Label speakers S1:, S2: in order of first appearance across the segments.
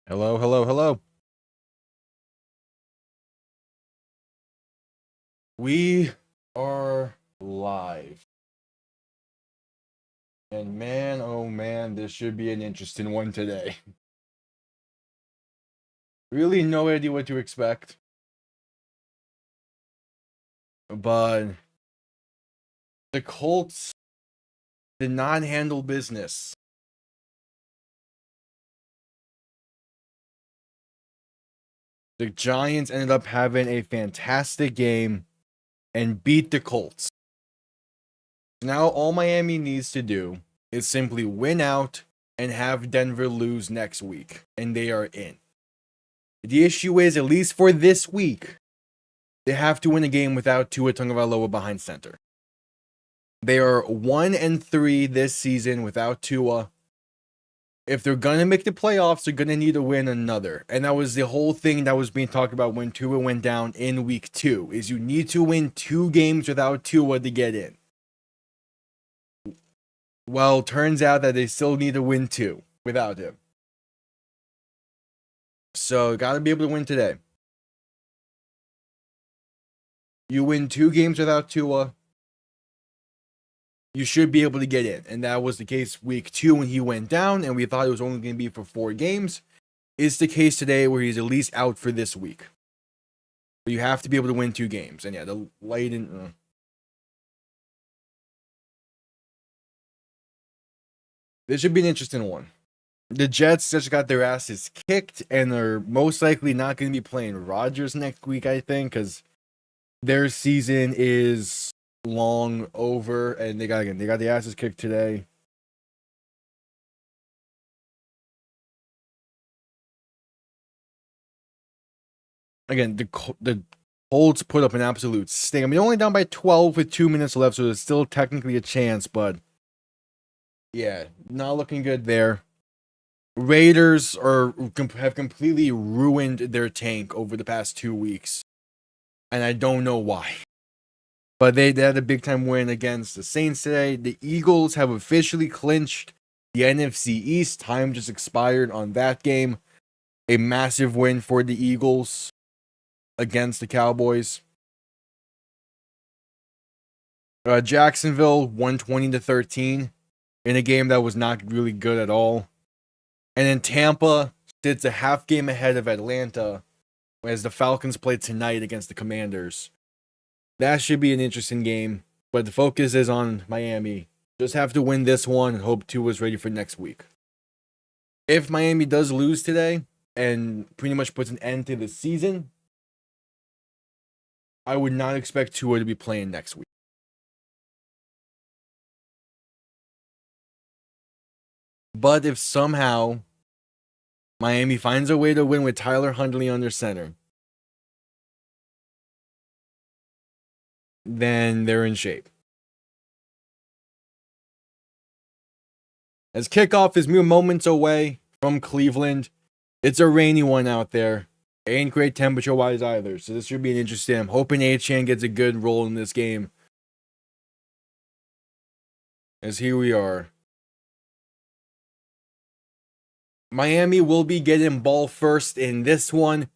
S1: Hello, hello, hello. We are live. And man, oh man, this should be an interesting one today. Really no idea what to expect. But the Colts did not handle business. The Giants ended up having a fantastic game and beat the Colts. Now all Miami needs to do is simply win out and have Denver lose next week, and they are in. The issue is, at least for this week, they have to win a game without Tua Tagovailoa behind center. They are 1-3 this season without Tua. If they're gonna make the playoffs, they're gonna need to win another. And that was the whole thing that was being talked about when Tua went down in week 2, is you need to win 2 games without Tua to get in. Well, turns out that they still need to win 2 without him. So, gotta be able to win today. You win 2 games without Tua, you should be able to get in. And that was the case week 2 when he went down, and we thought it was only going to be for 4 games. It's the case today where he's at least out for this week. But you have to be able to win 2 games. And yeah, the light in. This should be an interesting one. The Jets just got their asses kicked, and they're most likely not going to be playing Rodgers next week, I think, because their season is long over, and they got the asses kicked today. Again, the Colts put up an absolute stink. I mean, only down by 12 with 2 minutes left, so there's still technically a chance, but yeah, not looking good there. Raiders have completely ruined their tank over the past 2 weeks, and I don't know why. But they had a big-time win against the Saints today. The Eagles have officially clinched the NFC East. Time just expired on that game. A massive win for the Eagles against the Cowboys. Jacksonville 120-13 in a game that was not really good at all. And then Tampa sits a half game ahead of Atlanta as the Falcons play tonight against the Commanders. That should be an interesting game, but the focus is on Miami. Just have to win this one and hope Tua's ready for next week. If Miami does lose today and pretty much puts an end to the season, I would not expect Tua to be playing next week. But if somehow Miami finds a way to win with Tyler Huntley under center, then they're in shape. As kickoff is mere moments away from Cleveland, it's a rainy one out there. Ain't great temperature-wise either, so this should be an interesting. I'm hoping Achane gets a good role in this game. As here we are. Miami will be getting ball first in this one.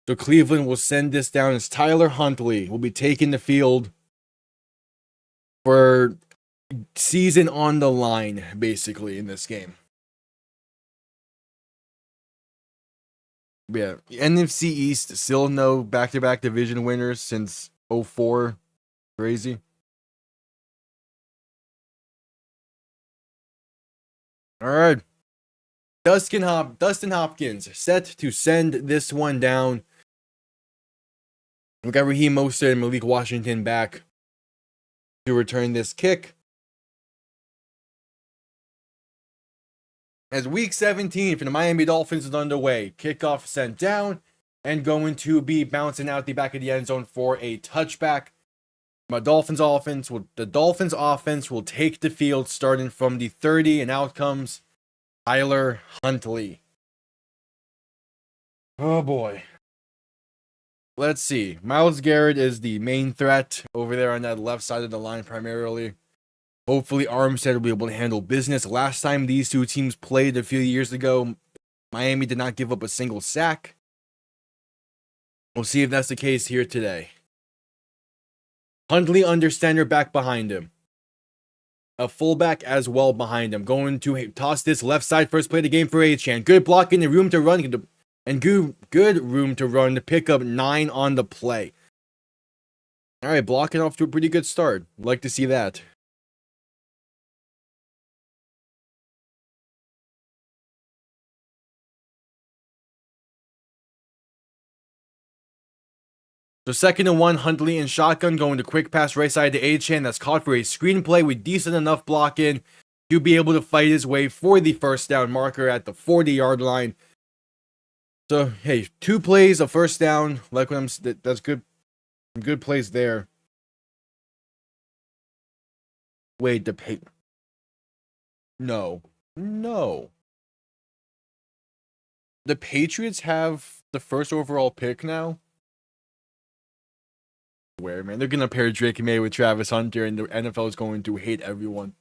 S1: So Cleveland will send this down as Tyler Huntley will be taking the field for season on the line, basically, in this game. Yeah, NFC East, still no back-to-back division winners since 2004. Crazy. All right. Dustin Hopkins set to send this one down. We got Raheem Mostert and Malik Washington back to return this kick. As week 17 for the Miami Dolphins is underway, kickoff sent down and going to be bouncing out the back of the end zone for a touchback. The Dolphins offense will take the field starting from the 30, and out comes Tyler Huntley. Oh boy. Let's see. Myles Garrett is the main threat over there on that left side of the line primarily. Hopefully Armstead will be able to handle business. Last time these two teams played a few years ago, Miami did not give up a single sack. We'll see if that's the case here today. Hundley under center back behind him. A fullback as well behind him. Going to toss this left side first play of the game for Achane. Good blocking and room to run. And good room to run to pick up 9 on the play. All right, blocking off to a pretty good start. Like to see that. So 2nd and 1, Hundley and shotgun going to quick pass right side to Achane. That's caught for a screenplay with decent enough blocking to be able to fight his way for the first down marker at the 40-yard line. So, hey, 2 plays, a first down. Like what that's good. Good plays there. Wait, No. The Patriots have the first overall pick now? Where, man? They're going to pair Drake May with Travis Hunter, and the NFL is going to hate everyone.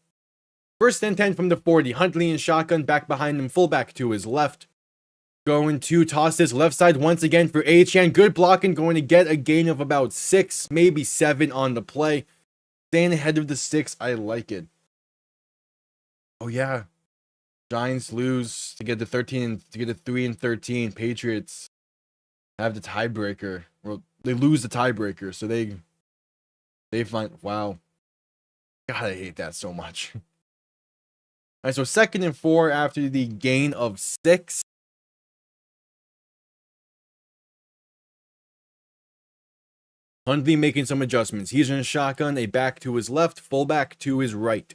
S1: 1st and 10 from the 40. Hundley and shotgun back behind him. Fullback to his left. Going to toss this left side once again for Achane. Good blocking. Going to get a gain of about 6, maybe 7 on the play. Staying ahead of the 6. I like it. Oh, yeah. Giants lose to get to 13 to get to 3 and 13. Patriots have the tiebreaker. Well, they lose the tiebreaker, so they find, wow. God, I hate that so much. All right, so 2nd and 4 after the gain of 6. Hundley making some adjustments. He's in a shotgun, a back to his left, fullback to his right.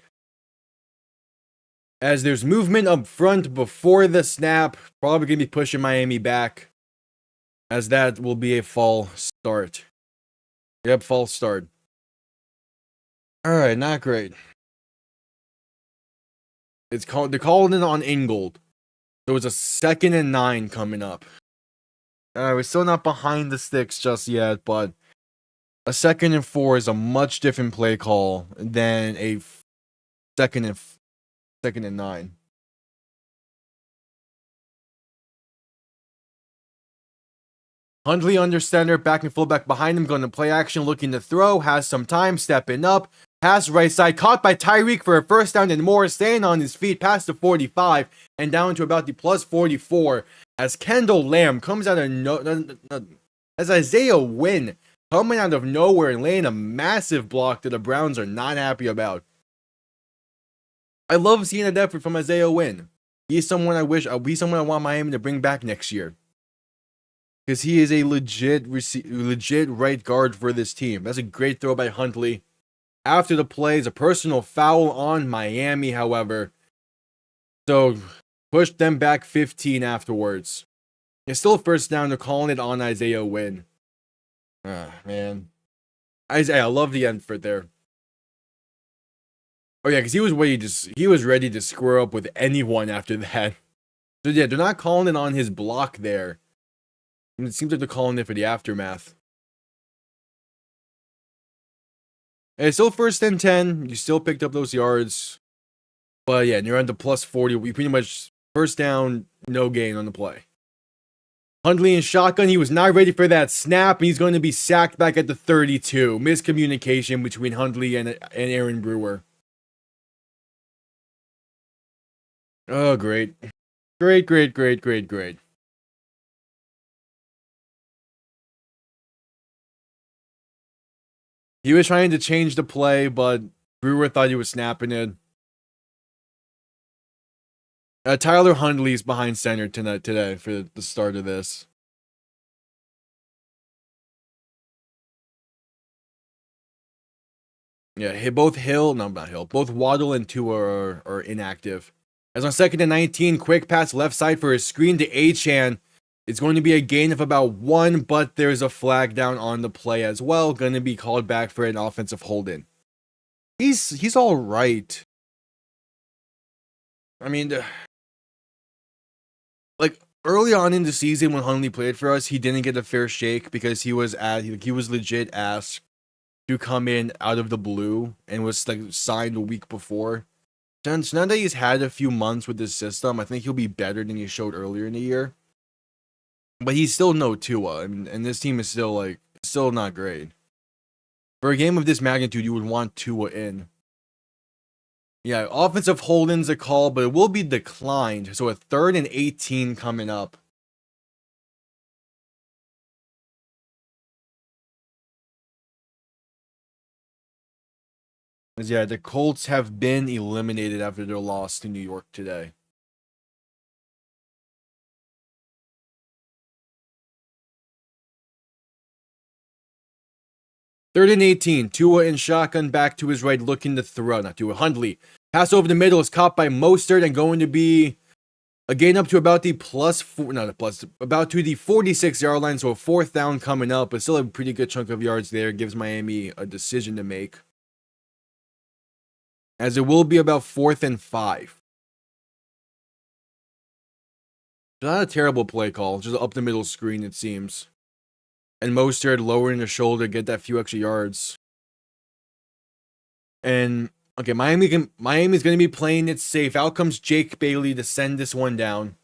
S1: As there's movement up front before the snap, probably going to be pushing Miami back, as that will be a false start. Yep, false start. All right, not great. They're calling it on Ingold. So it's a 2nd and 9 coming up. We're still not behind the sticks just yet, but a 2nd and 4 is a much different play call than a 2nd and 9. Hundley under center, back and fullback behind him, going to play action, looking to throw, has some time, stepping up, pass right side, caught by Tyreek for a first down and more, staying on his feet past the 45 and down to about the plus 44 as Kendall Lamb comes out of as Isaiah Wynn coming out of nowhere and laying a massive block that the Browns are not happy about. I love seeing that effort from Isaiah Wynn. He's someone I want Miami to bring back next year. Because he is a legit right guard for this team. That's a great throw by Hundley. After the play is a personal foul on Miami, however. So, pushed them back 15 afterwards. It's still a first down. They're calling it on Isaiah Wynn. Man. Isaiah, I love the effort there. Oh yeah, because he was ready to square up with anyone after that. So yeah, they're not calling it on his block there. It seems like they're calling it for the aftermath. And it's still 1st and 10. You still picked up those yards. But yeah, you're on the plus 40. We pretty much first down, no gain on the play. Hundley in shotgun. He was not ready for that snap. And he's going to be sacked back at the 32. Miscommunication between Hundley and Aaron Brewer. Oh, great. Great. He was trying to change the play, but Brewer thought he was snapping it. Tyler Hundley's behind center today for the start of this. Yeah, both Waddle and Tua are inactive. As on 2nd and 19, quick pass left side for a screen to Achane. It's going to be a gain of about 1, but there's a flag down on the play as well. Going to be called back for an offensive hold-in. He's all right. I mean, like early on in the season when Hundley played for us, he didn't get a fair shake because he was legit asked to come in out of the blue and was like signed a week before. Since now that he's had a few months with this system, I think he'll be better than he showed earlier in the year. But he's still no Tua, and this team is still not great. For a game of this magnitude, you would want Tua in. Yeah, offensive holding's a call, but it will be declined. So a 3rd and 18 coming up. Yeah, the Colts have been eliminated after their loss to New York today. Third and 18. Tua in shotgun back to his right, looking to throw. Not Tua. Hundley. Pass over the middle is caught by Mostert and going to be a gain up to about the about to the 46-yard line. So a 4th down coming up, but still a pretty good chunk of yards there. Gives Miami a decision to make. As it will be about 4th and 5. Not a terrible play call, just up the middle screen, it seems. And Mostert lowering the shoulder, get that few extra yards. And okay, Miami's going to be playing it safe. Out comes Jake Bailey to send this one down.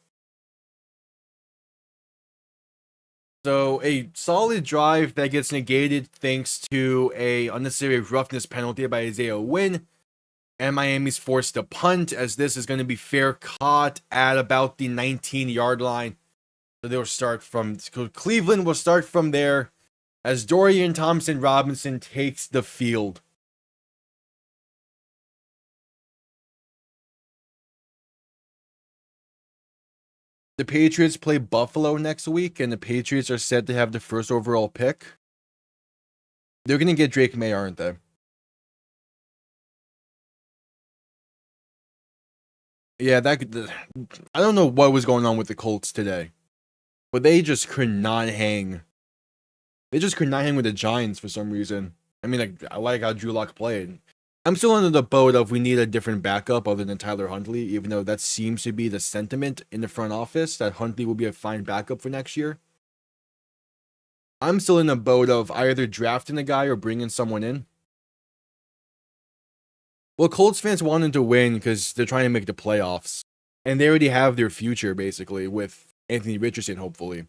S1: So a solid drive that gets negated thanks to a unnecessary roughness penalty by Isaiah Wynn. And Miami's forced to punt, as this is going to be fair caught at about the 19-yard line. So they'll start from Cleveland will start from there as Dorian Thompson-Robinson takes the field. The Patriots play Buffalo next week, and the Patriots are set to have the 1st overall pick. They're going to get Drake May, aren't they? Yeah, I don't know what was going on with the Colts today, but they just could not hang. They just could not hang with the Giants for some reason. I mean, I like how Drew Lock played. I'm still under the boat of we need a different backup other than Tyler Huntley, even though that seems to be the sentiment in the front office, that Huntley will be a fine backup for next year. I'm still in the boat of either drafting a guy or bringing someone in. Well, Colts fans wanted to win because they're trying to make the playoffs. And they already have their future, basically, with Anthony Richardson, hopefully.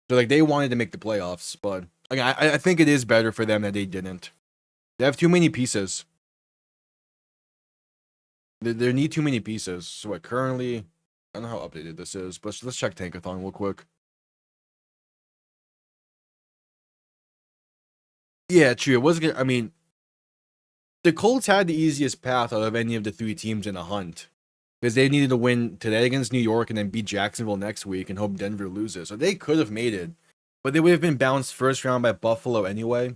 S1: So, they wanted to make the playoffs. But, I think it is better for them that they didn't. They have too many pieces. They need too many pieces. So, currently, I don't know how updated this is, but let's check Tankathon real quick. Yeah, true. It was good. I mean, the Colts had the easiest path out of any of the 3 teams in a hunt, because they needed to win today against New York and then beat Jacksonville next week and hope Denver loses. So they could have made it, but they would have been bounced first round by Buffalo anyway.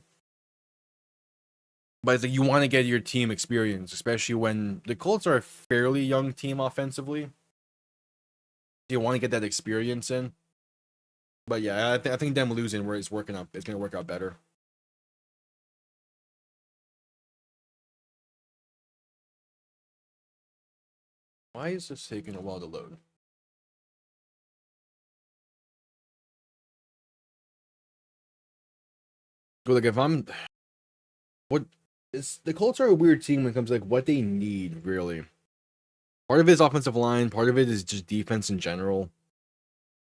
S1: But it's you want to get your team experience, especially when the Colts are a fairly young team offensively. You want to get that experience in. But yeah, I think them losing where it's working out, it's going to work out better. Why is this taking a while to load? If I'm the Colts are a weird team when it comes to what they need, really. Part of it is offensive line, part of it is just defense in general.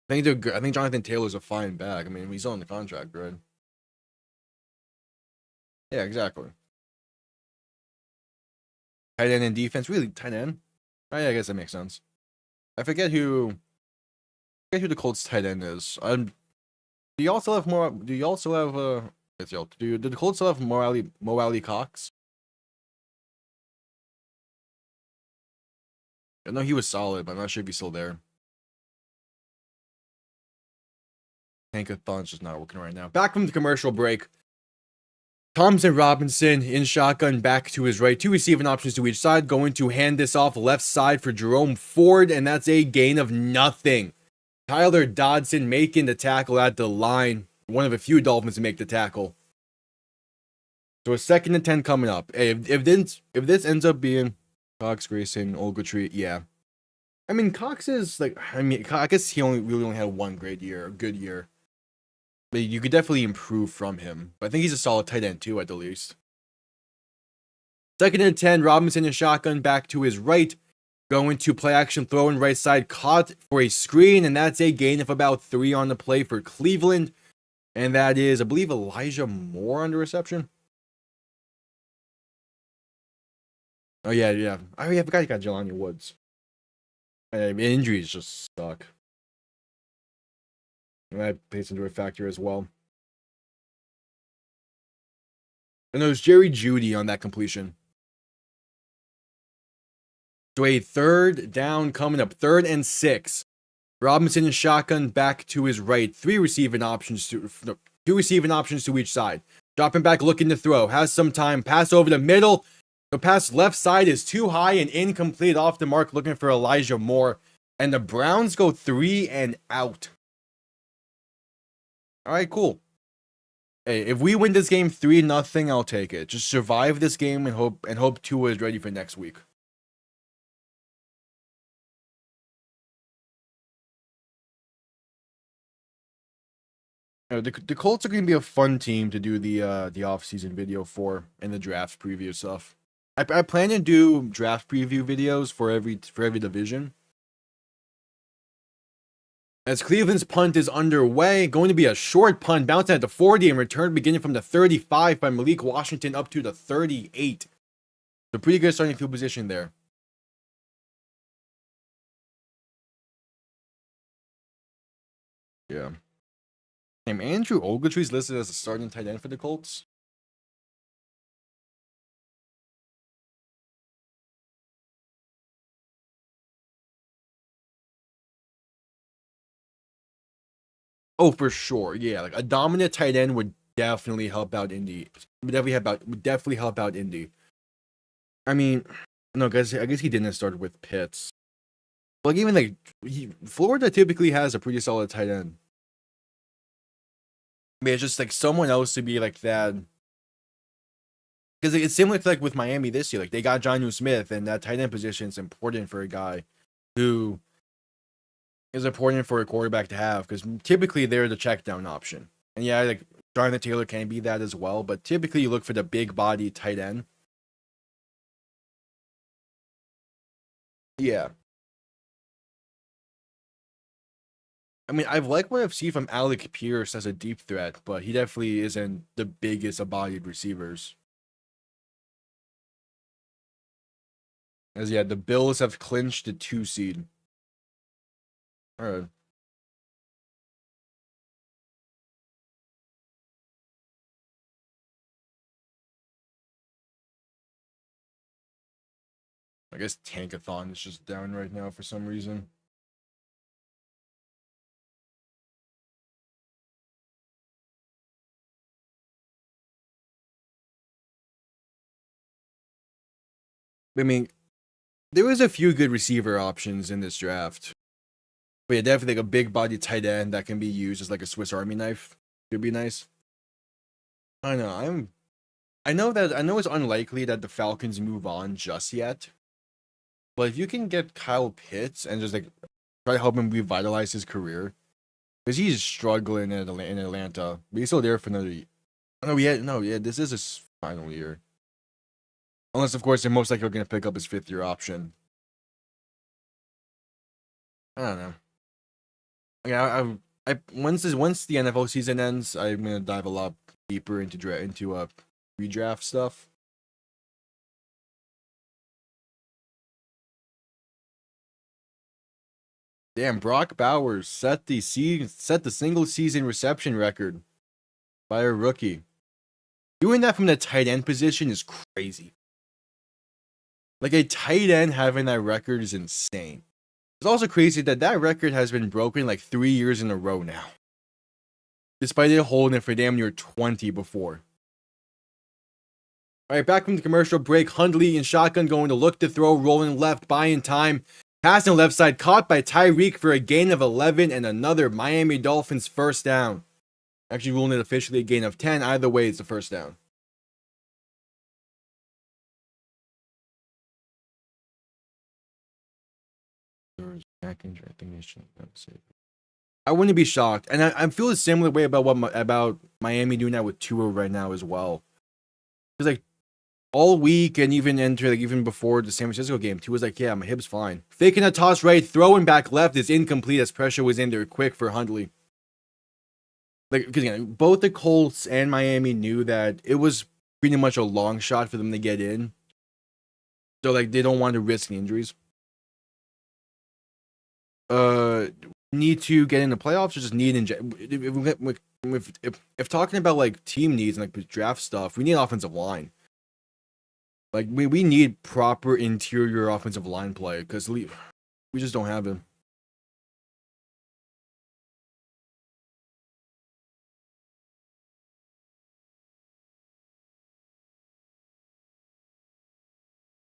S1: I think Jonathan Taylor's a fine back. I mean, he's on the contract, right? Yeah, exactly. Tight end and defense, really tight end. Oh, yeah, I guess that makes sense. I forget who the Colts tight end is. Do you also have more? Do you also have do the Colts still have Mo Alley Cox? I know he was solid, but I'm not sure if he's still there. Tankathon's just not working right now. Back from the commercial break. Thompson-Robinson in shotgun back to his right. 2 receiving options to each side. Going to hand this off left side for Jerome Ford, and that's a gain of nothing. Tyler Dodson making the tackle at the line. One of a few Dolphins to make the tackle. So a 2nd and 10 coming up. Hey, if this ends up being Cox, Grayson, Ogletree, yeah. I mean, Cox is I guess he really only had one good year. But you could definitely improve from him. But I think he's a solid tight end too, at the least. 2nd and 10, Robinson and shotgun back to his right. Going to play action throw in right side, caught for a screen, and that's a gain of about 3 on the play for Cleveland. And that is, I believe, Elijah Moore on the reception. Oh, yeah. I forgot you got Jelani Woods. Injuries just suck. And that plays into a factor as well. And there's Jerry Jeudy on that completion. So a 3rd down coming up, 3rd and 6. Robinson and shotgun back to his right. 2 receiving options to each side. Dropping back, looking to throw. Has some time. Pass over the middle. The pass left side is too high and incomplete, off the mark, looking for Elijah Moore. And the Browns go 3 and out. All right, cool. Hey, if we win this game 3-0, I'll take it. Just survive this game and hope Tua is ready for next week. The Colts are going to be a fun team to do the off-season video for, and the draft preview stuff. I plan to do draft preview videos for every division. As Cleveland's punt is underway, going to be a short punt, bouncing at the 40 and return beginning from the 35 by Malik Washington up to the 38. So pretty good starting field position there. Yeah. And Andrew Ogletree's listed as a starting tight end for the Colts. Oh, for sure. Yeah, like a dominant tight end would definitely help out Indy. Would definitely help out Indy. I mean, no, guys, I guess he didn't start with Pitts. Like even like Florida typically has a pretty solid tight end. I mean, it's just like someone else to be like that. Because it's similar to like with Miami this year. Like they got Jonnu Smith, and that tight end position is important for a guy who is important for a quarterback to have, because typically they're the check down option. And yeah, like Jonathan Taylor can be that as well, but typically you look for the big body tight end. Yeah. I mean, I've liked what I've seen from Alec Pierce as a deep threat, but he definitely isn't the biggest of bodied receivers. As yeah, the Bills have clinched the 2 seed. All right. I guess Tankathon is just down right now for some reason. I mean, there was a few good receiver options in this draft. But yeah, definitely like a big body tight end that can be used as like a Swiss Army knife. Could be nice. I know. I know it's unlikely that the Falcons move on just yet. But if you can get Kyle Pitts and just like try to help him revitalize his career, because he's struggling in Atlanta, but he's still there for another year. This is his final year. Unless, of course, they're most likely going to pick up his 5th-year option. I don't know. Yeah, once the NFL season ends, I'm gonna dive a lot deeper into redraft stuff. Damn, Brock Bowers set the single season reception record by a rookie. Doing that from the tight end position is crazy. Like a tight end having that record is insane. It's also crazy that record has been broken like 3 years in a row now, despite it holding it for damn near 20 before. All right, back from the commercial break. Hundley in shotgun going to look to throw, rolling left, buying time. Passing left side, caught by Tyreek for a gain of 11 and another Miami Dolphins first down. Actually ruling it officially a gain of 10. Either way, it's a first down. I wouldn't be shocked, and I feel a similar way about Miami doing that with Tua right now as well. Because like all week and even before the San Francisco game, he was like, yeah, my hip's fine. Faking a toss right, throwing back left is incomplete as pressure was in there quick for Hundley. Like, because again, both the Colts and Miami knew that it was pretty much a long shot for them to get in. So, like, they don't want to risk injuries. Need to get in the playoffs or just need if talking about like team needs and like draft stuff, we need offensive line. Like we need proper interior offensive line play because we just don't have it.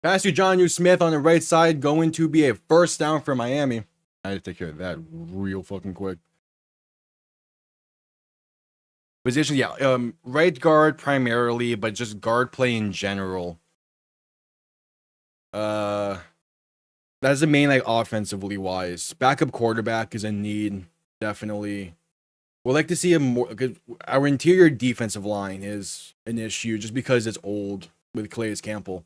S1: Pass to Jonnu Smith on the right side, going to be a first down for Miami. I had to take care of that real fucking quick. Position, yeah, right guard primarily, but just guard play in general. That's the main, like, offensively wise. Backup quarterback is a need, definitely. We'd like to see a more. Our interior defensive line is an issue just because it's old with Calais Campbell.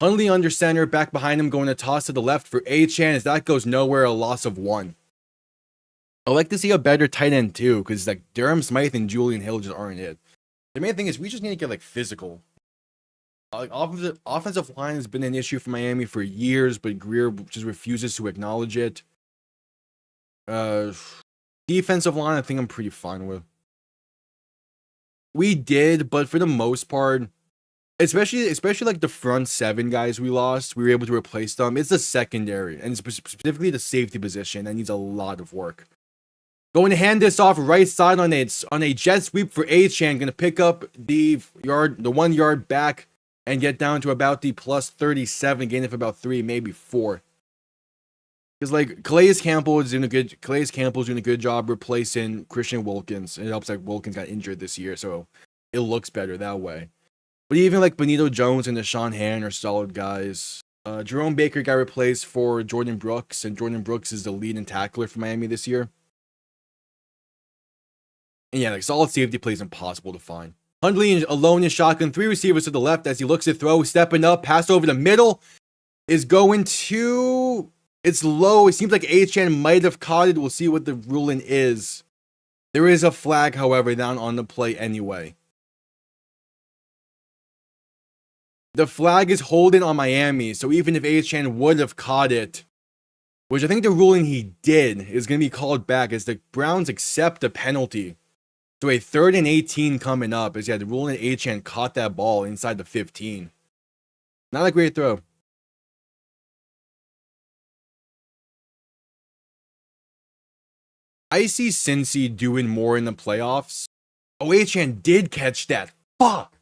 S1: Hundley under center, back behind him, going to toss to the left for Achane as that goes nowhere, a loss of 1. I'd like to see a better tight end too, because like Durham Smythe and Julian Hill just aren't it. The main thing is we just need to get like physical. Like offensive line has been an issue for Miami for years, but Greer just refuses to acknowledge it. Defensive line, I think I'm pretty fine with. We did, but for the most part, especially like the front 7 guys we lost, we were able to replace them. It's the secondary, and specifically the safety position that needs a lot of work. Going to hand this off right side on a jet sweep for Achane. Going to pick up the 1 yard back and get down to about the plus 37, gain of about 3, maybe 4. Because like Calais Campbell's doing a good job replacing Christian Wilkins. It helps like Wilkins got injured this year, so it looks better that way. But even like Benito Jones and Deshaun Hand are solid guys. Jerome Baker got replaced for Jordan Brooks, and Jordan Brooks is the leading tackler for Miami this year. And yeah, like solid safety play is impossible to find. Hundley alone in shotgun, 3 receivers to the left as he looks to throw, stepping up, pass over the middle, is going to... It's low. It seems like Achane might have caught it. We'll see what the ruling is. There is a flag, however, down on the play anyway. The flag is holding on Miami, so even if Achane would have caught it, which I think the ruling he did is going to be called back as the Browns accept the penalty. So a 3rd and 18 coming up as the ruling Achane caught that ball inside the 15. Not a great throw. I see Cincy doing more in the playoffs. Oh, Achane did catch that. Fuck!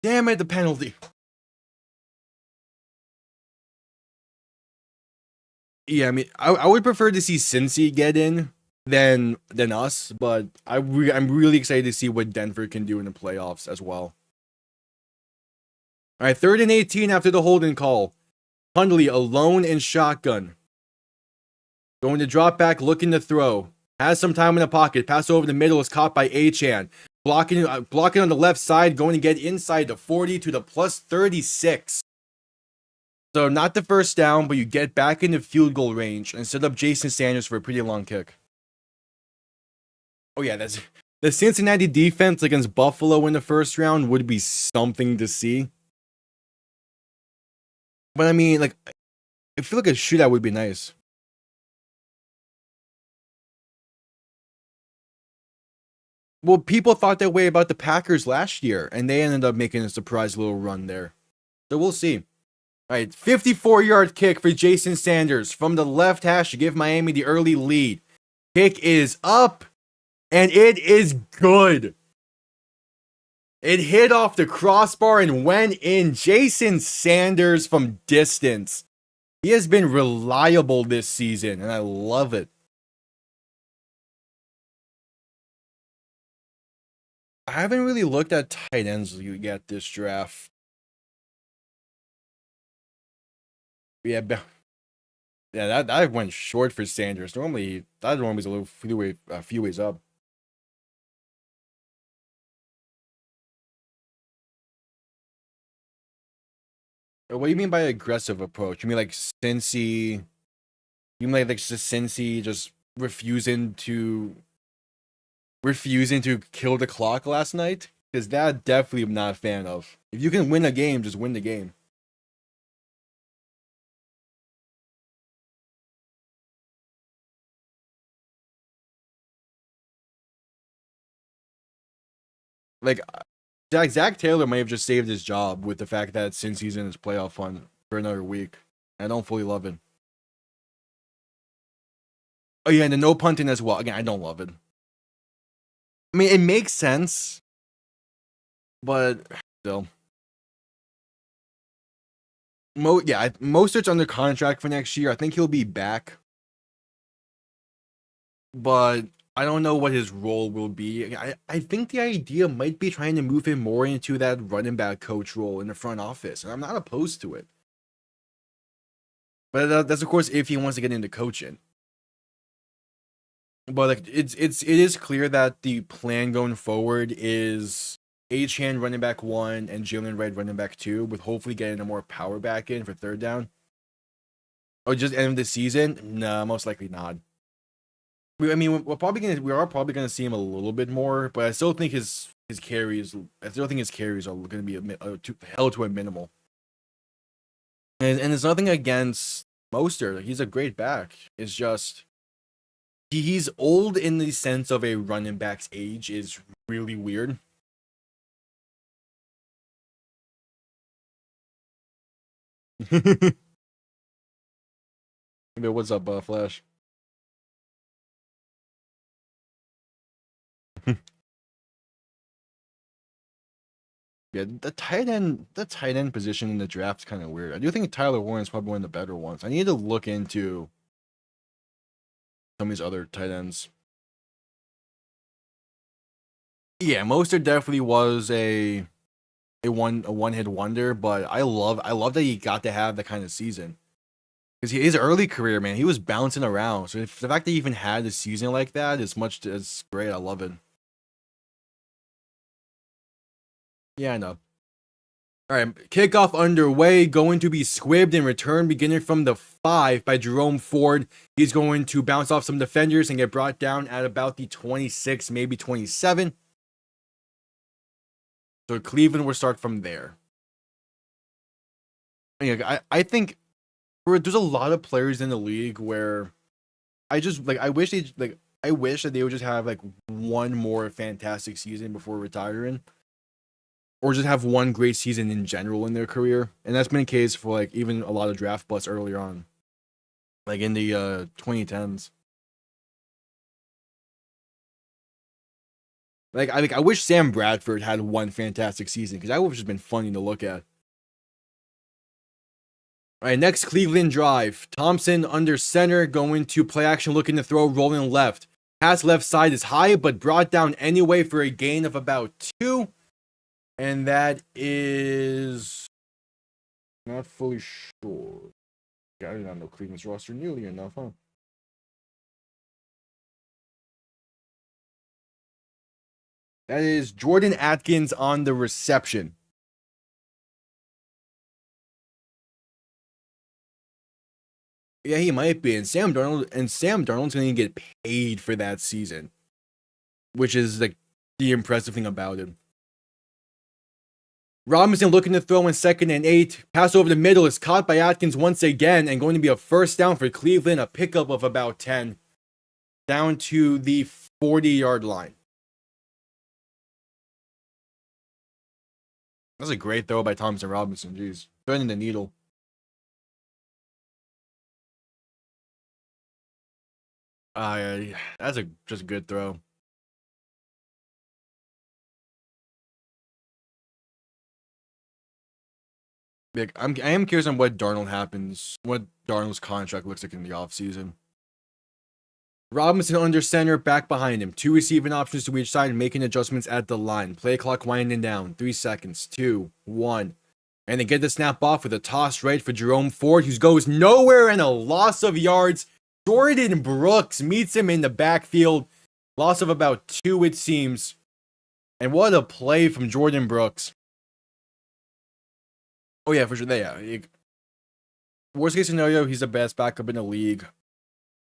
S1: Damn it, the penalty. Yeah, I mean, I would prefer to see Cincy get in than us, but I'm really excited to see what Denver can do in the playoffs as well. All right, 3rd and 18 after the holding call. Hundley alone in shotgun. Going to drop back, looking to throw. Has some time in the pocket. Pass over the middle is caught by Achane. Blocking on the left side, going to get inside the 40 to the plus 36. So not the first down, but you get back into field goal range and set up Jason Sanders for a pretty long kick. Oh yeah, that's the Cincinnati defense against Buffalo in the first round would be something to see. But I mean, like, I feel like a shootout would be nice. Well, people thought that way about the Packers last year, and they ended up making a surprise little run there. So we'll see. All right, 54-yard kick for Jason Sanders from the left hash to give Miami the early lead. Kick is up, and it is good. It hit off the crossbar and went in. Jason Sanders from distance. He has been reliable this season, and I love it. I haven't really looked at tight ends yet this draft. Yeah, that went short for Sanders. Normally, that one was a few ways up. What do you mean by aggressive approach? You mean like Cincy? You mean like just Cincy just refusing to kill the clock last night? Because that definitely I'm not a fan of. If you can win a game, just win the game. Like Zach Taylor may have just saved his job with the fact that since he's in his playoff fund for another week. I don't fully love it. Oh yeah, and the no punting as well. Again, I don't love it. I mean, it makes sense, but still. Mostert's under contract for next year. I think he'll be back, but I don't know what his role will be. I think the idea might be trying to move him more into that running back coach role in the front office, and I'm not opposed to it. But that's of course if he wants to get into coaching. But like it is clear that the plan going forward is Achane running back 1 and Jalen Red running back 2, with hopefully getting a more power back in for third down. Or just end of the season? No, most likely not. I mean, we are probably gonna see him a little bit more, but I still think his carries are gonna be held to a minimal. And it's nothing against Mostert. He's a great back. It's just he's old in the sense of a running back's age is really weird. What's up, Flash? Yeah, the tight end position in the draft's kind of weird. I do think Tyler Warren's probably one of the better ones. I need to look into some of these other tight ends. Yeah, Mostert definitely was a one hit wonder, but I love that he got to have that kind of season. Because his early career, man, he was bouncing around. So if the fact that he even had a season like that is great. I love it. Yeah, I know. All right, kickoff underway. Going to be squibbed and returned beginning from the 5 by Jerome Ford. He's going to bounce off some defenders and get brought down at about the 26, maybe 27. So Cleveland will start from there. I think there's a lot of players in the league where I wish that they would just have like one more fantastic season before retiring, or just have one great season in general in their career. And that's been the case for like even a lot of draft busts earlier on, like in the 2010s. I wish Sam Bradford had one fantastic season because that would have just been funny to look at. All right, next Cleveland drive. Thompson under center, going to play action, looking to throw, rolling left. Pass left side is high, but brought down anyway for a gain of about 2. And that is not fully sure. I do not know Cleveland's roster nearly enough, huh? That is Jordan Atkins on the reception. Yeah, he might be. And Sam Darnold's going to get paid for that season, which is like the impressive thing about him. Robinson looking to throw in 2nd and 8. Pass over the middle is caught by Atkins once again, and going to be a first down for Cleveland, a pickup of about 10. Down to the 40-yard line. That's a great throw by Thompson Robinson. Jeez. Threading the needle. That's just a good throw. Like, I am curious on what Darnold's contract looks like in the offseason. Robinson under center, back behind him. 2 receiving options to each side, making adjustments at the line. Play clock winding down. 3 seconds. 2, 1. And they get the snap off with a toss right for Jerome Ford, who goes nowhere and a loss of yards. Jordan Brooks meets him in the backfield. Loss of about 2, it seems. And what a play from Jordan Brooks. Oh yeah, for sure. Worst case scenario, he's the best backup in the league.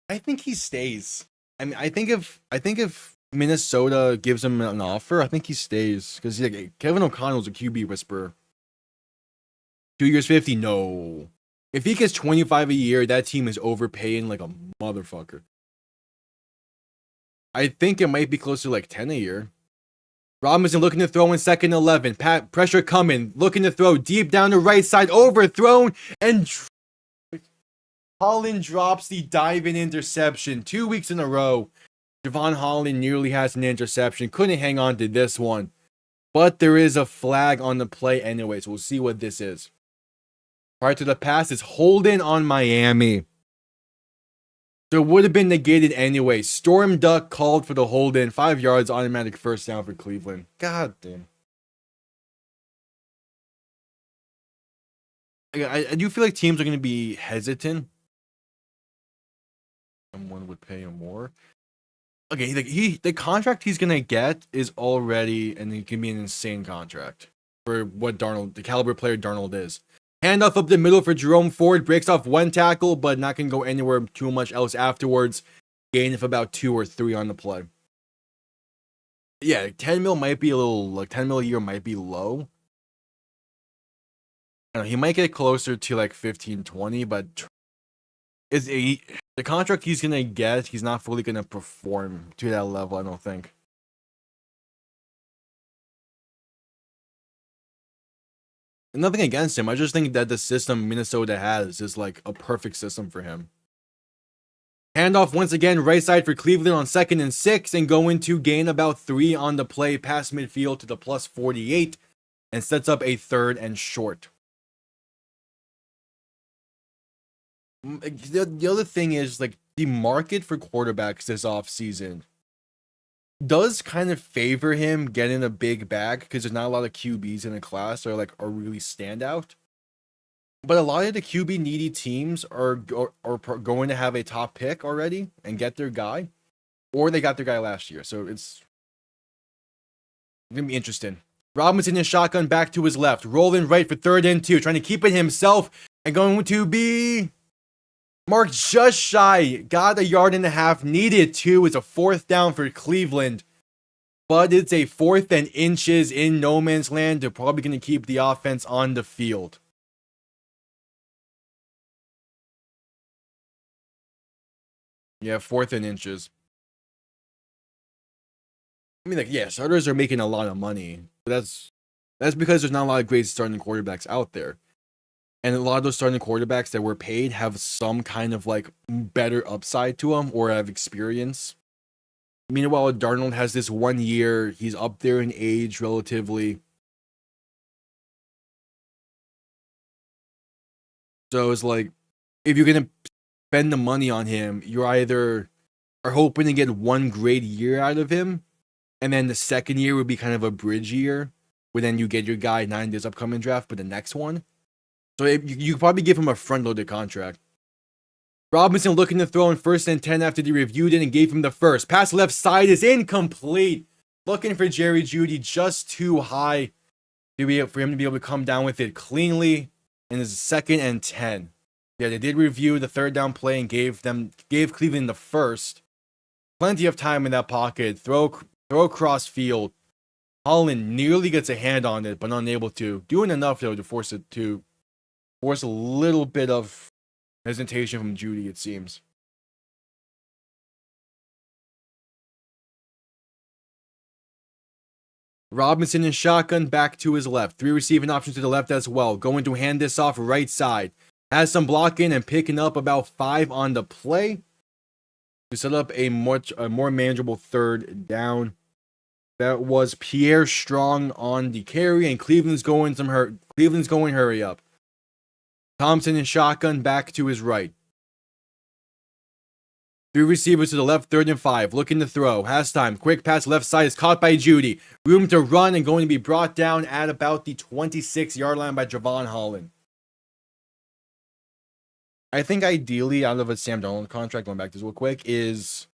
S1: I think he stays. I mean, I think if Minnesota gives him an offer, I think he stays because Kevin O'Connell's a QB whisperer. 2 years 50, no. If he gets 25 a year, that team is overpaying like a motherfucker. I think it might be close to like 10 a year. Robinson looking to throw in second 11. Pat pressure coming, looking to throw deep down the right side, overthrown, and Holland drops the diving interception 2 weeks in a row. Javon Holland nearly has an interception. Couldn't hang on to this one. But there is a flag on the play anyway, so we'll see what this is. Prior to the pass, it's holding on Miami. So it would have been negated anyway. Storm Duck called for the hold in. 5 yards, automatic first down for Cleveland. God damn. I do feel like teams are going to be hesitant. Someone would pay him more. Okay, the contract he's going to get is already, and it can be an insane contract for what the caliber player Darnold is. Handoff up the middle for Jerome Ford. Breaks off one tackle, but not going to go anywhere too much else afterwards. Gain of about 2 or 3 on the play. Yeah, 10 mil might be a little, like 10 mil a year might be low. I don't know, he might get closer to like 15, 20, but the contract he's going to get, he's not fully going to perform to that level, I don't think. Nothing against him. I just think that the system Minnesota has is like a perfect system for him. Handoff once again, right side for Cleveland on 2nd and 6, and going to gain about 3 on the play past midfield to the plus 48, and sets up a 3rd and short. The other thing is, like, the market for quarterbacks this offseason does kind of favor him getting a big bag because there's not a lot of QBs in the class that are really standout. But a lot of the QB needy teams are going to have a top pick already and get their guy, or they got their guy last year. So it's gonna be interesting. Robinson in shotgun back to his left, rolling right for 3rd and 2, trying to keep it himself, and going to be marked just shy. Got a 1.5 yards, needed 2. It's a 4th down for Cleveland, but it's a 4th and inches in no man's land. They're probably going to keep the offense on the field. Yeah, 4th and inches. I mean, like, yeah, starters are making a lot of money, but that's because there's not a lot of great starting quarterbacks out there. And a lot of those starting quarterbacks that were paid have some kind of like better upside to them or have experience. Meanwhile, Darnold has this 1 year. He's up there in age relatively. So it's like, if you're going to spend the money on him, you either are hoping to get 1 great year out of him, and then the second year would be kind of a bridge year, where then you get your guy not in this upcoming draft, but the next one. So you could probably give him a front-loaded contract. Robinson looking to throw in 1st and 10 after they reviewed it and gave him the first. Pass left side is incomplete. Looking for Jerry Jeudy just too high for him to be able to come down with it cleanly. And it's 2nd and 10. Yeah, they did review the 3rd down play and gave Cleveland the first. Plenty of time in that pocket. Throw across field. Holland nearly gets a hand on it, but unable to. Doing enough though to force a little bit of hesitation from Jeudy, it seems. Robinson in shotgun back to his left. 3 receiving options to the left as well. Going to hand this off right side. Has some blocking and picking up about 5 on the play to set up a more manageable 3rd down. That was Pierre Strong on the carry, and Cleveland's going hurry up. Thompson in shotgun back to his right. 3 receivers to the left, 3rd and 5. Looking to throw. Has time. Quick pass left side is caught by Jeudy. Room to run and going to be brought down at about the 26-yard line by Javon Holland. I think ideally, out of a Sam Darnold contract, going back to this real quick, is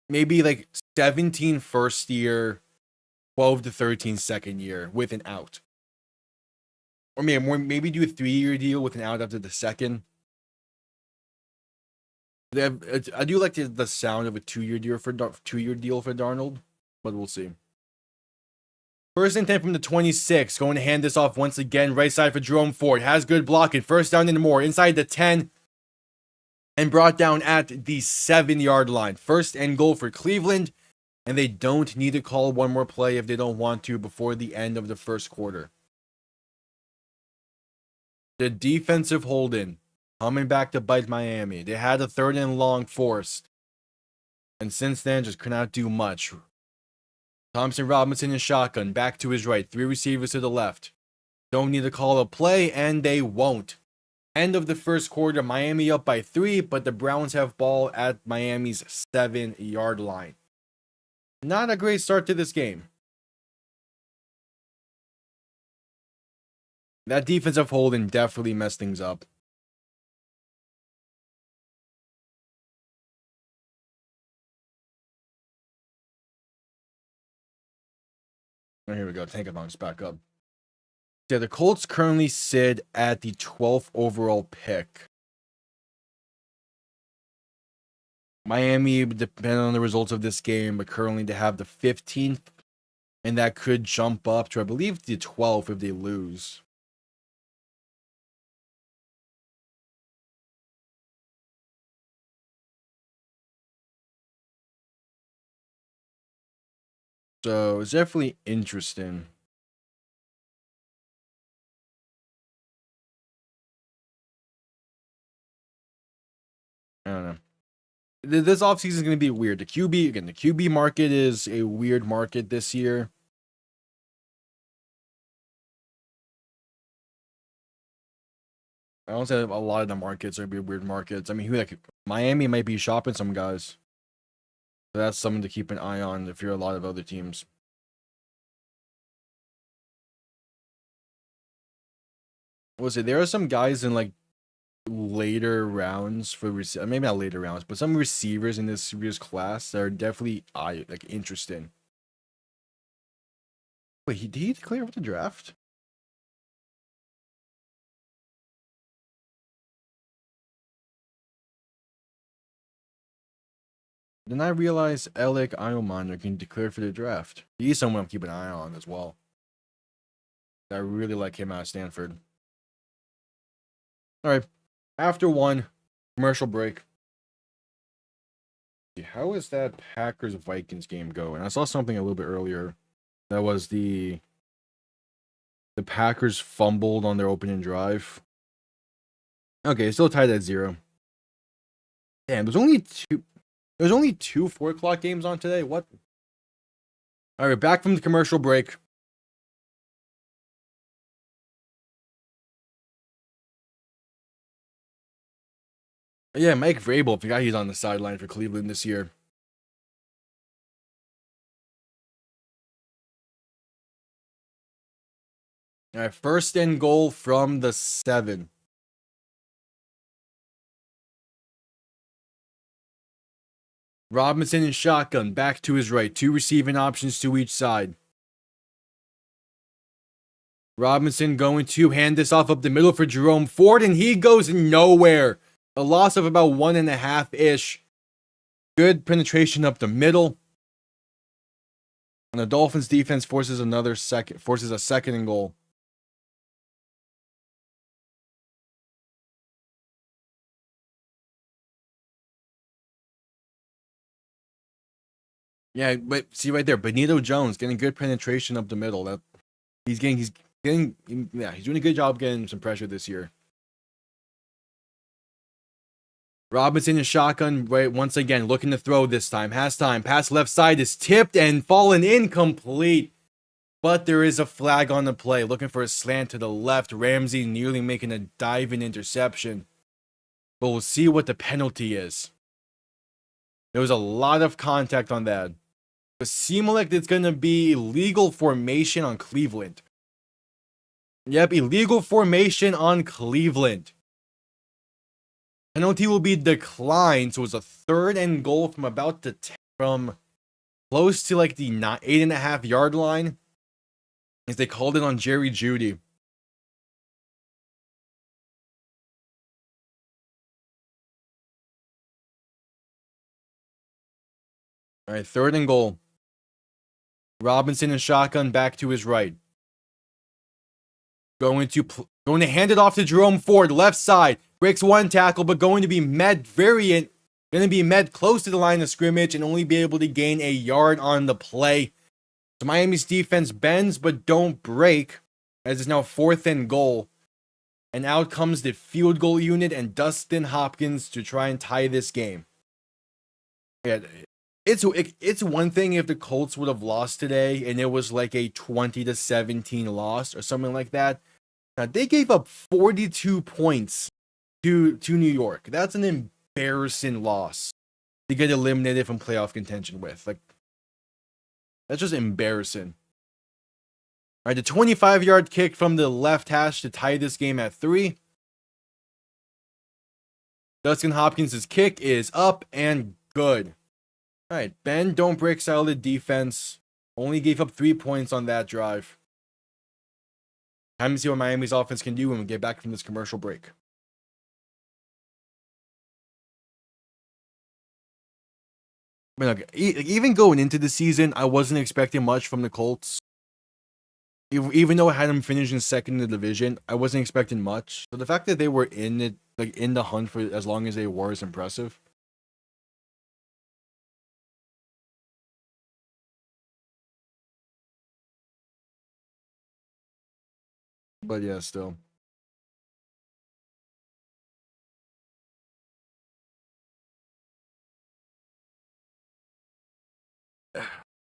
S1: maybe like 17 first year, 12 to 13 second year with an out. Or maybe do a 3-year deal with an out after the second. I do like the sound of a 2-year deal for Darnold, but we'll see. First and 10 from the 26. Going to hand this off once again. Right side for Jerome Ford. Has good blocking. First down and more. Inside the 10. And brought down at the 7-yard line. First and goal for Cleveland. And they don't need to call one more play if they don't want to before the end of the first quarter. The defensive hold-in coming back to bite Miami. They had a 3rd and long forced. And since then, just could not do much. Thompson Robinson in shotgun. Back to his right. 3 receivers to the left. Don't need to call a play, and they won't. End of the first quarter, Miami up by 3, but the Browns have ball at Miami's 7-yard line. Not a great start to this game. That defensive holding definitely messed things up. Oh, here we go. Tankathon's back up. Yeah, the Colts currently sit at the 12th overall pick. Miami, depending on the results of this game, but currently they have the 15th, and that could jump up to, I believe, the 12th if they lose. So it's definitely interesting. I don't know. This offseason is going to be weird. The QB market is a weird market this year. I don't say a lot of the markets are going to be weird markets. I mean, Miami might be shopping some guys. So that's something to keep an eye on if you're a lot of other teams. We'll say there are some guys in like later rounds for maybe not later rounds, but some receivers in this year's class that are definitely interesting. Wait, did he declare for the draft? Then I realized Alec Iomander can declare for the draft. He's someone I'm keeping an eye on as well. I really like him out of Stanford. All right, after one commercial break. How is that Packers-Vikings game going? I saw something a little bit earlier. That was the Packers fumbled on their opening drive. Okay, still tied at 0. Damn, there's only two 4 o'clock games on today. What? All right, back from the commercial break. Yeah, Mike Vrabel, forgot he's on the sideline for Cleveland this year. All right, first and goal from the 7. Robinson in shotgun, back to his right. 2 receiving options to each side. Robinson going to hand this off up the middle for Jerome Ford, and he goes nowhere. A loss of about 1.5-ish. Good penetration up the middle. And the Dolphins defense forces a second and goal. Yeah, but see right there, Benito Jones getting good penetration up the middle. He's doing a good job getting some pressure this year. Robinson in shotgun, right, once again, looking to throw this time. Has time. Pass left side is tipped and fallen incomplete. But there is a flag on the play. Looking for a slant to the left. Ramsey nearly making a diving interception. But we'll see what the penalty is. There was a lot of contact on that. It seems like it's going to be illegal formation on Cleveland. Yep, illegal formation on Cleveland. Penalty will be declined, so it's a 3rd and goal from close to like the 8.5 yard line, as they called it on Jerry Jeudy. All right, 3rd and goal. Robinson and shotgun back to his right. Going to hand it off to Jerome Ford, left side. Breaks one tackle, but going to be met close to the line of scrimmage and only be able to gain a yard on the play. So Miami's defense bends but don't break, as it's now 4th and goal. And out comes the field goal unit and Dustin Hopkins to try and tie this game. Yeah, it's one thing if the Colts would have lost today and it was like a 20-17 loss or something like that. Now they gave up 42 points to New York. That's an embarrassing loss to get eliminated from playoff contention with. Like, that's just embarrassing. All right, the 25-yard kick from the left hash to tie this game at 3. Dustin Hopkins' kick is up and good. All right, bend, don't break, solid defense. Only gave up 3 points on that drive. Time to see what Miami's offense can do when we get back from this commercial break. I mean, look, even going into the season, I wasn't expecting much from the Colts. Even though I had them finishing 2nd in the division, I wasn't expecting much. So the fact that they were in it, like in the hunt for as long as they were, is impressive. But yeah, still.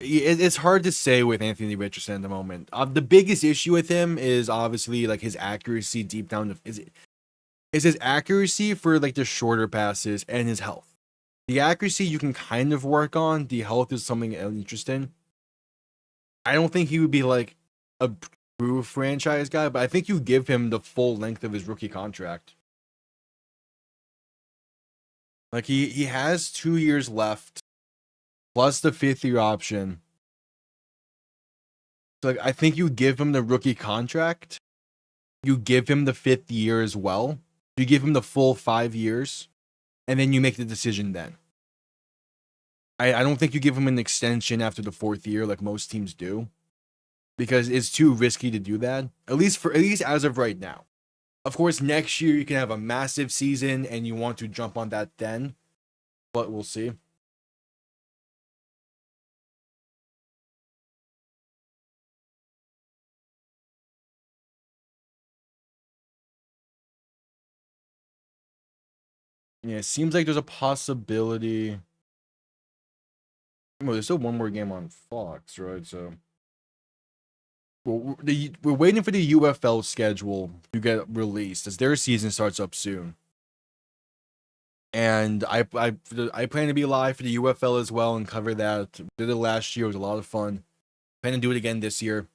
S1: It's hard to say with Anthony Richardson at the moment. The biggest issue with him is obviously like his accuracy deep down. Is his accuracy for like the shorter passes and his health. The accuracy you can kind of work on. The health is something interesting. I don't think he would be like a true franchise guy, but I think you give him the full length of his rookie contract. Like he has 2 years left, plus the 5th-year option. So like, I think you give him the rookie contract. You give him the 5th year as well. You give him the full 5 years, and then you make the decision then. I don't think you give him an extension after the 4th year like most teams do, because it's too risky to do that. At least as of right now. Of course, next year you can have a massive season and you want to jump on that then, but we'll see. Yeah, it seems like there's a possibility. Well, there's still one more game on Fox, right? So we're waiting for the UFL schedule to get released as their season starts up soon. And I plan to be live for the UFL as well and cover that. Did it last year. It was a lot of fun. Plan to do it again this year.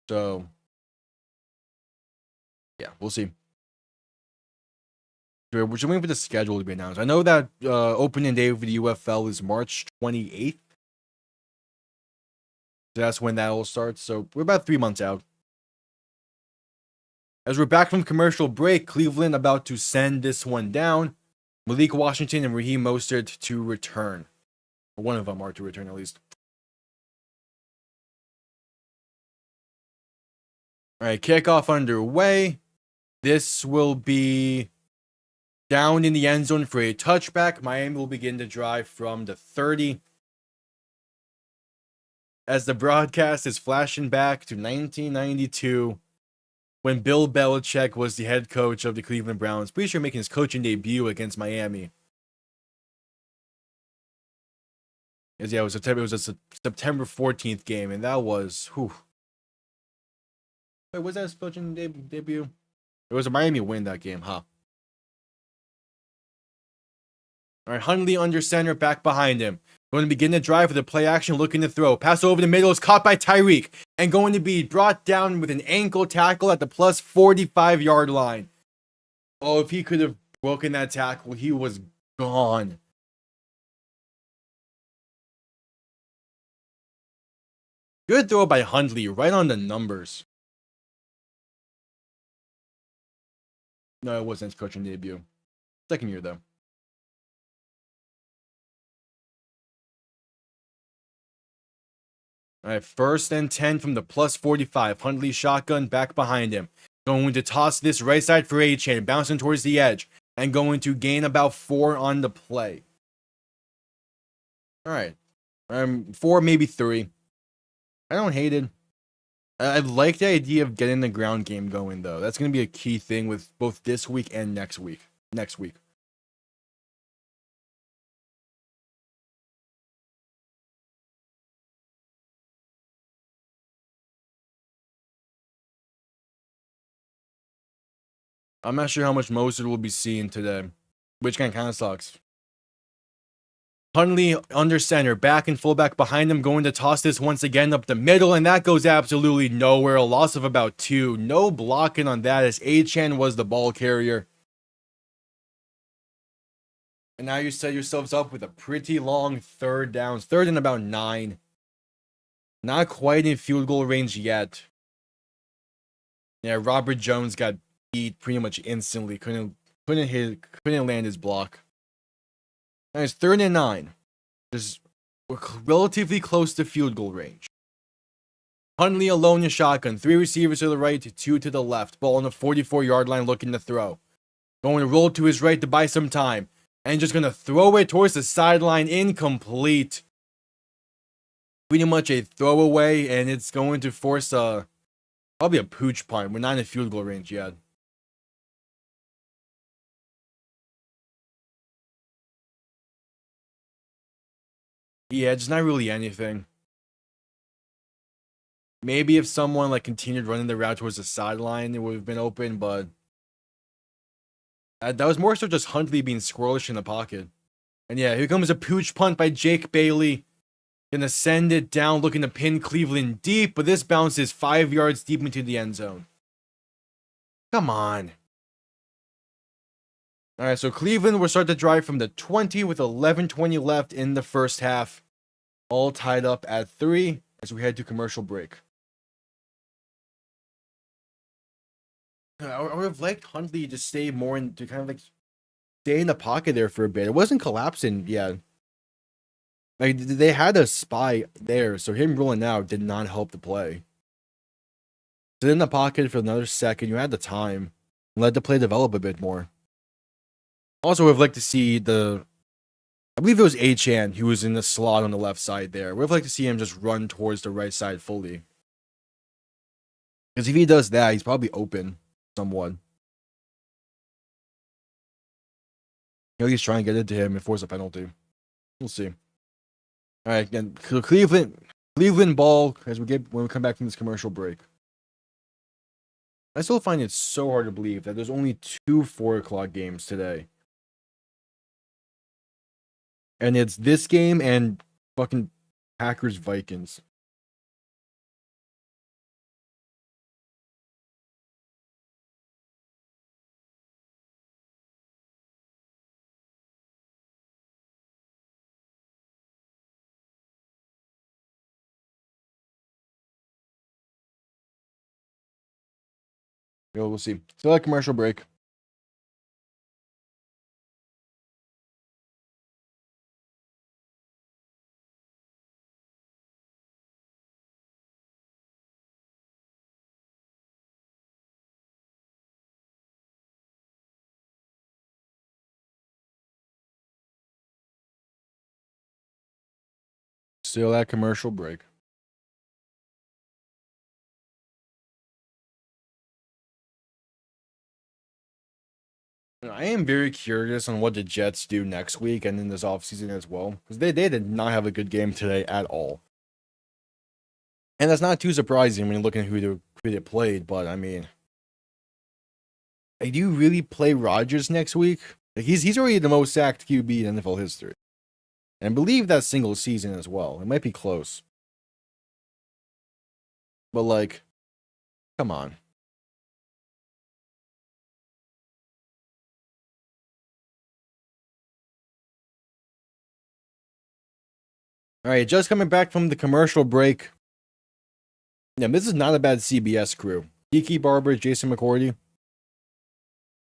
S1: So yeah, we'll see. We're just waiting for the schedule to be announced. I know that opening day for the UFL is March 28th. So that's when that all starts. So we're about 3 months out. As we're back from commercial break, Cleveland about to send this one down. Malik Washington and Raheem Mostert to return. One of them are to return at least. All right, kickoff underway. This will be down in the end zone for a touchback. Miami will begin to drive from the 30. As the broadcast is flashing back to 1992, when Bill Belichick was the head coach of the Cleveland Browns. Pretty sure making his coaching debut against Miami. It was a September 14th game, and that was whew. Wait, was that his coaching debut? It was a Miami win that game, huh? All right, Hundley under center, back behind him. Going to begin the drive with a play action, looking to throw. Pass over the middle is caught by Tyreek and going to be brought down with an ankle tackle at the plus 45-yard line. Oh, if he could have broken that tackle, he was gone. Good throw by Hundley, right on the numbers. No, it wasn't his coaching debut. 2nd year, though. All right, 1st and 10 from the plus 45. Huntley shotgun back behind him. Going to toss this right side for A-Chain, bouncing towards the edge, and going to gain about 4 on the play. All right, 4, maybe 3. I don't hate it. I like the idea of getting the ground game going, though. That's going to be a key thing with both this week and next week. I'm not sure how much Mostert will be seeing today, which kind of sucks. Huntley under center, back and fullback behind him, going to toss this once again up the middle, and that goes absolutely nowhere. A loss of about 2. No blocking on that as Achane was the ball carrier. And now you set yourselves up with a pretty long 3rd down. 3rd and about 9. Not quite in field goal range yet. Yeah, Robert Jones got beat pretty much instantly. Couldn't land his block. Now it's 3rd and 9. We're relatively close to field goal range. Huntley alone in shotgun. 3 receivers to the right, 2 to the left. Ball on the 44-yard line looking to throw. Going to roll to his right to buy some time. And just going to throw it towards the sideline. Incomplete. Pretty much a throwaway, and it's going to force probably a pooch punt. We're not in field goal range yet. Yeah, just not really anything. Maybe if someone continued running the route towards the sideline, it would have been open, but that was more so just Huntley being squirrelish in the pocket. And yeah, here comes a pooch punt by Jake Bailey. Gonna send it down, looking to pin Cleveland deep, but this bounces 5 yards deep into the end zone. Come on. All right, so Cleveland will start the drive from the 20 with 11:20 left in the first half. All tied up at 3 as we head to commercial break. I would have liked Huntley to stay more to kind of stay in the pocket there for a bit. It wasn't collapsing yet. They had a spy there, so him rolling out did not help the play. Sit in the pocket for another second. You had the time. And let the play develop a bit more. Also, we'd like to see I believe it was Achane who was in the slot on the left side there. We'd like to see him just run towards the right side fully. Because if he does that, he's probably open somewhat. At least try and get it to him and force a penalty. We'll see. All right, again, so Cleveland ball when we come back from this commercial break. I still find it so hard to believe that there's only 2 4:00 games today. And it's this game and fucking Packers Vikings. We'll see. Still at commercial break. Still at commercial break. I am very curious on what the Jets do next week and in this offseason as well. Because they did not have a good game today at all. And that's not too surprising when you're looking at who they played, but I mean, do you really play Rodgers next week? He's already the most sacked QB in NFL history. And I believe that's single season as well. It might be close. But come on. All right, just coming back from the commercial break. Yeah, this is not a bad CBS crew. Kiki Barber, Jason McCourty.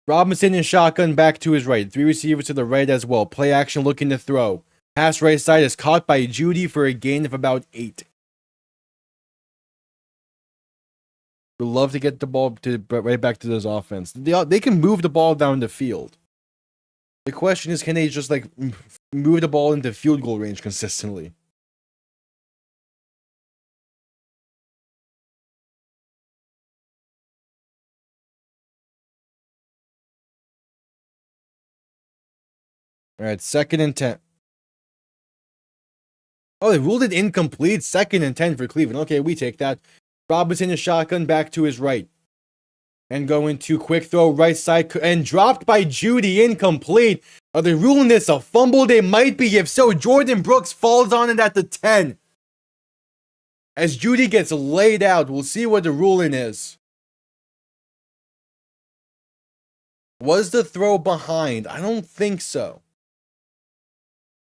S1: Robinson in shotgun back to his right. 3 receivers to the right as well. Play action looking to throw. Pass right side is caught by Judy for a gain of about 8. would love to get the ball right back to this offense. They can move the ball down the field. The question is, can they just like move the ball into field goal range consistently? All right, 2nd and 10. Oh, they ruled it incomplete. 2nd and 10 for Cleveland. Okay, we take that. Robinson is shotgun back to his right. And going to quick throw right side and dropped by Judy, incomplete. Are they ruling this a fumble? They might be. If so, Jordan Brooks falls on it at the 10. As Judy gets laid out, we'll see what the ruling is. Was the throw behind? I don't think so.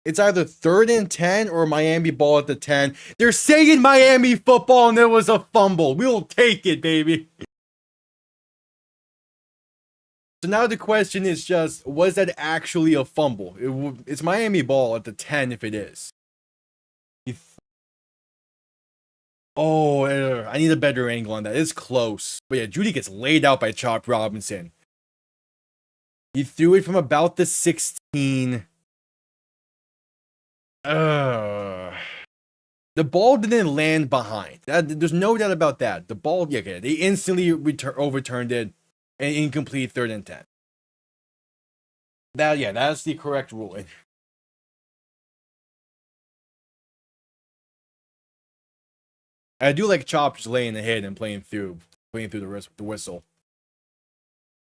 S1: It's either 3rd and 10 or Miami ball at the 10. They're saying Miami football and there was a fumble. We'll take it, baby. So now the question is just, was that actually a fumble? It's Miami ball at the 10 if it is. I need a better angle on that. It's close. But yeah, Judy gets laid out by Chop Robinson. He threw it from about the 16. The ball didn't land behind. There's no doubt about that. The ball, yeah, okay, they instantly overturned it. An incomplete 3rd and 10. That's the correct ruling. I do like Chop just laying the hit and playing through the whistle.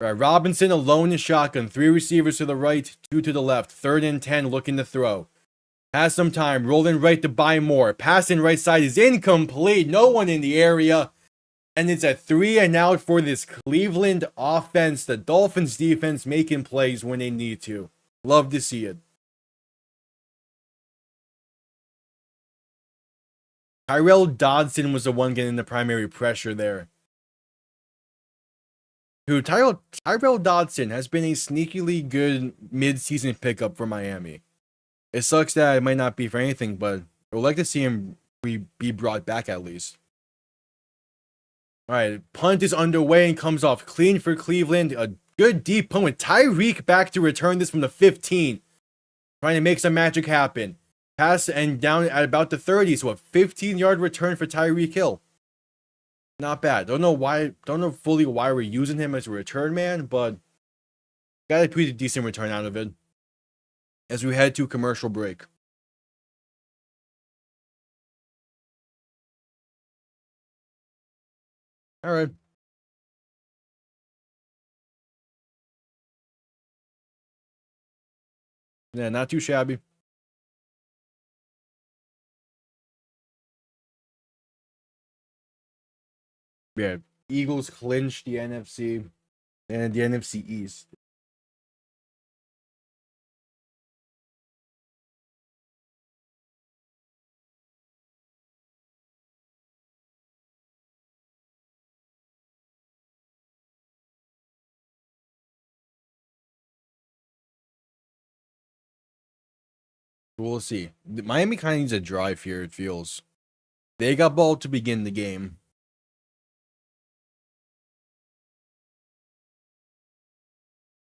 S1: All right, Robinson alone in shotgun. 3 receivers to the right, 2 to the left. 3rd and 10, looking to throw. Has some time, rolling right to buy more. Passing right side is incomplete. No one in the area. And it's a 3 and out for this Cleveland offense. The Dolphins defense making plays when they need to. Love to see it. Tyrell Dodson was the one getting the primary pressure there. Dude, Tyrell Dodson has been a sneakily good mid-season pickup for Miami. It sucks that it might not be for anything, but I would like to see him be brought back at least. Alright, punt is underway and comes off clean for Cleveland. A good deep punt with Tyreek back to return this from the 15. Trying to make some magic happen. Pass and down at about the 30, so a 15-yard return for Tyreek Hill. Not bad. Don't know fully why we're using him as a return man, but got a pretty decent return out of it. As we head to commercial break. All right. Yeah, not too shabby. Yeah, Eagles clinch the NFC and the NFC East. We'll see. Miami kind of needs a drive here, it feels. They got ball to begin the game.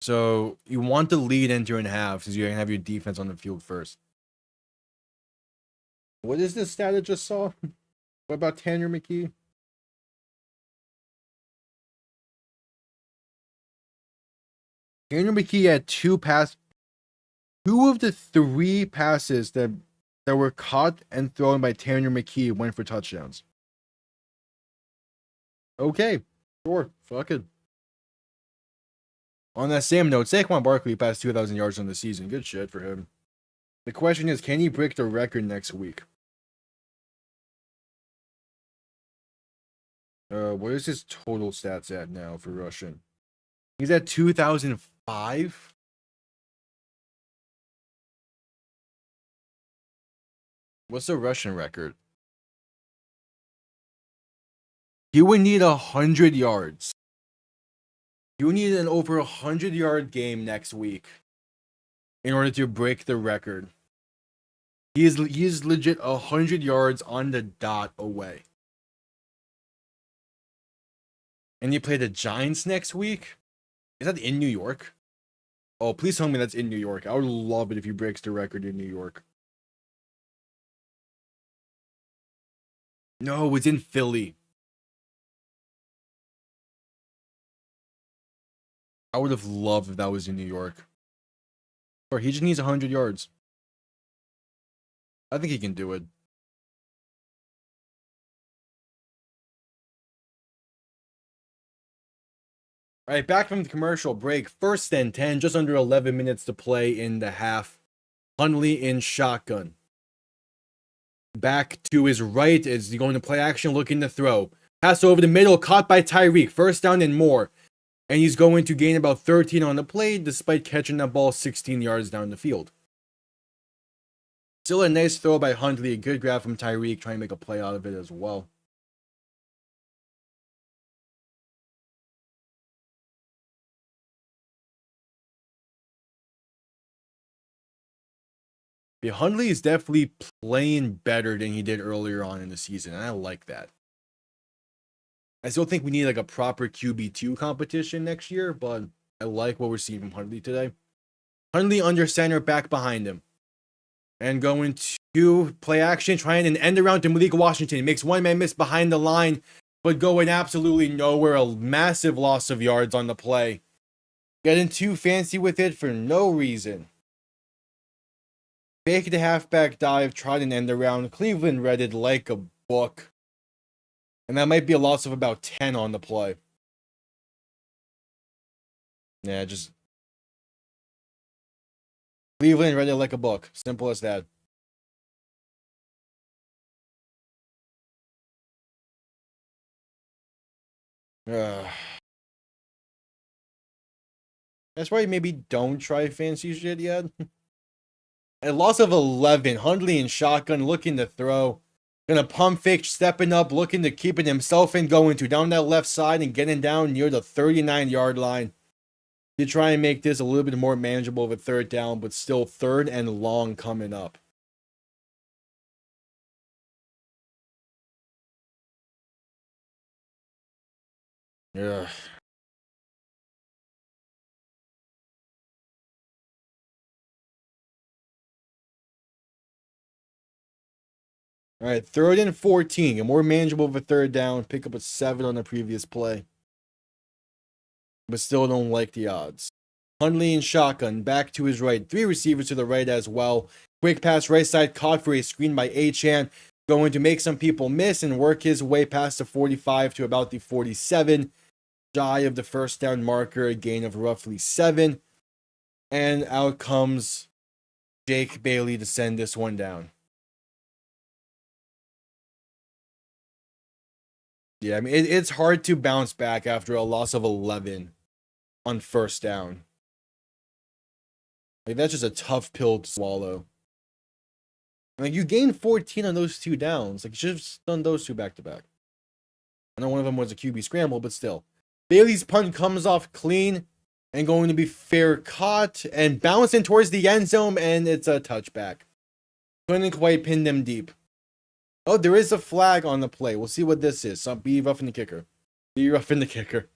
S1: So you want to lead into and half since you're going to have your defense on the field first. What is this stat I just saw? What about Tanner McKee? Tanner McKee had 2 of the 3 passes that were caught and thrown by Tanner McKee went for touchdowns. Okay, sure, fuck it. On that same note, Saquon Barkley passed 2,000 yards on the season. Good shit for him. The question is, can he break the record next week? What is his total stats at now for rushing? He's at 2005. What's the rushing record? He would need 100 yards. You need an over 100-yard game next week in order to break the record. He is legit 100 yards on the dot away. And you play the Giants next week? Is that in New York? Oh, please tell me that's in New York. I would love it if he breaks the record in New York. No, it's in Philly. I would have loved if that was in New York. Or he just needs 100 yards. I think he can do it. All right, back from the commercial break. 1st and 10, just under 11 minutes to play in the half. Hundley in shotgun. Back to his right is he going to play action, looking to throw. Pass over the middle, caught by Tyreek. 1st down and more. And he's going to gain about 13 on the play, despite catching that ball 16 yards down the field. Still a nice throw by Hundley. A good grab from Tyreek, trying to make a play out of it as well. But Hundley is definitely playing better than he did earlier on in the season, and I like that. I still think we need like a proper QB2 competition next year, but I like what we're seeing from Hundley today. Hundley under center, back behind him. And going to play action, trying an end around to Malik Washington. He makes one man miss behind the line, but going absolutely nowhere. A massive loss of yards on the play. Getting too fancy with it for no reason. Fake the halfback dive, tried an end around. Cleveland read it like a book. And that might be a loss of about 10 on the play. Yeah, just Cleveland read it like a book. Simple as that. That's why maybe don't try fancy shit yet. A loss of 11. Hundley in shotgun, looking to throw. Gonna pump fake, stepping up, looking to keep it himself and going to down that left side and getting down near the 39-yard line. To try and make this a little bit more manageable of a 3rd down, but still 3rd and long coming up. Yeah. All right, 3rd and 14. A more manageable of a 3rd down. Pick up a 7 on the previous play. But still don't like the odds. Hundley in shotgun, back to his right. 3 receivers to the right as well. Quick pass right side, caught for a screen by Achane. Going to make some people miss and work his way past the 45 to about the 47. Shy of the 1st down marker, a gain of roughly 7. And out comes Jake Bailey to send this one down. Yeah, I mean, it's hard to bounce back after a loss of 11 on 1st down. Like, that's just a tough pill to swallow. Like, you gained 14 on those 2 downs. Like, you should have done those 2 back to back. I know one of them was a QB scramble, but still. Bailey's punt comes off clean and going to be fair caught and bouncing towards the end zone, and it's a touchback. Couldn't quite pin them deep. Oh, there is a flag on the play. We'll see what this is. Some be roughing the kicker. Be roughing the kicker.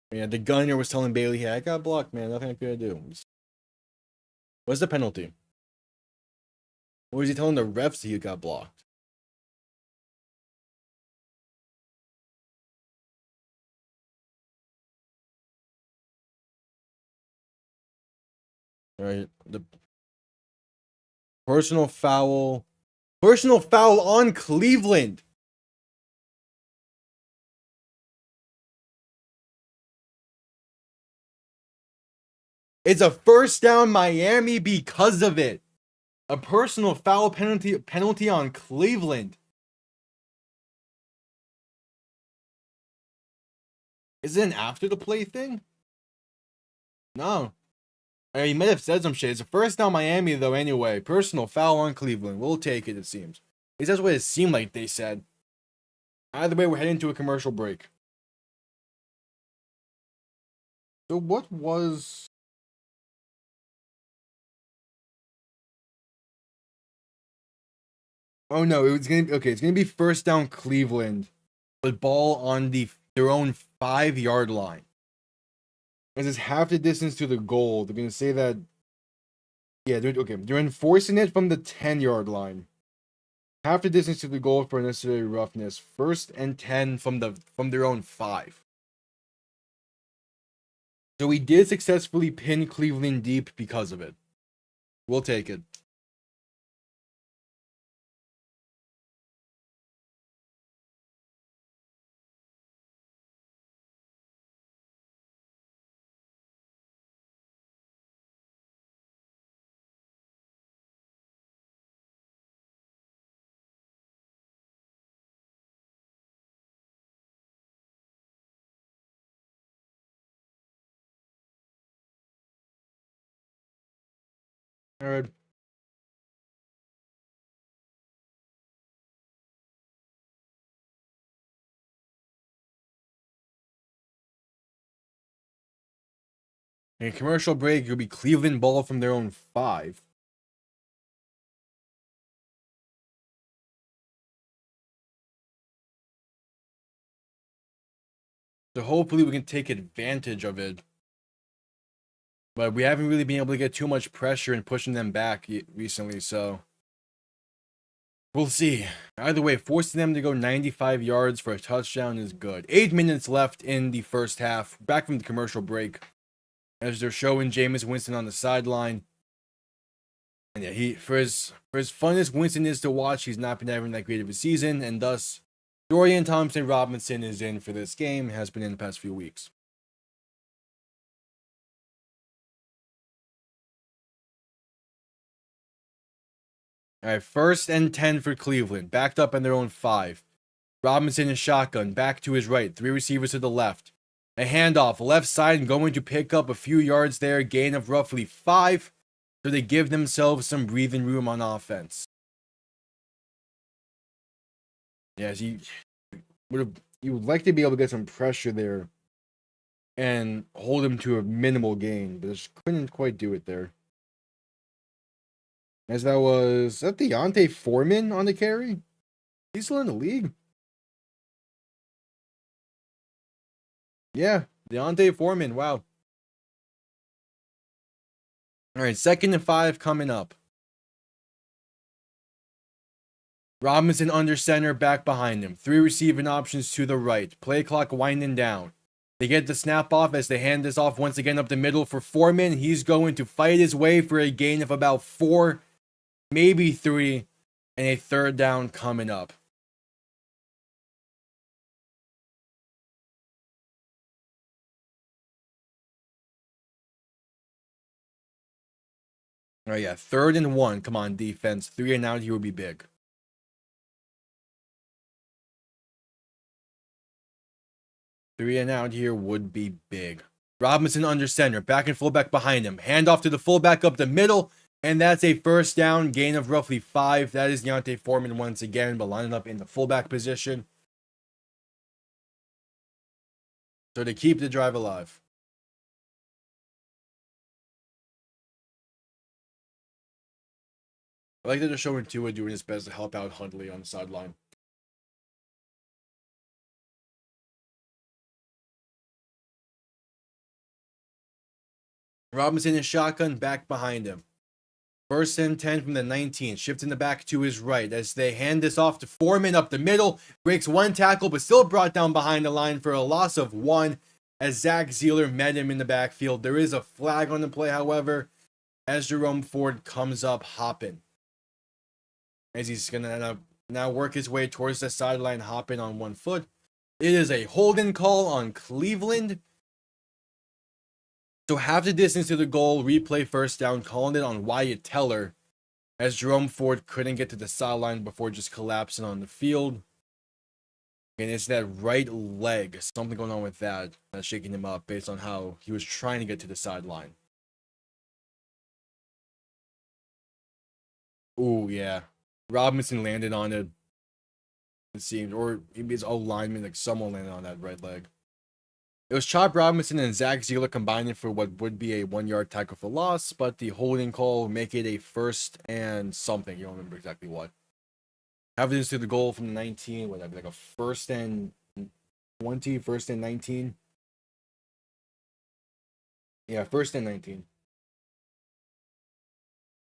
S1: Yeah, the gunner was telling Bailey, "Hey, I got blocked, man. Nothing I could do." What's the penalty? Or was he telling the refs that he got blocked? All right, the personal foul. Personal foul on Cleveland. It's a 1st down Miami because of it. A personal foul penalty on Cleveland. Is it an after the play thing? No. He might have said some shit. It's a 1st down Miami though anyway. Personal foul on Cleveland. We'll take it seems. At least that's what it seemed like they said. Either way, we're heading to a commercial break. So what was... Oh no, it's gonna be okay. It's gonna be first down Cleveland, but ball on their own 5-yard line. As it's half the distance to the goal. They're gonna say that. Yeah, they're enforcing it from the 10-yard line. Half the distance to the goal for necessary roughness. First and 10 from their own 5. So we did successfully pin Cleveland deep because of it. We'll take it. All right. In commercial break, it'll be Cleveland ball from their own 5. So hopefully we can take advantage of it. But we haven't really been able to get too much pressure in pushing them back recently, so we'll see. Either way, forcing them to go 95 yards for a touchdown is good. 8 minutes left in the first half. Back from the commercial break. As they're showing Jameis Winston on the sideline. And yeah, he for as fun as Winston is to watch, he's not been having that great of a season, and thus Dorian Thompson-Robinson is in for this game, has been in the past few weeks. All right, first and 10 for Cleveland, backed up in their own 5. Robinson is shotgun, back to his right, 3 receivers to the left. A handoff, left side, going to pick up a few yards there, gain of roughly 5. So they give themselves some breathing room on offense. Yes, you would like to be able to get some pressure there and hold him to a minimal gain, but just couldn't quite do it there. As was that Deontay Foreman on the carry? He's still in the league. Yeah, Deontay Foreman. Wow. All right, 2nd and 5 coming up. Robinson under center, back behind him. 3 receiving options to the right. Play clock winding down. They get the snap off as they hand this off once again up the middle for Foreman. He's going to fight his way for a gain of about 4, maybe 3, and a 3rd down coming up. Oh yeah, 3rd and 1. Come on, defense. 3 and out here would be big. 3 and out here would be big. Robinson under center, back and fullback behind him. Handoff to the fullback up the middle, and that's a 1st down, gain of roughly 5. That is Deontay Foreman once again, but lining up in the fullback position. So to keep the drive alive. I like that they're showing Tua doing his best to help out Huntley on the sideline. Robinson is shotgun, back behind him. 1st and 10 from the 19, shifting the back to his right as they hand this off to Foreman up the middle. Breaks 1 tackle, but still brought down behind the line for a loss of 1 as Zach Zeeler met him in the backfield. There is a flag on the play, however, as Jerome Ford comes up hopping. As he's going to now work his way towards the sideline, hopping on 1 foot. It is a holding call on Cleveland. So half the distance to the goal, replay 1st down, calling it on Wyatt Teller, as Jerome Ford couldn't get to the sideline before just collapsing on the field. And it's that right leg, something going on with that, that's shaking him up based on how he was trying to get to the sideline. Ooh, yeah. Robinson landed on it, it seemed, or maybe his lineman, like someone landed on that right leg. It was Chop Robinson and Zach Zeeler combining for what would be a 1-yard tackle for loss, but the holding call make it a 1st and something. You don't remember exactly what. Having this to the goal from 19, would that be like a 1st and 20, 1st and 19? Yeah, 1st and 19.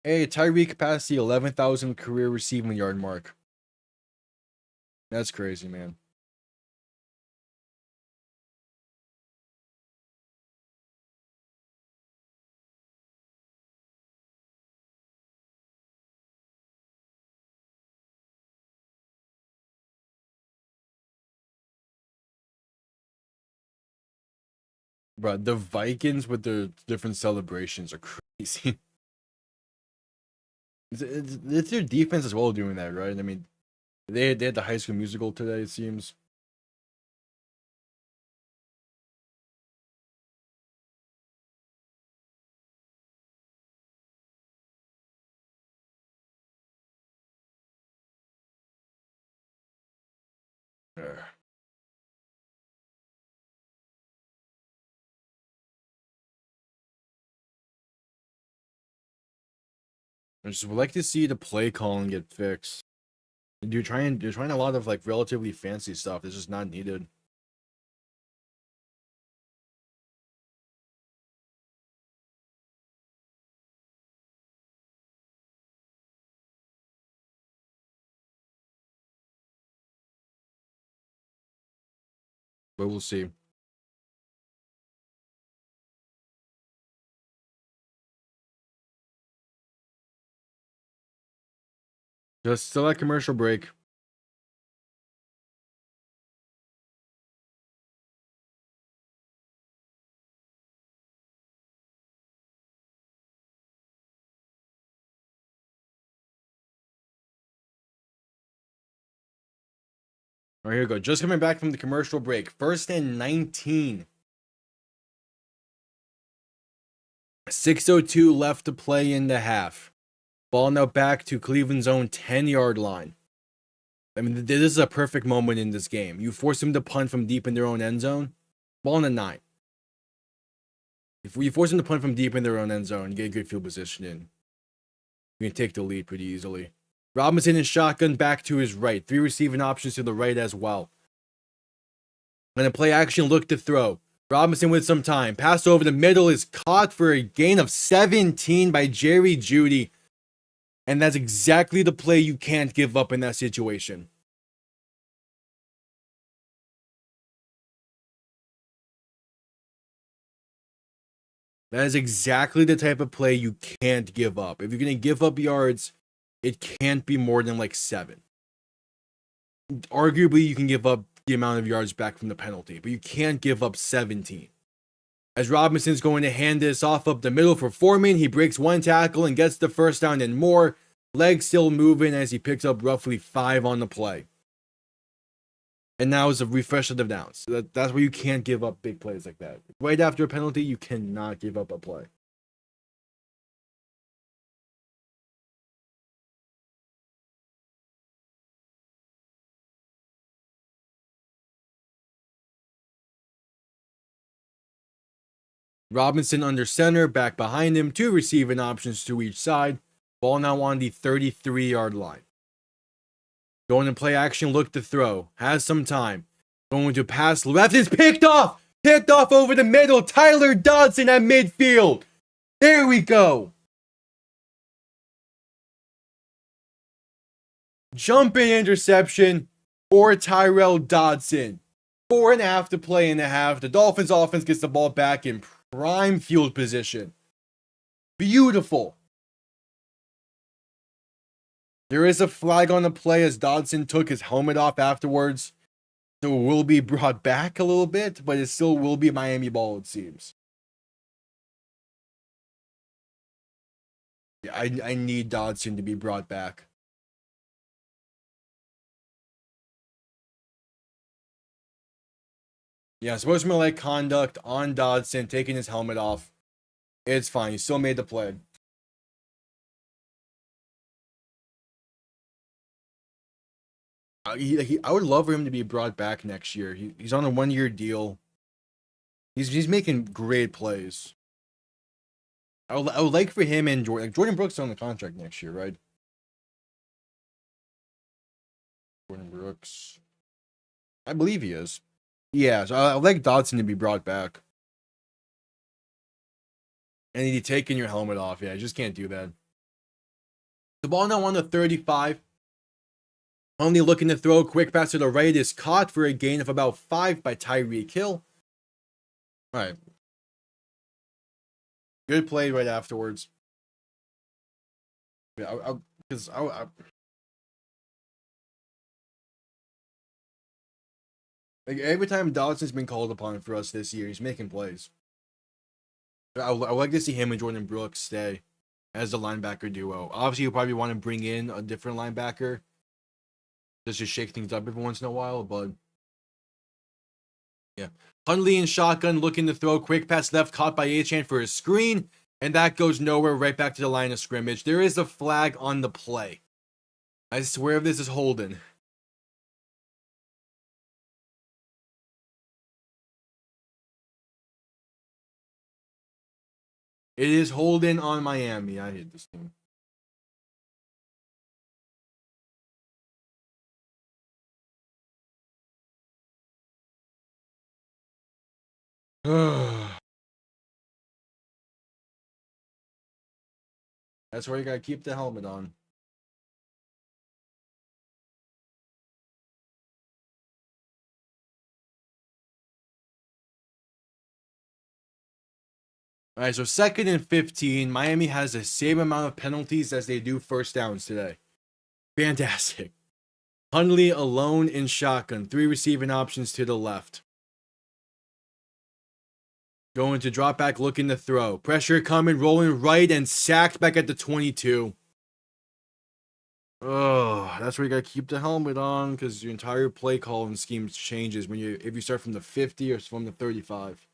S1: Hey, Tyreek passed the 11,000 career receiving yard mark. That's crazy, man. Bro, the Vikings with their different celebrations are crazy. It's their defense as well doing that, right? I mean, they had the High School Musical today, it seems. Ugh. I just would like to see the play calling get fixed. You're trying a lot of like relatively fancy stuff that's just not needed. But we'll see. Just select commercial break. All right, here we go. Just coming back from the commercial break. 1st and 19. 6:02 left to play in the half. Ball now back to Cleveland's own 10-yard line. I mean, this is a perfect moment in this game. You force them to punt from deep in their own end zone. Ball in the 9. If you force them to punt from deep in their own end zone, you get a good field position in. You can take the lead pretty easily. Robinson is shotgun back to his right. 3 receiving options to the right as well. Gonna play action, look to throw. Robinson with some time. Pass over the middle is caught for a gain of 17 by Jerry Jeudy. And that's exactly the play you can't give up in that situation. That is exactly the type of play you can't give up. If you're going to give up yards, it can't be more than like 7. Arguably, you can give up the amount of yards back from the penalty, but you can't give up 17. As Robinson's going to hand this off up the middle for Foreman, he breaks 1 tackle and gets the first down and more. Legs still moving as he picks up roughly 5 on the play. And now is a refresh of the downs. That's where you can't give up big plays like that. Right after a penalty, you cannot give up a play. Robinson under center, back behind him, 2 receiving options to each side. Ball now on the 33-yard line. Going to play action, look to throw. Has some time. Going to pass left. It's picked off! Picked off over the middle. Tyler Dodson at midfield. There we go. Jumping interception for Tyrell Dodson. 4.5 to play in the half. The Dolphins offense gets the ball back in prime field position. Beautiful. There is a flag on the play as Dodson took his helmet off afterwards. So it will be brought back a little bit, but it still will be Miami ball, it seems. Yeah, I need Dodson to be brought back. Yeah, sportsmanlike conduct on Dodson, taking his helmet off. It's fine. He still made the play. I would love for him to be brought back next year. He's on a 1-year deal. He's making great plays. I would like for him and Jordan. Like Jordan Brooks on the contract next year, right? Jordan Brooks. I believe he is. Yeah, so I'd like Dotson to be brought back. And you taking your helmet off. Yeah, I just can't do that. The ball now on the 35. Only looking to throw. Quick pass to the right is caught for a gain of about 5 by Tyreek Hill. All right. Good play right afterwards. Yeah, because like every time Dotson's been called upon for us this year, he's making plays. I would like to see him and Jordan Brooks stay as the linebacker duo. Obviously, you probably want to bring in a different linebacker just to shake things up every once in a while, but yeah. Hundley in shotgun looking to throw. Quick pass left, caught by Achane for a screen, and that goes nowhere, right back to the line of scrimmage. There is a flag on the play. I swear this is holding. It is holding on Miami. I hate this team. That's where you gotta keep the helmet on. All right, so 2nd and 15. Miami has the same amount of penalties as they do first downs today. Fantastic. Hundley alone in shotgun. 3 receiving options to the left. Going to drop back, looking to throw. Pressure coming, rolling right, and sacked back at the 22. Oh, that's where you gotta keep the helmet on because your entire play calling scheme changes when if you start from the 50 or from the 35.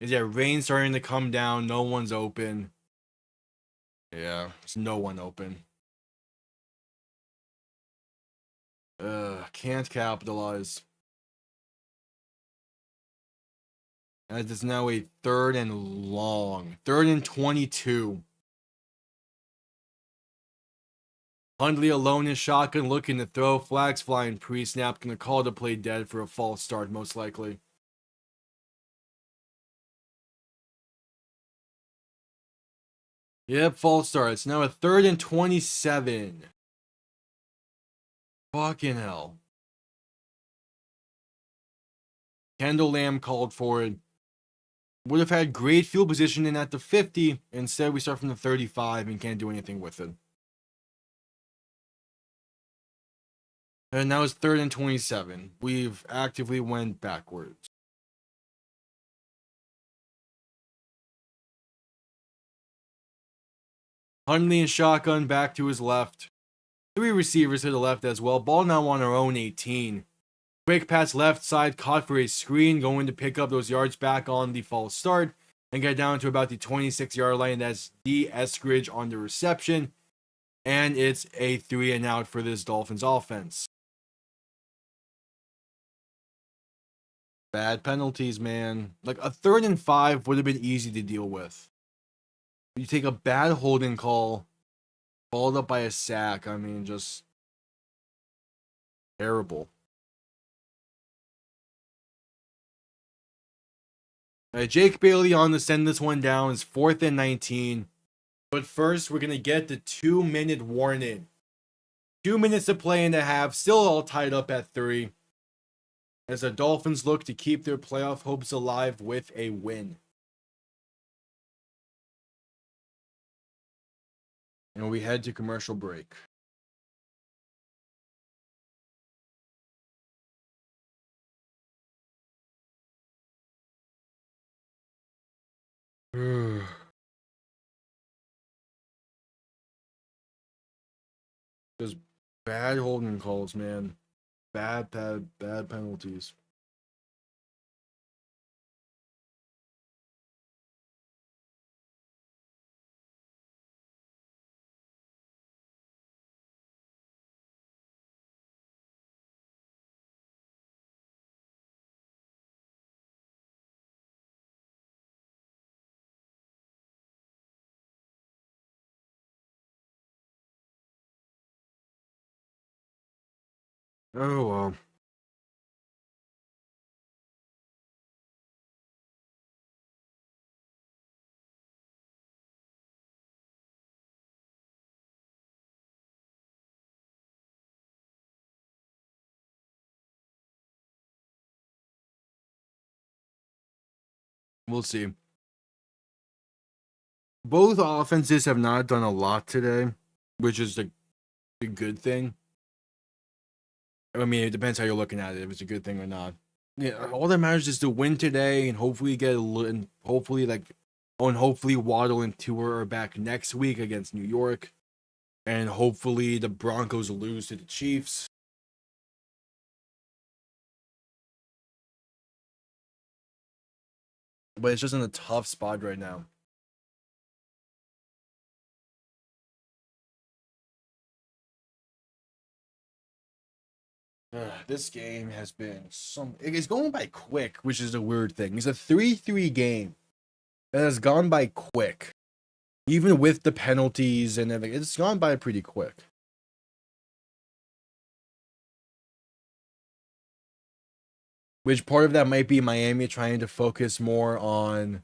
S1: Is yeah, rain starting to come down, no one's open. Yeah, there's no one open. Can't capitalize. As it's now a 3rd and long. 3rd and 22. Hundley alone in shotgun, looking to throw. Flags flying pre-snap. Gonna call the play dead for a false start, most likely. Yep, false start. It's now a 3rd and 27. Fucking hell. Kendall Lamb called for it. Would have had great field position in at the 50. Instead, we start from the 35 and can't do anything with it. And now it's 3rd and 27. We've actively went backwards. Hundley and shotgun back to his left. 3 receivers to the left as well. Ball now on our own 18. Quick pass left side, caught for a screen, going to pick up those yards back on the false start and get down to about the 26-yard line. That's D. Eskridge on the reception. And it's a 3 and out for this Dolphins offense. Bad penalties, man. Like a 3rd and 5 would have been easy to deal with. You take a bad holding call, followed up by a sack. I mean, just terrible. Jake Bailey on to send this one down. It's 4th and 19. But first, we're going to get the 2-minute warning. 2 minutes to play in the half. Still all tied up at 3. As the Dolphins look to keep their playoff hopes alive with a win. And we head to commercial break. Just bad holding calls, man. Bad penalties. Oh, well. We'll see. Both offenses have not done a lot today, which is a good thing. I mean, it depends how you're looking at it, if it's a good thing or not. Yeah, all that matters is to win today and hopefully get a little, and hopefully hopefully Waddle and Tua are back next week against New York, and hopefully the Broncos lose to the Chiefs. But it's just in a tough spot right now. This game has been it's going by quick, which is a weird thing. It's a 3-3 game that has gone by quick. Even with the penalties and everything, it's gone by pretty quick. Which part of that might be Miami trying to focus more on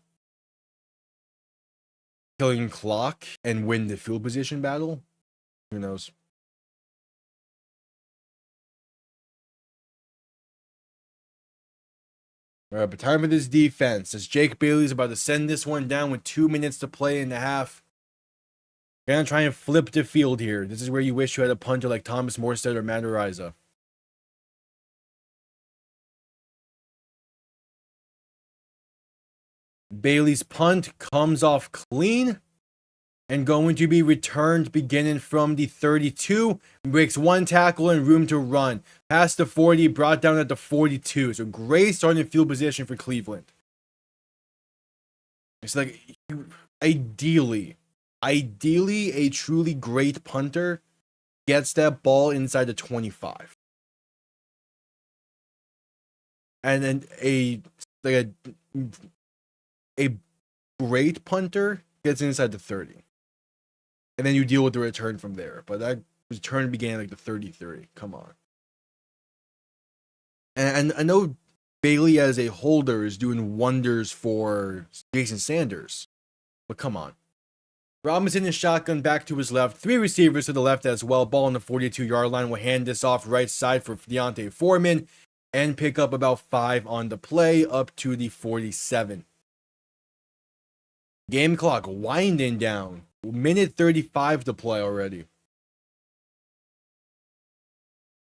S1: killing clock and win the field position battle? Who knows? All right, but time for this defense. As Jake Bailey's about to send this one down with 2 minutes to play in the half. Gonna try and flip the field here. This is where you wish you had a punter like Thomas Morstead or Matt Ariza. Bailey's punt comes off clean and going to be returned beginning from the 32. Breaks one tackle and room to run. Past the 40, brought down at the 42. So great starting field position for Cleveland. It's like, ideally, a truly great punter gets that ball inside the 25. And then a great punter gets inside the 30. And then you deal with the return from there. But that return began like the 33. Come on. And I know Bailey as a holder is doing wonders for Jason Sanders. But come on. Robinson is shotgun back to his left. 3 receivers to the left as well. Ball on the 42-yard line. Will hand this off right side for Deontay Foreman. And pick up about 5 on the play up to the 47. Game clock winding down. Minute 35 to play already.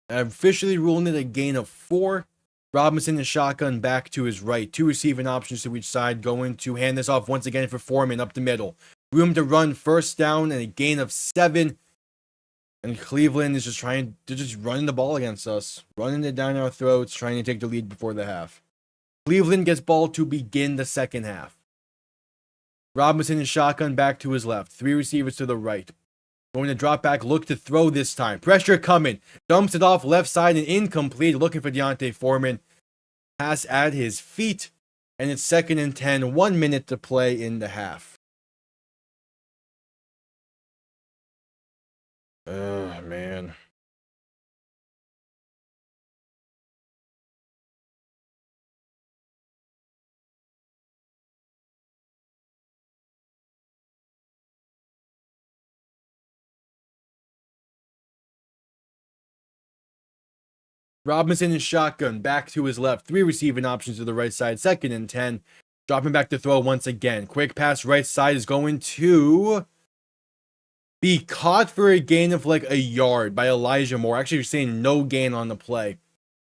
S1: I'm officially ruling it a gain of 4. Robinson is shotgun back to his right. 2 receiving options to each side. Going to hand this off once again for Foreman up the middle. Room to run, first down, and a gain of 7. And Cleveland is they're just running the ball against us. Running it down our throats, trying to take the lead before the half. Cleveland gets ball to begin the second half. Robinson is shotgun back to his left. 3 receivers to the right. Going to drop back, look to throw this time. Pressure coming. Dumps it off left side and incomplete. Looking for Deontay Foreman. Pass at his feet. And it's 2nd and 10. 1 minute to play in the half. Oh, man. Robinson is shotgun back to his left. 3 receiving options to the right side. 2nd and 10. Dropping back to throw once again. Quick pass right side is going to be caught for a gain of like a yard by Elijah Moore. Actually, you're saying no gain on the play.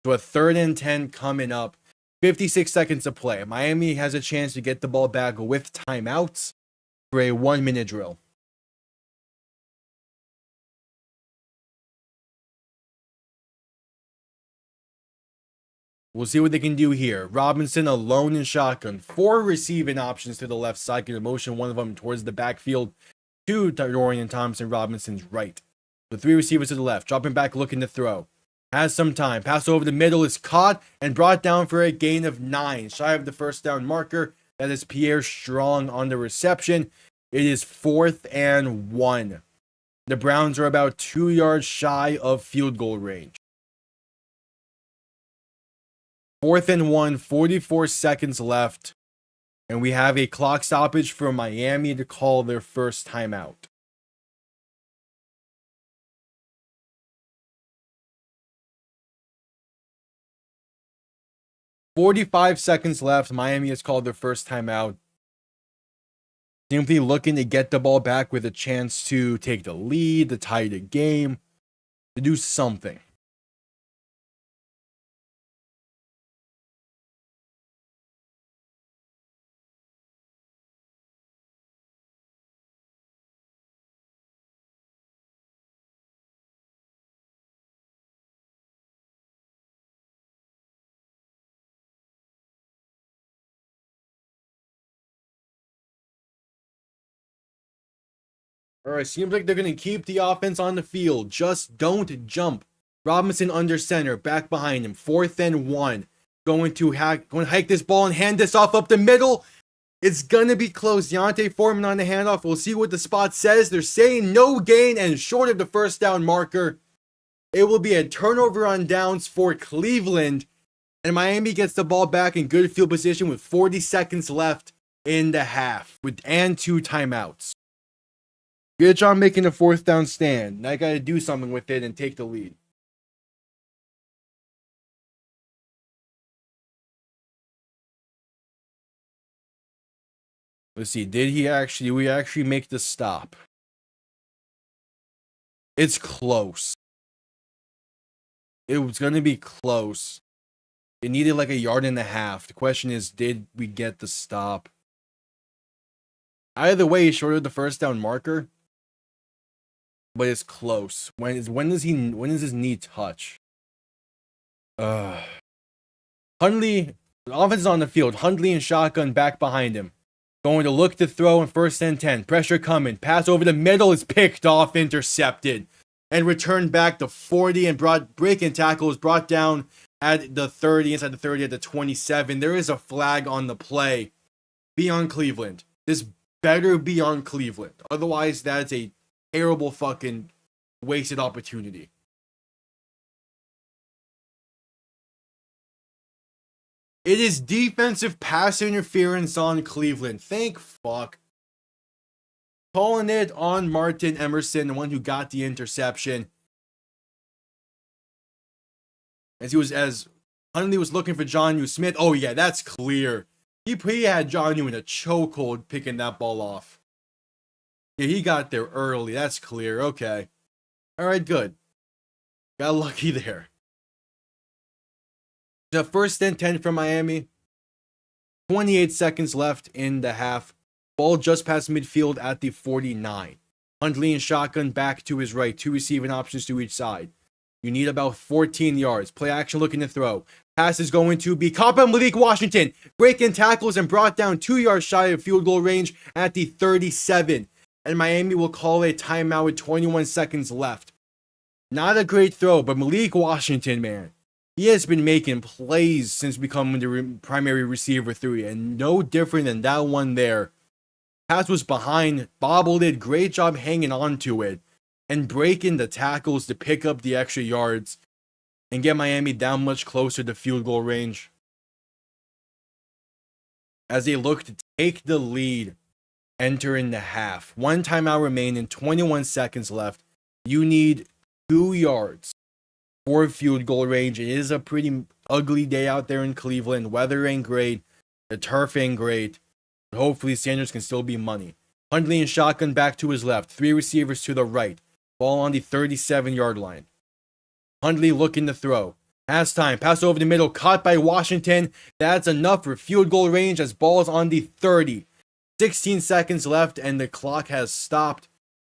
S1: So a 3rd and 10 coming up. 56 seconds to play. Miami has a chance to get the ball back with timeouts for a 1-minute drill. We'll see what they can do here. Robinson alone in shotgun. 4 receiving options to the left side. Can motion one of them towards the backfield to Dorian Thompson, Robinson's right. The 3 receivers to the left. Dropping back, looking to throw. Has some time. Pass over the middle is caught and brought down for a gain of 9. Shy of the first down marker. That is Pierre Strong on the reception. It is 4th and 1. The Browns are about 2 yards shy of field goal range. 4th and 1, 44 seconds left. And we have a clock stoppage for Miami to call their first timeout. "45 seconds left. Miami has called their first timeout. Simply looking to get the ball back with a chance to take the lead, to tie the game, to do something. All right, seems like they're going to keep the offense on the field. Just don't jump. Robinson under center, back behind him. 4th and 1. Going to hike this ball and hand this off up the middle. It's going to be close. Deontay Foreman on the handoff. We'll see what the spot says. They're saying no gain and short of the first down marker. It will be a turnover on downs for Cleveland. And Miami gets the ball back in good field position with 40 seconds left in the half and 2 timeouts. Good job making a 4th down stand. Now I got to do something with it and take the lead. Let's see. Did we actually make the stop? It's close. It was going to be close. It needed like 1.5 yards. The question is, did we get the stop? Either way, short of the first down marker. But it's close. When does his knee touch? Hundley, the offense is on the field. Hundley and shotgun back behind him. Going to look to throw in 1st and 10. Pressure coming. Pass over the middle is picked off, intercepted. And returned back to 40 and breaking tackle is brought down at the 30, inside the 30 at the 27. There is a flag on the play. Be on Cleveland. This better be on Cleveland. Otherwise, that's a terrible fucking wasted opportunity. It is defensive pass interference on Cleveland. Thank fuck. Calling it on Martin Emerson, the one who got the interception. As Hundley was looking for Jonnu Smith. Oh yeah, that's clear. He had Jonnu in a chokehold picking that ball off. Yeah, he got there early. That's clear. Okay. All right, good. Got lucky there. The 1st and 10 from Miami. 28 seconds left in the half. Ball just past midfield at the 49. Hundley and shotgun back to his right. 2 receiving options to each side. You need about 14 yards. Play action looking to throw. Pass is going to be caught by Malik Washington. Breaking tackles and brought down 2 yards shy of field goal range at the 37. And Miami will call a timeout with 21 seconds left. Not a great throw, but Malik Washington, man. He has been making plays since becoming the primary receiver 3, and no different than that one there. Pass was behind, bobbled it, great job hanging on to it, and breaking the tackles to pick up the extra yards and get Miami down much closer to field goal range. As they look to take the lead, entering the half. 1 timeout remaining, 21 seconds left. You need 2 yards for field goal range. It is a pretty ugly day out there in Cleveland. Weather ain't great. The turf ain't great. But hopefully Sanders can still be money. Hundley and shotgun back to his left. 3 receivers to the right. Ball on the 37-yard line. Hundley looking to throw. Pass time. Pass over the middle. Caught by Washington. That's enough for field goal range as ball's on the 30. 16 seconds left and the clock has stopped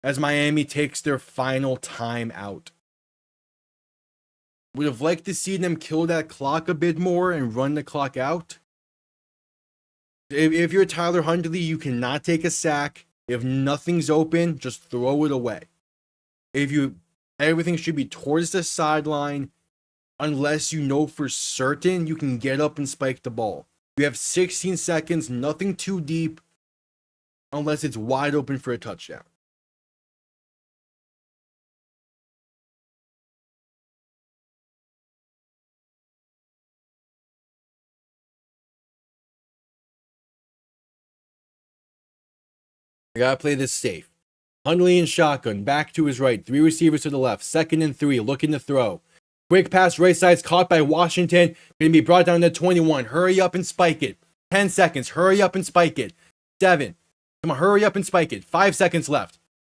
S1: as Miami takes their final time out. Would have liked to see them kill that clock a bit more and run the clock out. If you're Tyler Hundley, you cannot take a sack. If nothing's open, just throw it away. Everything should be towards the sideline unless you know for certain you can get up and spike the ball. You have 16 seconds, nothing too deep, unless it's wide open for a touchdown. I gotta play this safe. Hundley and shotgun, back to his right, 3 receivers to the left, 2nd and 3, looking to throw. Quick pass right side's caught by Washington, gonna be brought down to 21. Hurry up and spike it. 10 seconds, hurry up and spike it. 7, come on, hurry up and spike it. 5 seconds left.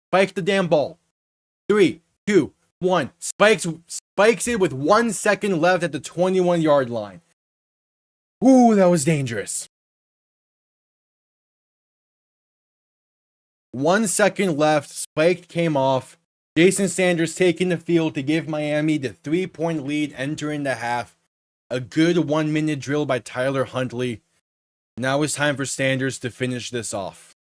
S1: Spike the damn ball. 3, 2, 1. Spikes it with 1 second left at the 21-yard line. Ooh, that was dangerous. 1 second left, spiked, came off. Jason Sanders taking the field to give Miami the 3-point lead entering the half. A good 1-minute drill by Tyler Huntley. Now it's time for Sanders to finish this off.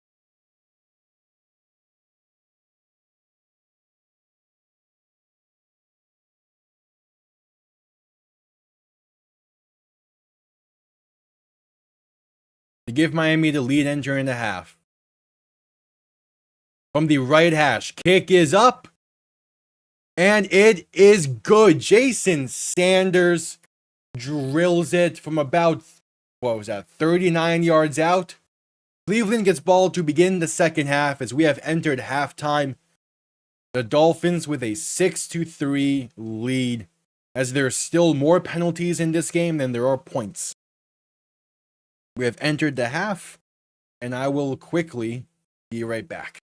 S1: To give Miami the lead entering the half. From the right hash, kick is up. And it is good. Jason Sanders drills it from about, 39 yards out. Cleveland gets ball to begin the second half as we have entered halftime. The Dolphins with a 6-3 lead, as there are still more penalties in this game than there are points. We have entered the half, and I will quickly be right back.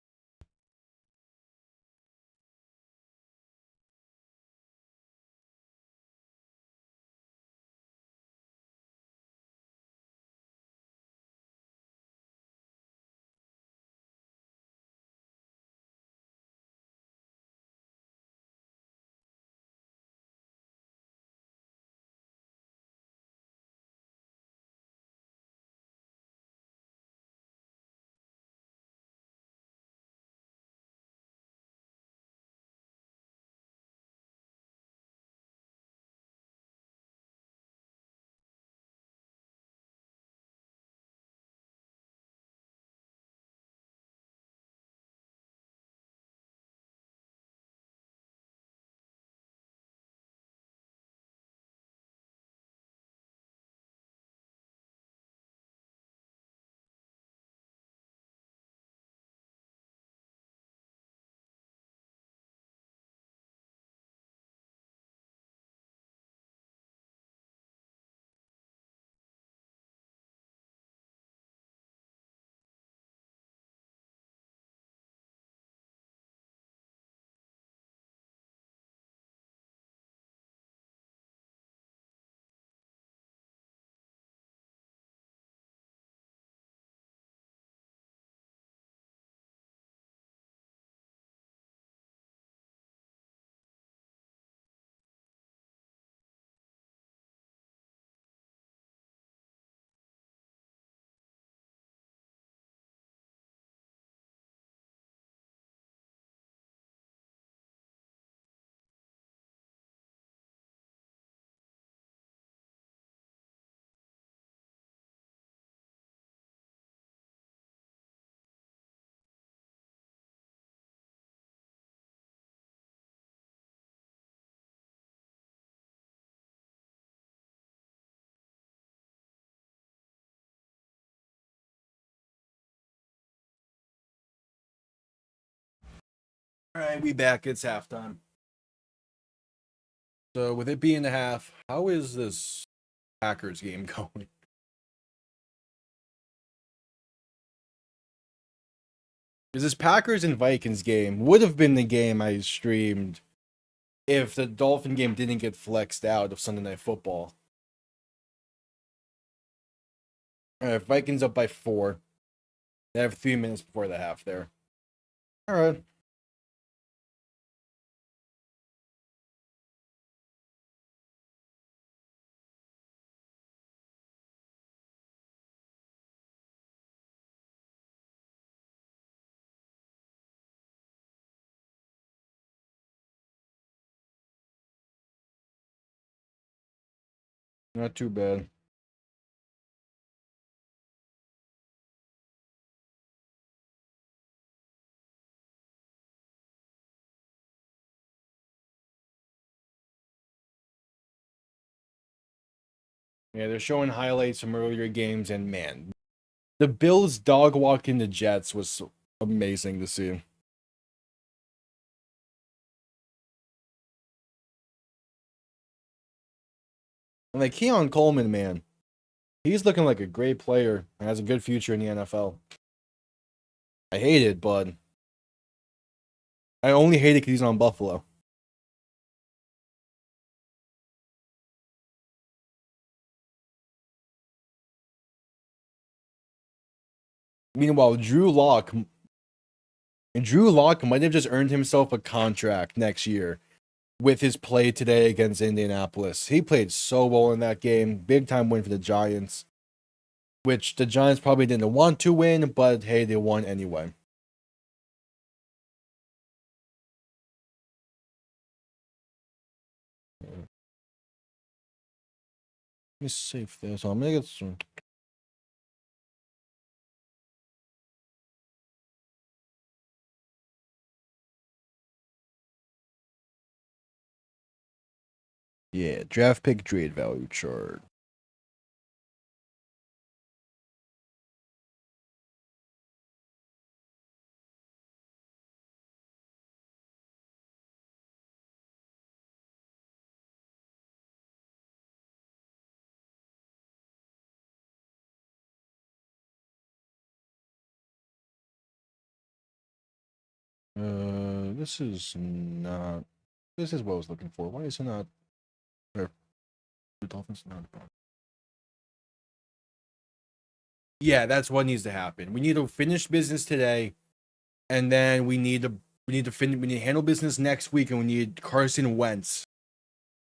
S1: All right, we back. It's halftime. So with it being the half, how is this Packers game going? Because this Packers and Vikings game would have been the game I streamed if the Dolphin game didn't get flexed out of Sunday Night Football. All right, Vikings up by 4. They have 3 minutes before the half there. All right. Not too bad. Yeah, they're showing highlights from earlier games, and man, the Bills dog walking the Jets was amazing to see. And like Keon Coleman, man, he's looking like a great player and has a good future in the NFL. I hate it, but I only hate it because he's on Buffalo. Meanwhile, Drew Lock might have just earned himself a contract next year with his play today against Indianapolis. He played so well in that game. Big time win for the Giants, which the Giants probably didn't want to win, but hey, they won anyway. Let me save this. I'm gonna get some. Yeah, draft pick trade value chart. This is not. This is what I was looking for. Why is it not? The Dolphins not. Yeah, that's what needs to happen. We need to finish business today, and then we need to handle business next week, and we need Carson Wentz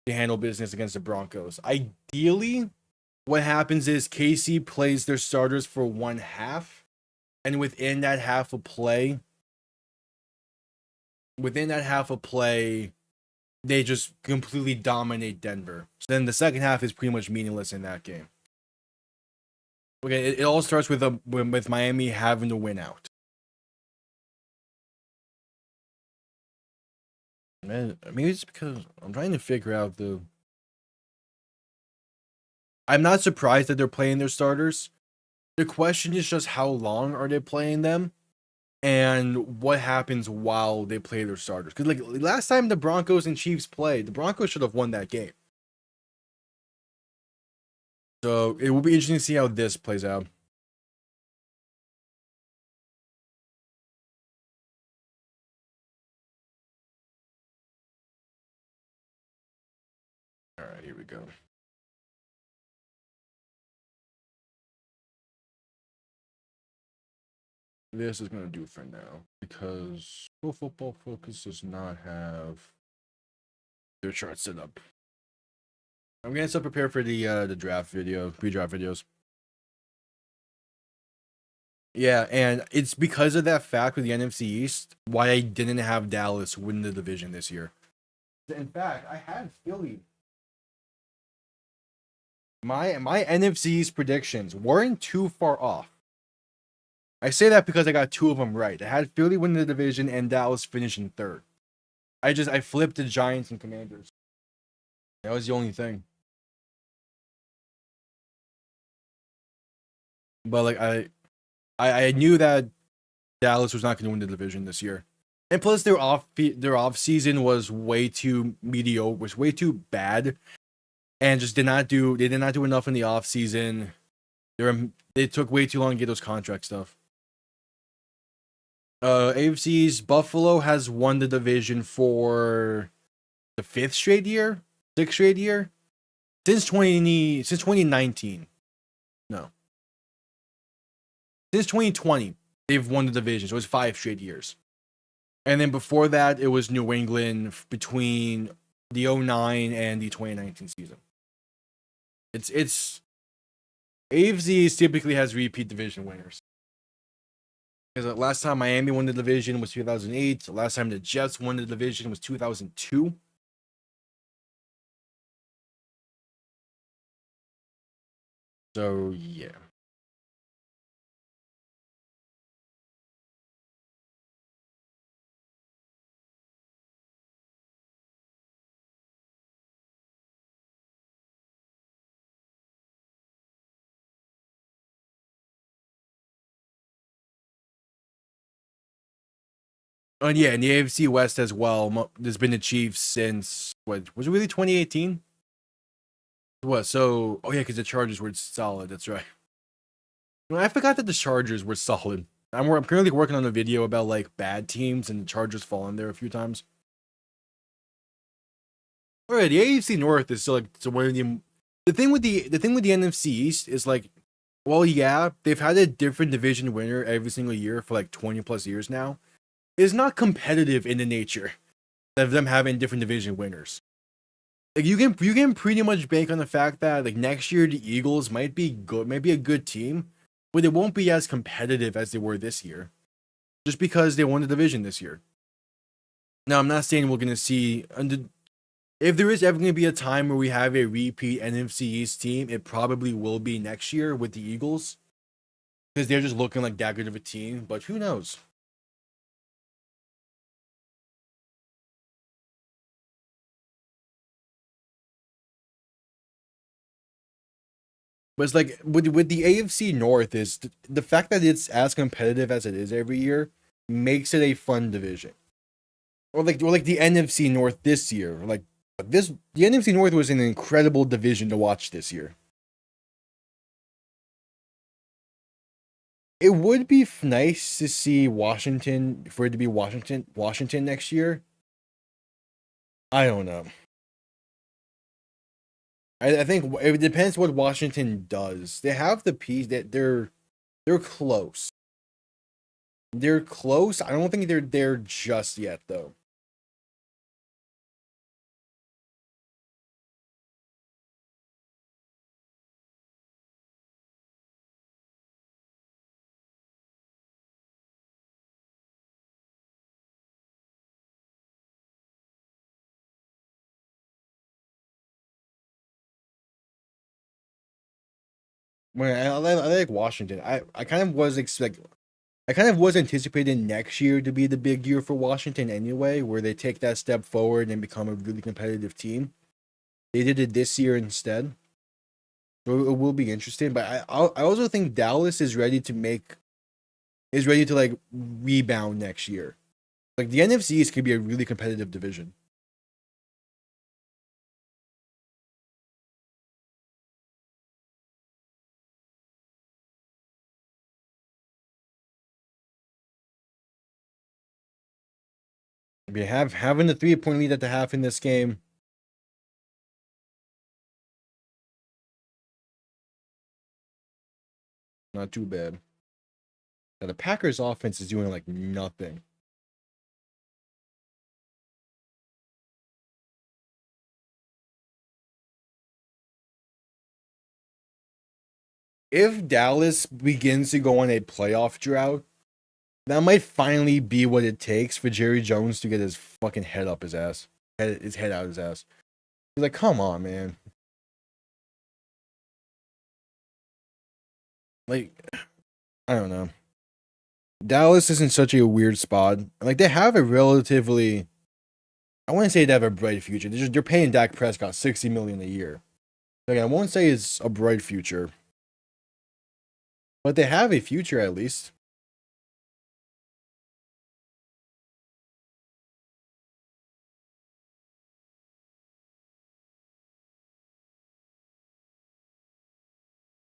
S1: to handle business against the Broncos. Ideally, what happens is KC plays their starters for one half, and within that half of play, they just completely dominate Denver. So then the second half is pretty much meaningless in that game. Okay, it all starts with Miami having to win out. Man, maybe it's because I'm trying to figure out the. I'm not surprised that they're playing their starters. The question is just how long are they playing them, and what happens while they play their starters. Because like last time the Broncos and Chiefs played, the Broncos should have won that game. So it will be interesting to see how this plays out. All right, here we go. This is gonna do for now because Pro Football Focus does not have their chart set up. I'm gonna still prepare for the draft video, pre-draft videos. Yeah, and it's because of that fact with the NFC East why I didn't have Dallas win the division this year. In fact, I had Philly. My NFC East predictions weren't too far off. I say that because I got two of them right. I had Philly win the division and Dallas finishing third. I flipped the Giants and Commanders. That was the only thing. But like I knew that Dallas was not going to win the division this year. And plus their off season was way too mediocre, was way too bad, and just did not do enough in the off season. They took way too long to get those contract stuff. AFC's Buffalo has won the division for the fifth straight year, sixth straight year since 2019. No, since 2020 they've won the division. So it was five straight years. And then before that, it was New England between the 09 and the 2019 season. It's AFC typically has repeat division winners. Because the last time Miami won the division was 2008. The last time the Jets won the division was 2002. So yeah. And yeah, in the AFC West as well, there's been the Chiefs since what was it really 2018? What? So oh yeah, because the Chargers were solid. That's right. I forgot that the Chargers were solid. I'm currently working on a video about like bad teams and the Chargers fall in there a few times. All right, the AFC North is still like so one of the thing with the NFC East is like, well, yeah, they've had a different division winner every single year for like 20 plus years now. It's not competitive in the nature of them having different division winners. Like you can pretty much bank on the fact that like next year the Eagles might be good, might be a good team, but it won't be as competitive as they were this year, just because they won the division this year. Now I'm not saying we're gonna see if there is ever gonna be a time where we have a repeat NFC East team, it probably will be next year with the Eagles, because they're just looking like that good of a team. But who knows? But it's like with the AFC North is the fact that it's as competitive as it is every year makes it a fun division. Or like the NFC North this year. Like this the NFC North was an incredible division to watch this year. It would be nice to see Washington for it to be Washington next year. I don't know. I think it depends what Washington does. They have the piece that they're close. They're close. I don't think they're there just yet though. When I like Washington. I kind of was expect I kind of was anticipating next year to be the big year for Washington anyway, where they take that step forward and become a really competitive team. They did it this year instead. So it will be interesting, but I also think Dallas is ready to like rebound next year. Like the NFC East could be a really competitive division. We have having the 3-point lead at the half in this game, not too bad. Now, the Packers offense is doing like nothing. If Dallas begins to go on a playoff drought, that might finally be what it takes for Jerry Jones to get his fucking head up his ass. His head out his ass. He's like, come on, man. Like, I don't know. Dallas is in such a weird spot. Like, they have a relatively, I wouldn't say they have a bright future. They're paying Dak Prescott $60 million a year. Like, I won't say it's a bright future, but they have a future at least.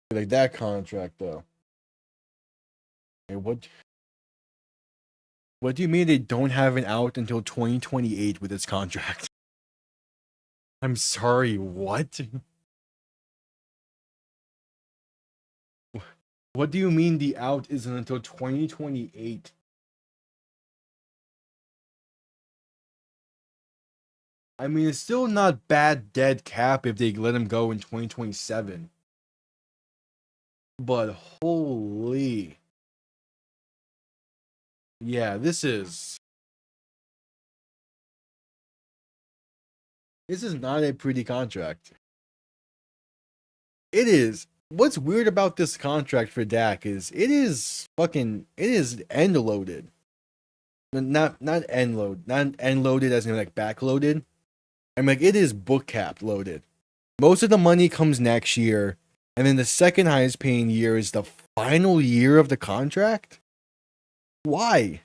S1: Like that contract though. Hey, what do you mean they don't have an out until 2028 with this contract? I'm sorry, what? What do you mean the out isn't until 2028? I mean, it's still not bad dead cap if they let him go in 2027. But holy. Yeah, this is not a pretty contract. It is. What's weird about this contract for Dak is it is end loaded. Not end load, not end loaded as in like backloaded. I'm like it is book capped loaded. Most of the money comes next year, and then the second highest paying year is the final year of the contract. Why?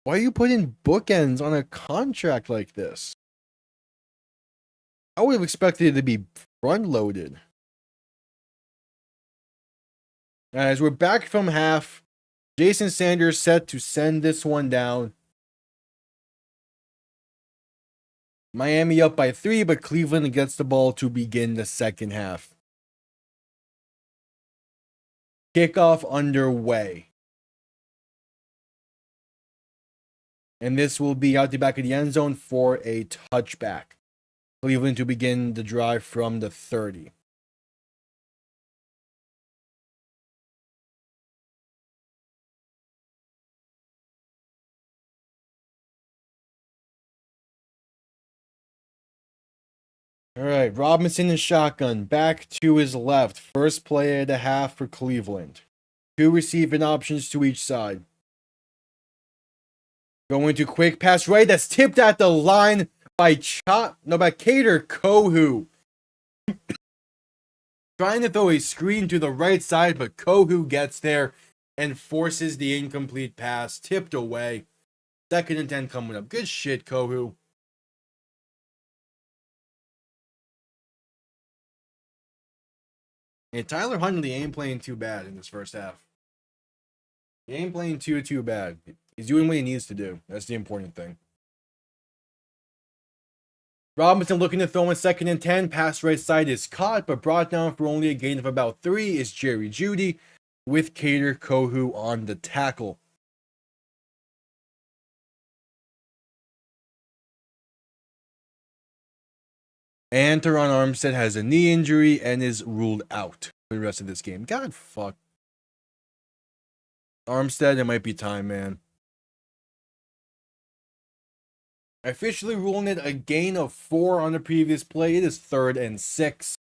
S1: Why are you putting bookends on a contract like this? I would have expected it to be front loaded. As we're back from half, Jason Sanders set to send this one down. Miami up by 3, but Cleveland gets the ball to begin the second half. Kickoff underway. And this will be out the back of the end zone for a touchback. Cleveland to begin the drive from the 30. All right, Robinson and shotgun back to his left. First play of the half for Cleveland. 2 receiving options to each side. Going to quick pass right. That's tipped at the line by Cater Kohu. Trying to throw a screen to the right side, but Kohu gets there and forces the incomplete pass. Tipped away. 2nd and 10 coming up. Good shit, Kohu. And Tyler Huntley ain't playing too bad in this first half. He ain't playing too bad. He's doing what he needs to do. That's the important thing. Robinson looking to throw in 2nd and 10. Pass right side is caught, but brought down for only a gain of about 3 is Jerry Jeudy with Cater Kohu on the tackle. And Teron Armstead has a knee injury and is ruled out for the rest of this game. God fuck. Armstead, it might be time, man. Officially ruling it a gain of 4 on the previous play. It is 3rd and 6.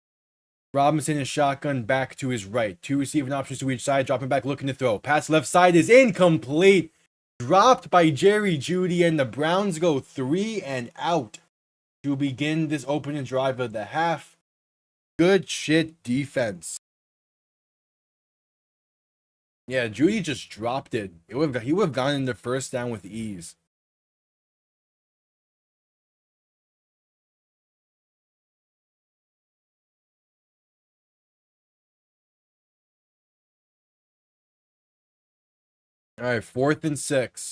S1: Robinson is shotgun back to his right. 2 receiving options to each side. Dropping back, looking to throw. Pass left side is incomplete. Dropped by Jerry Jeudy, and the Browns go 3 and out to begin this opening drive of the half. Good shit defense. Yeah, Jeudy just dropped it. He would have gotten the first down with ease. All right, 4th and 6.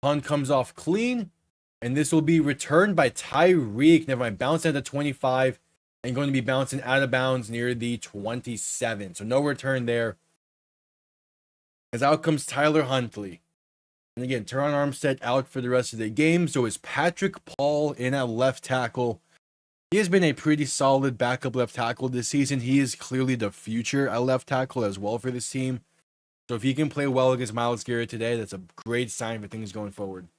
S1: Punt comes off clean, and this will be returned by Tyreek. Never mind, bouncing at the 25 and going to be bouncing out of bounds near the 27. So no return there. As out comes Tyler Huntley. And again, Teron Armstead out for the rest of the game. So is Patrick Paul in at left tackle. He has been a pretty solid backup left tackle this season. He is clearly the future at left tackle as well for this team. So if he can play well against Myles Garrett today, that's a great sign for things going forward.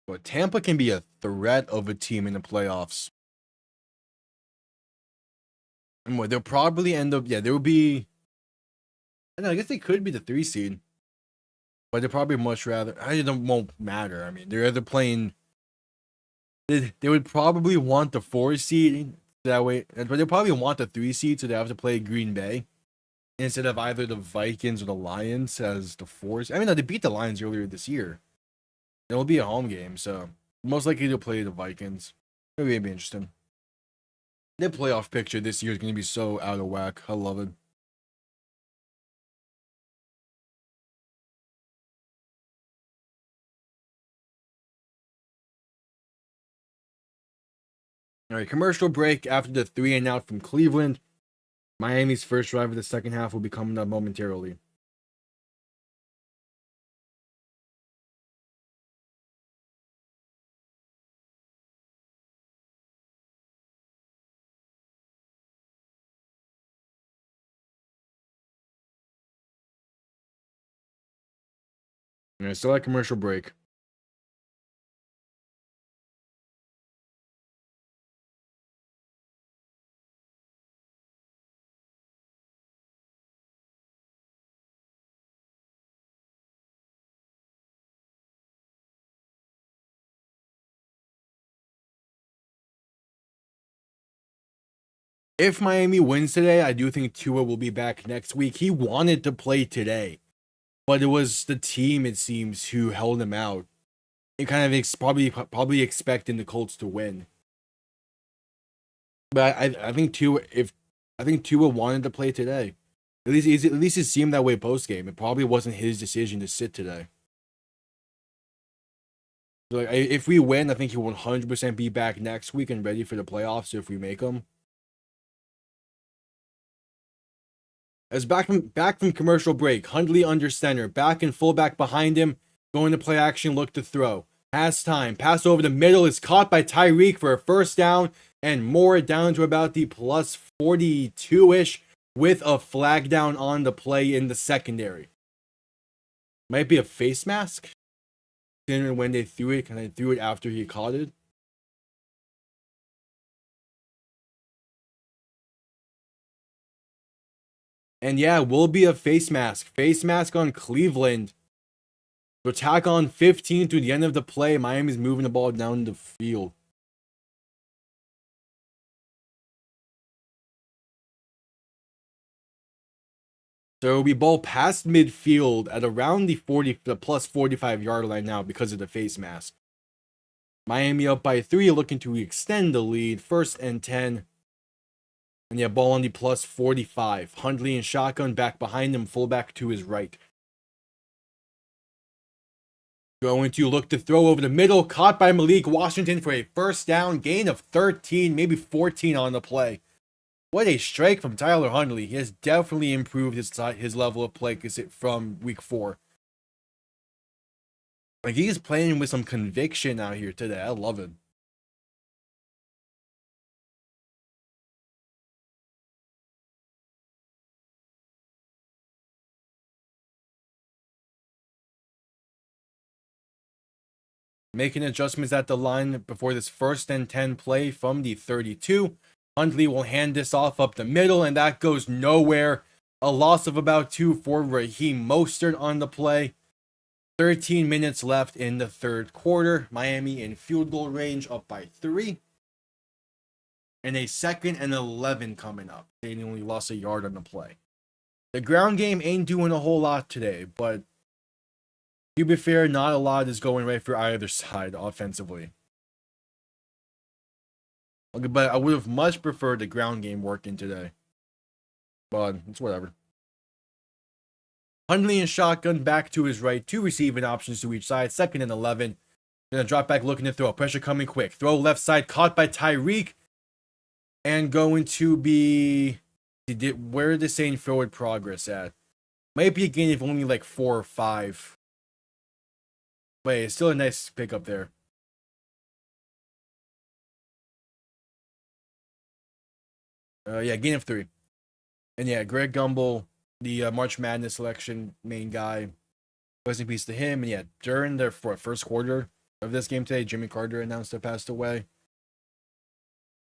S1: But Tampa can be a threat of a team in the playoffs. And what they'll probably end up, there will be. I don't know, I guess they could be the 3 seed, but they'll probably much rather. I don't won't matter. I mean, they're either playing. They would probably want the 4 seed that way, but they'll probably want the 3 seed, so they have to play Green Bay instead of either the Vikings or the Lions as the 4s. I mean, no, they beat the Lions earlier this year. It'll be a home game, so most likely they'll play the Vikings. It'll be interesting. The playoff picture this year is going to be so out of whack. I love it. All right, commercial break after the 3 and out from Cleveland. Miami's first drive of the second half will be coming up momentarily. All right, still at commercial break. If Miami wins today, I do think Tua will be back next week. He wanted to play today, but it was the team, it seems, who held him out. It kind of probably expecting the Colts to win. But I think Tua wanted to play today. At least it seemed that way post game. It probably wasn't his decision to sit today. So like, if we win, I think he'll 100% be back next week and ready for the playoffs if we make them. As back from commercial break, Hundley under center, back and fullback behind him, going to play action, look to throw. Has time, pass over the middle is caught by Tyreek for a first down, and more down to about the plus 42-ish with a flag down on the play in the secondary. Might be a face mask. When they threw it, kind of threw it after he caught it. And yeah, will be a face mask. Face mask on Cleveland. So tack on 15 to the end of the play. Miami's moving the ball down the field. So we ball past midfield at around the plus 45 yard line now because of the face mask. Miami up by 3, looking to extend the lead. 1st and 10. And yeah, ball on the plus 45. Hundley and shotgun back behind him, fullback to his right. Going to look to throw over the middle, caught by Malik Washington for a first down, gain of 13, maybe 14 on the play. What a strike from Tyler Hundley. He has definitely improved his level of play from week 4. Like, he's playing with some conviction out here today. I love it. Making adjustments at the line before this 1st and 10 play from the 32. Hundley will hand this off up the middle, and that goes nowhere. A loss of about 2 for Raheem Mostert on the play. 13 minutes left in the 3rd quarter. Miami in field goal range, up by 3. And a 2nd and 11 coming up. They only lost a yard on the play. The ground game ain't doing a whole lot today, but to be fair, not a lot is going right for either side offensively. Okay, but I would have much preferred the ground game working today. But it's whatever. Hundley and shotgun back to his right. 2 receiving options to each side. 2nd and 11. Gonna drop back looking to throw. Pressure coming quick. Throw left side. Caught by Tyreek. And going to be... Where are they saying forward progress at? Might be a gain of only like 4 or 5. But it's still a nice pickup there. Yeah, gain of 3. And yeah, Greg Gumbel, the March Madness selection main guy. Rest in peace to him. And yeah, during the first quarter of this game today, Jimmy Carter announced that passed away.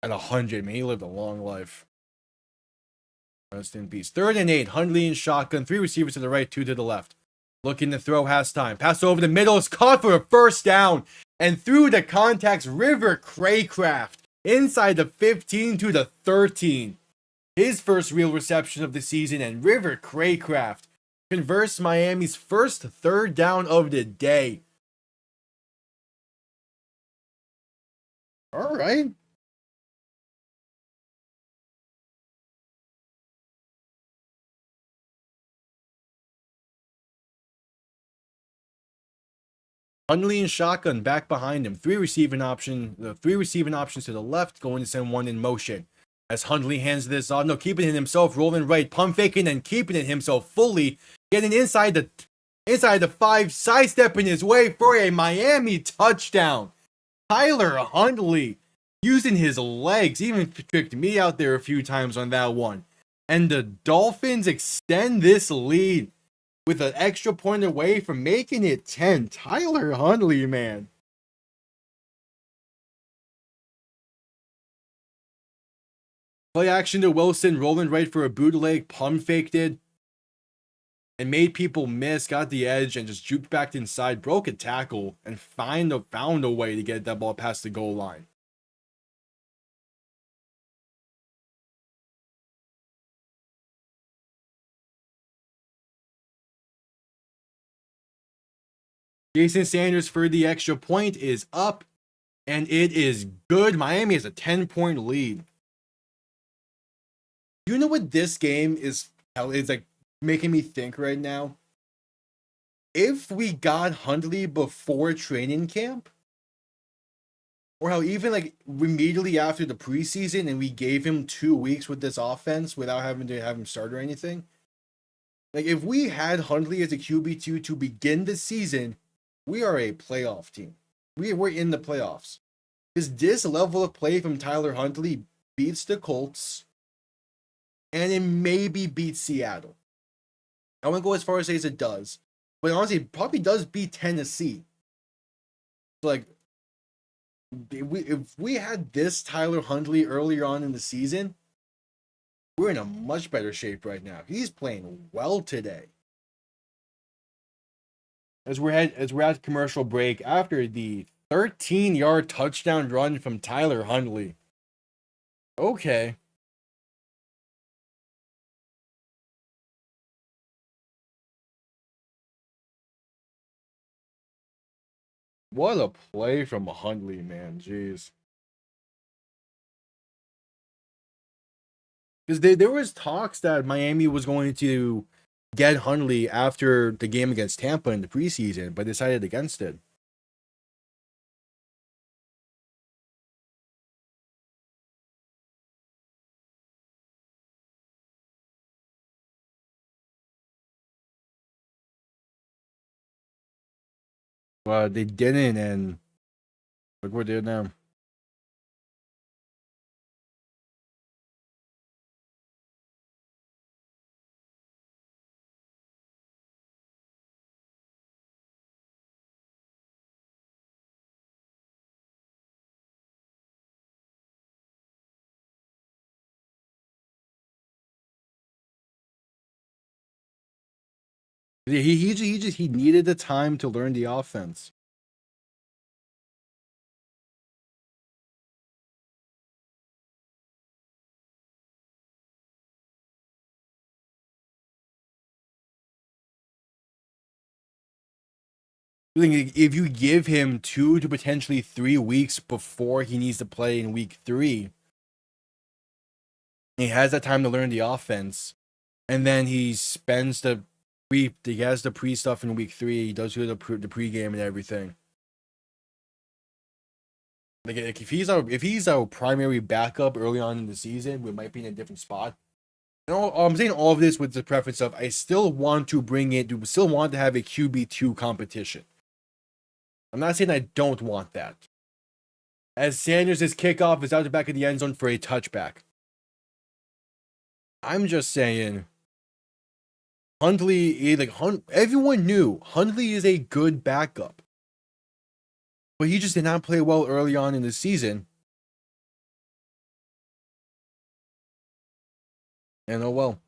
S1: At 100, man, he lived a long life. Rest in peace. 3rd and 8, Hundley and shotgun. 3 receivers to the right, 2 to the left. Looking to throw, has time. Pass over the middle, is caught for a first down. And through the contacts, River Craycraft. Inside the 15 to the 13. His first real reception of the season, and River Craycraft converts Miami's first 3rd down of the day. All right. Hundley and shotgun back behind him. 3 receiving options to the left, going to send 1 in motion. As Hundley hands this off, keeping it himself, rolling right, pump faking and keeping it himself fully, getting inside the 5, sidestepping his way for a Miami touchdown. Tyler Hundley using his legs, even tricked me out there a few times on that one. And the Dolphins extend this lead with an extra point away from making it 10. Tyler Hundley, man. Play action to Wilson, rolling right for a bootleg, pump faked it, and made people miss, got the edge, and just juked back inside, broke a tackle, and found a way to get that ball past the goal line. Jason Sanders for the extra point is up, and it is good. Miami has a 10-point lead. You know what this game is like making me think right now? If we got Huntley before training camp, or how even like immediately after the preseason and we gave him 2 weeks with this offense without having to have him start or anything. Like if we had Huntley as a QB2 to begin the season, we are a playoff team. We're in the playoffs. Because this level of play from Tyler Huntley beats the Colts and it maybe beats Seattle. I wouldn't go as far as say as it does, but honestly, it probably does beat Tennessee. So like, if we had this Tyler Huntley earlier on in the season, we're in a much better shape right now. He's playing well today. As we're at commercial break after the 13-yard touchdown run from Tyler Huntley. Okay. What a play from Huntley, man. Jeez. Because there was talks that Miami was going to get Huntley after the game against Tampa in the preseason, but decided against it. But they didn't, and look what they're now. He needed the time to learn the offense. If you give him 2 to potentially 3 weeks before he needs to play in week 3, he has that time to learn the offense, and then he spends he has the pre stuff in week 3. He does the pregame and everything. Like if he's our primary backup early on in the season, we might be in a different spot. I'm saying all of this with the preference of I still want to have a QB2 competition. I'm not saying I don't want that. As Sanders' kickoff is out the back of the end zone for a touchback. I'm just saying Huntley, everyone knew Huntley is a good backup. But he just did not play well early on in the season. And oh well.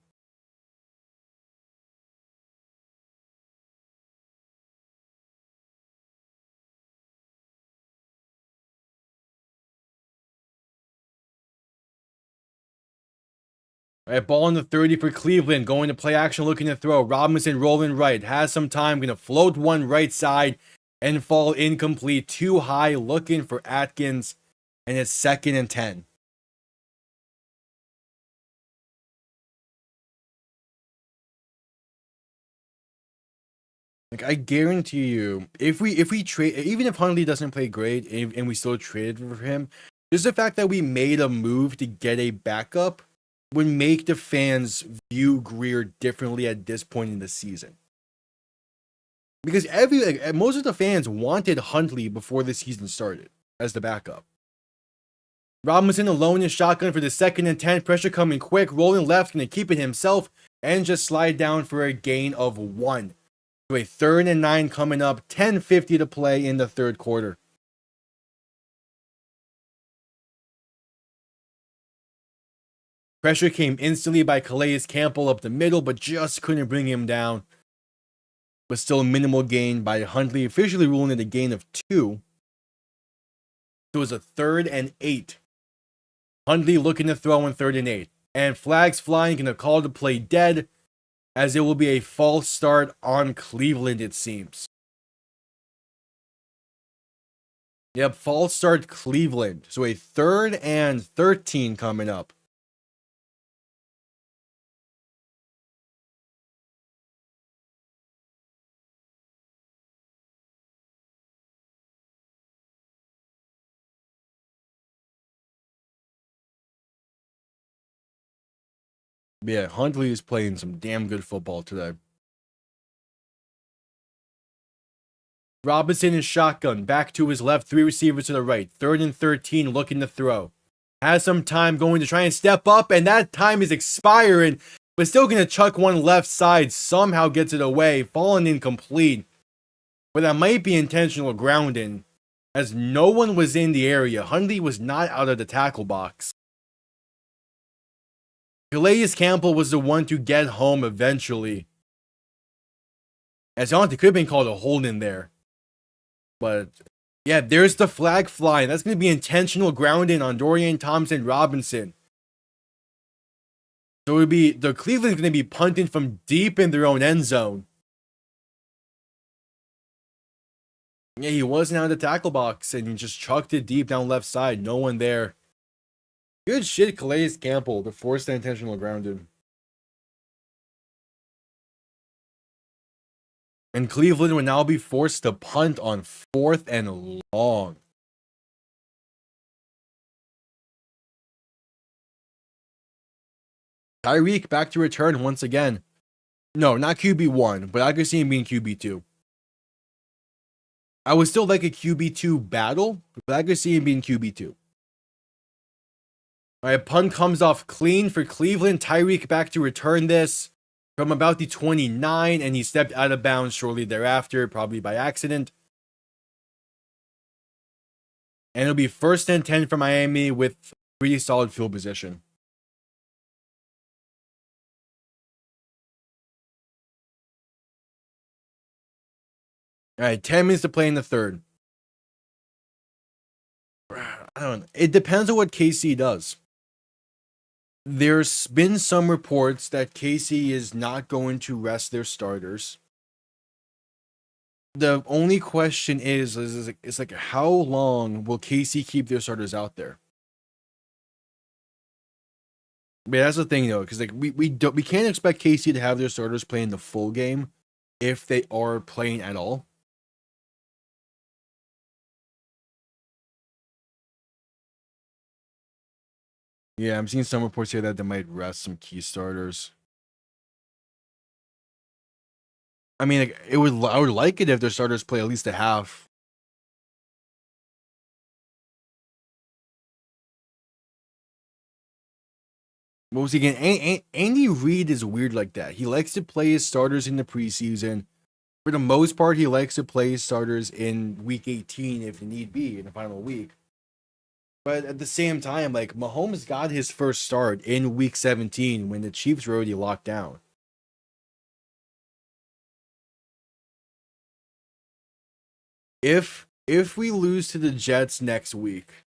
S1: All right, ball on the 30 for Cleveland. Going to play action, looking to throw. Robinson rolling right. Has some time. Going to float one right side and fall incomplete. Too high. Looking for Atkins. And it's 2nd and 10. Like I guarantee you, if we trade, even if Huntley doesn't play great and we still traded for him, just the fact that we made a move to get a backup would make the fans view Greer differently at this point in the season. Because most of the fans wanted Huntley before the season started as the backup. Robinson alone in shotgun for the 2nd and 10. Pressure coming quick, rolling left, going to keep it himself and just slide down for a gain of 1. So a 3rd and 9 coming up, 10:50 to play in the 3rd quarter. Pressure came instantly by Calais Campbell up the middle, but just couldn't bring him down. But still a minimal gain by Huntley, officially ruling it a gain of 2. So it was a 3rd and 8. Huntley looking to throw in 3rd and 8. And flags flying, going to call the play dead, as it will be a false start on Cleveland, it seems. Yep, false start Cleveland. So a 3rd and 13 coming up. Yeah, Huntley is playing some damn good football today. Robinson is shotgun, back to his left, 3 receivers to the right. 3rd and 13, looking to throw. Has some time going to try and step up, and that time is expiring, but still going to chuck one left side, somehow gets it away, falling incomplete. But that might be intentional grounding, as no one was in the area. Huntley was not out of the tackle box. Calais Campbell was the one to get home eventually. As honestly, could have been called a hold in there. But yeah, there's the flag flying. That's going to be intentional grounding on Dorian Thompson-Robinson. So it would be the Cleveland's going to be punting from deep in their own end zone. Yeah, he wasn't out of the tackle box and he just chucked it deep down left side. No one there. Good shit, Calais Campbell, to force the intentional grounding. And Cleveland would now be forced to punt on 4th and long. Tyreek back to return once again. No, not QB1, but I could see him being QB2. I would still like a QB2 battle, but I could see him being QB2. All right, punt comes off clean for Cleveland. Tyreek back to return this from about the 29, and he stepped out of bounds shortly thereafter, probably by accident. And it'll be 1st and 10 for Miami with pretty solid field position. All right, 10 minutes to play in the 3rd. I don't know. It depends on what KC does. There's been some reports that KC is not going to rest their starters. The only question is like how long will KC keep their starters out there? But that's the thing though, because like we can't expect KC to have their starters playing the full game if they are playing at all. Yeah, I'm seeing some reports here that they might rest some key starters. I mean, like, I would like it if their starters play at least a half. What was he again? Andy Reid is weird like that. He likes to play his starters in the preseason. For the most part, he likes to play his starters in week 18 if need be in the final week. But at the same time, like Mahomes got his first start in week 17 when the Chiefs were already locked down. If we lose to the Jets next week,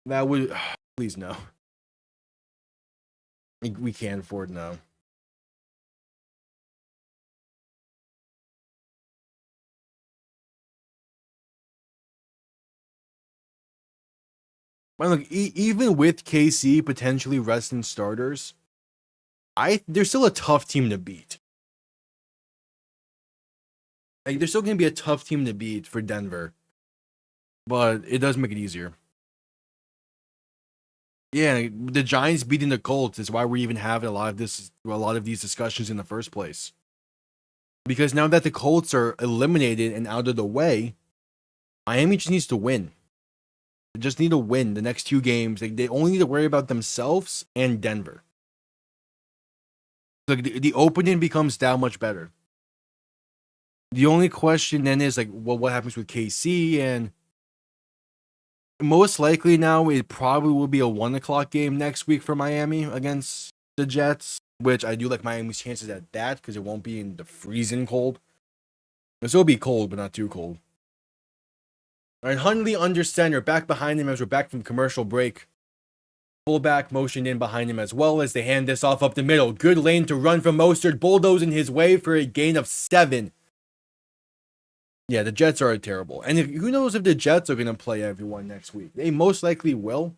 S1: that would please no. We can't afford no. But look, even with KC potentially resting starters, they're still a tough team to beat. Like they're still going to be a tough team to beat for Denver, but it does make it easier. Yeah, the Giants beating the Colts is why we're even having a lot of these discussions in the first place. Because now that the Colts are eliminated and out of the way, Miami just needs to win. They just need to win the next 2 games. They only need to worry about themselves and Denver. Like the opening becomes that much better. The only question then is like, well, what happens with KC? And most likely now it probably will be a 1:00 game next week for Miami against the Jets, which I do like Miami's chances at that because it won't be in the freezing cold. It'll still be cold, but not too cold. All right, Hundley under center, back behind him as we're back from commercial break. Fullback motioned in behind him as well as they hand this off up the middle. Good lane to run from Mostert, bulldozing his way for a gain of 7. Yeah, the Jets are terrible. And who knows if the Jets are going to play everyone next week? They most likely will.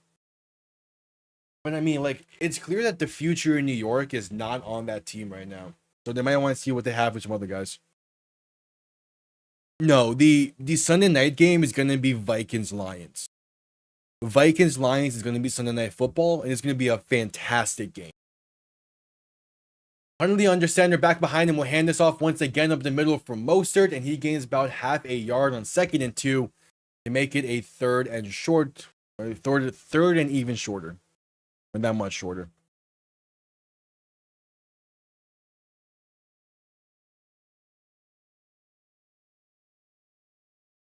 S1: But I mean, like, it's clear that the future in New York is not on that team right now. So they might want to see what they have with some other guys. No, the Sunday night game is going to be Vikings Lions. Vikings Lions is going to be Sunday Night Football, and it's going to be a fantastic game. Huntley under center, back behind him, will hand this off once again up the middle for Mostert, and he gains about half a yard on 2nd and 2 to make it a third and short, or third and even shorter, or that much shorter.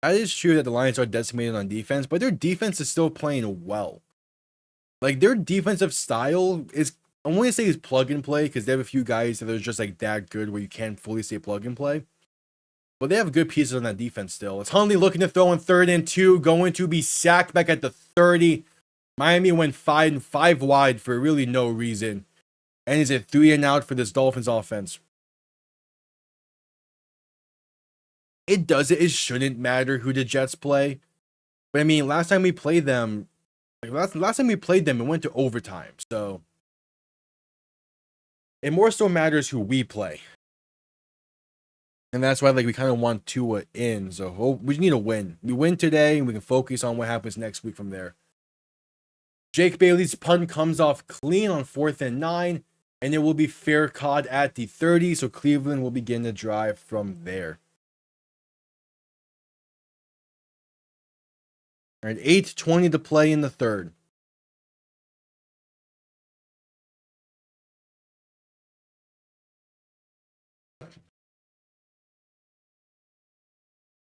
S1: That is true that the Lions are decimated on defense, but their defense is still playing well. Like, their defensive style is, I want to say, is plug and play, because they have a few guys that are just like that good where you can't fully say plug and play. But they have good pieces on that defense still. It's Huntley looking to throw on 3rd and 2, going to be sacked back at the 30. Miami went 5 wide for really no reason. And is it 3 and out for this Dolphins offense? It shouldn't matter who the Jets play. But I mean, last time we played them, last time we played them, it went to overtime. So it more so matters who we play. And that's why, like, we kind of want Tua in. So we just need to win. We win today, and we can focus on what happens next week from there. Jake Bailey's punt comes off clean on 4th and 9, and it will be fair caught at the 30. So Cleveland will begin the drive from there. All right, 8:20 to play in the third.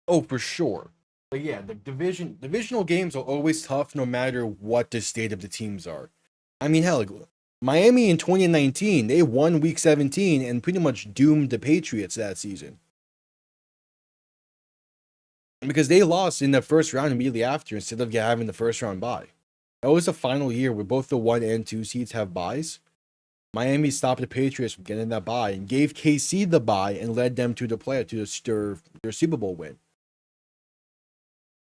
S1: Oh, for sure. But yeah, the divisional games are always tough no matter what the state of the teams are. I mean, hell, Miami in 2019, they won week 17 and pretty much doomed the Patriots that season. Because they lost in the first round immediately after instead of having the first round bye. That was the final year where both the 1 and 2 seeds have byes. Miami stopped the Patriots from getting that bye and gave KC the bye and led them to their Super Bowl win.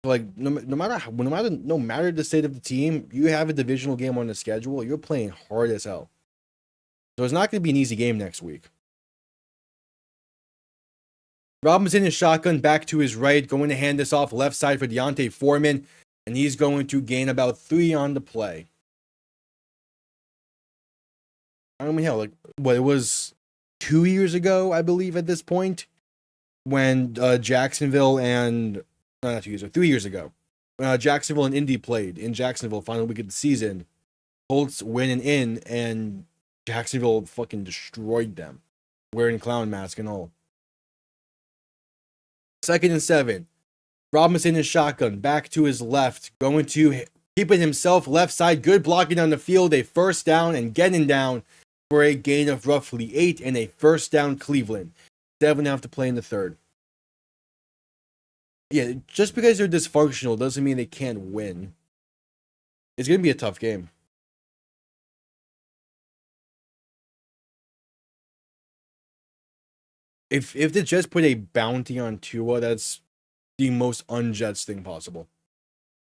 S1: Like no matter the state of the team, you have a divisional game on the schedule. You're playing hard as hell, so it's not going to be an easy game next week. Robinson is shotgun back to his right, going to hand this off left side for Deontay Foreman, and he's going to gain about 3 on the play. I mean, hell, like what it was 2 years ago, I believe, at this point, when Jacksonville and not 2 years ago, 3 years ago. Jacksonville and Indy played in Jacksonville, final week of the season. Colts winning in, and Jacksonville fucking destroyed them, wearing clown mask and all. 2nd and 7. Robinson is shotgun, back to his left, going to keep it himself, left side, good blocking on the field, a first down, and getting down for a gain of roughly 8 and a first down Cleveland. 7.5 to play in the third. Yeah, just because they're dysfunctional doesn't mean they can't win. It's going to be a tough game. If the Jets put a bounty on Tua, that's the most un-Jets thing possible.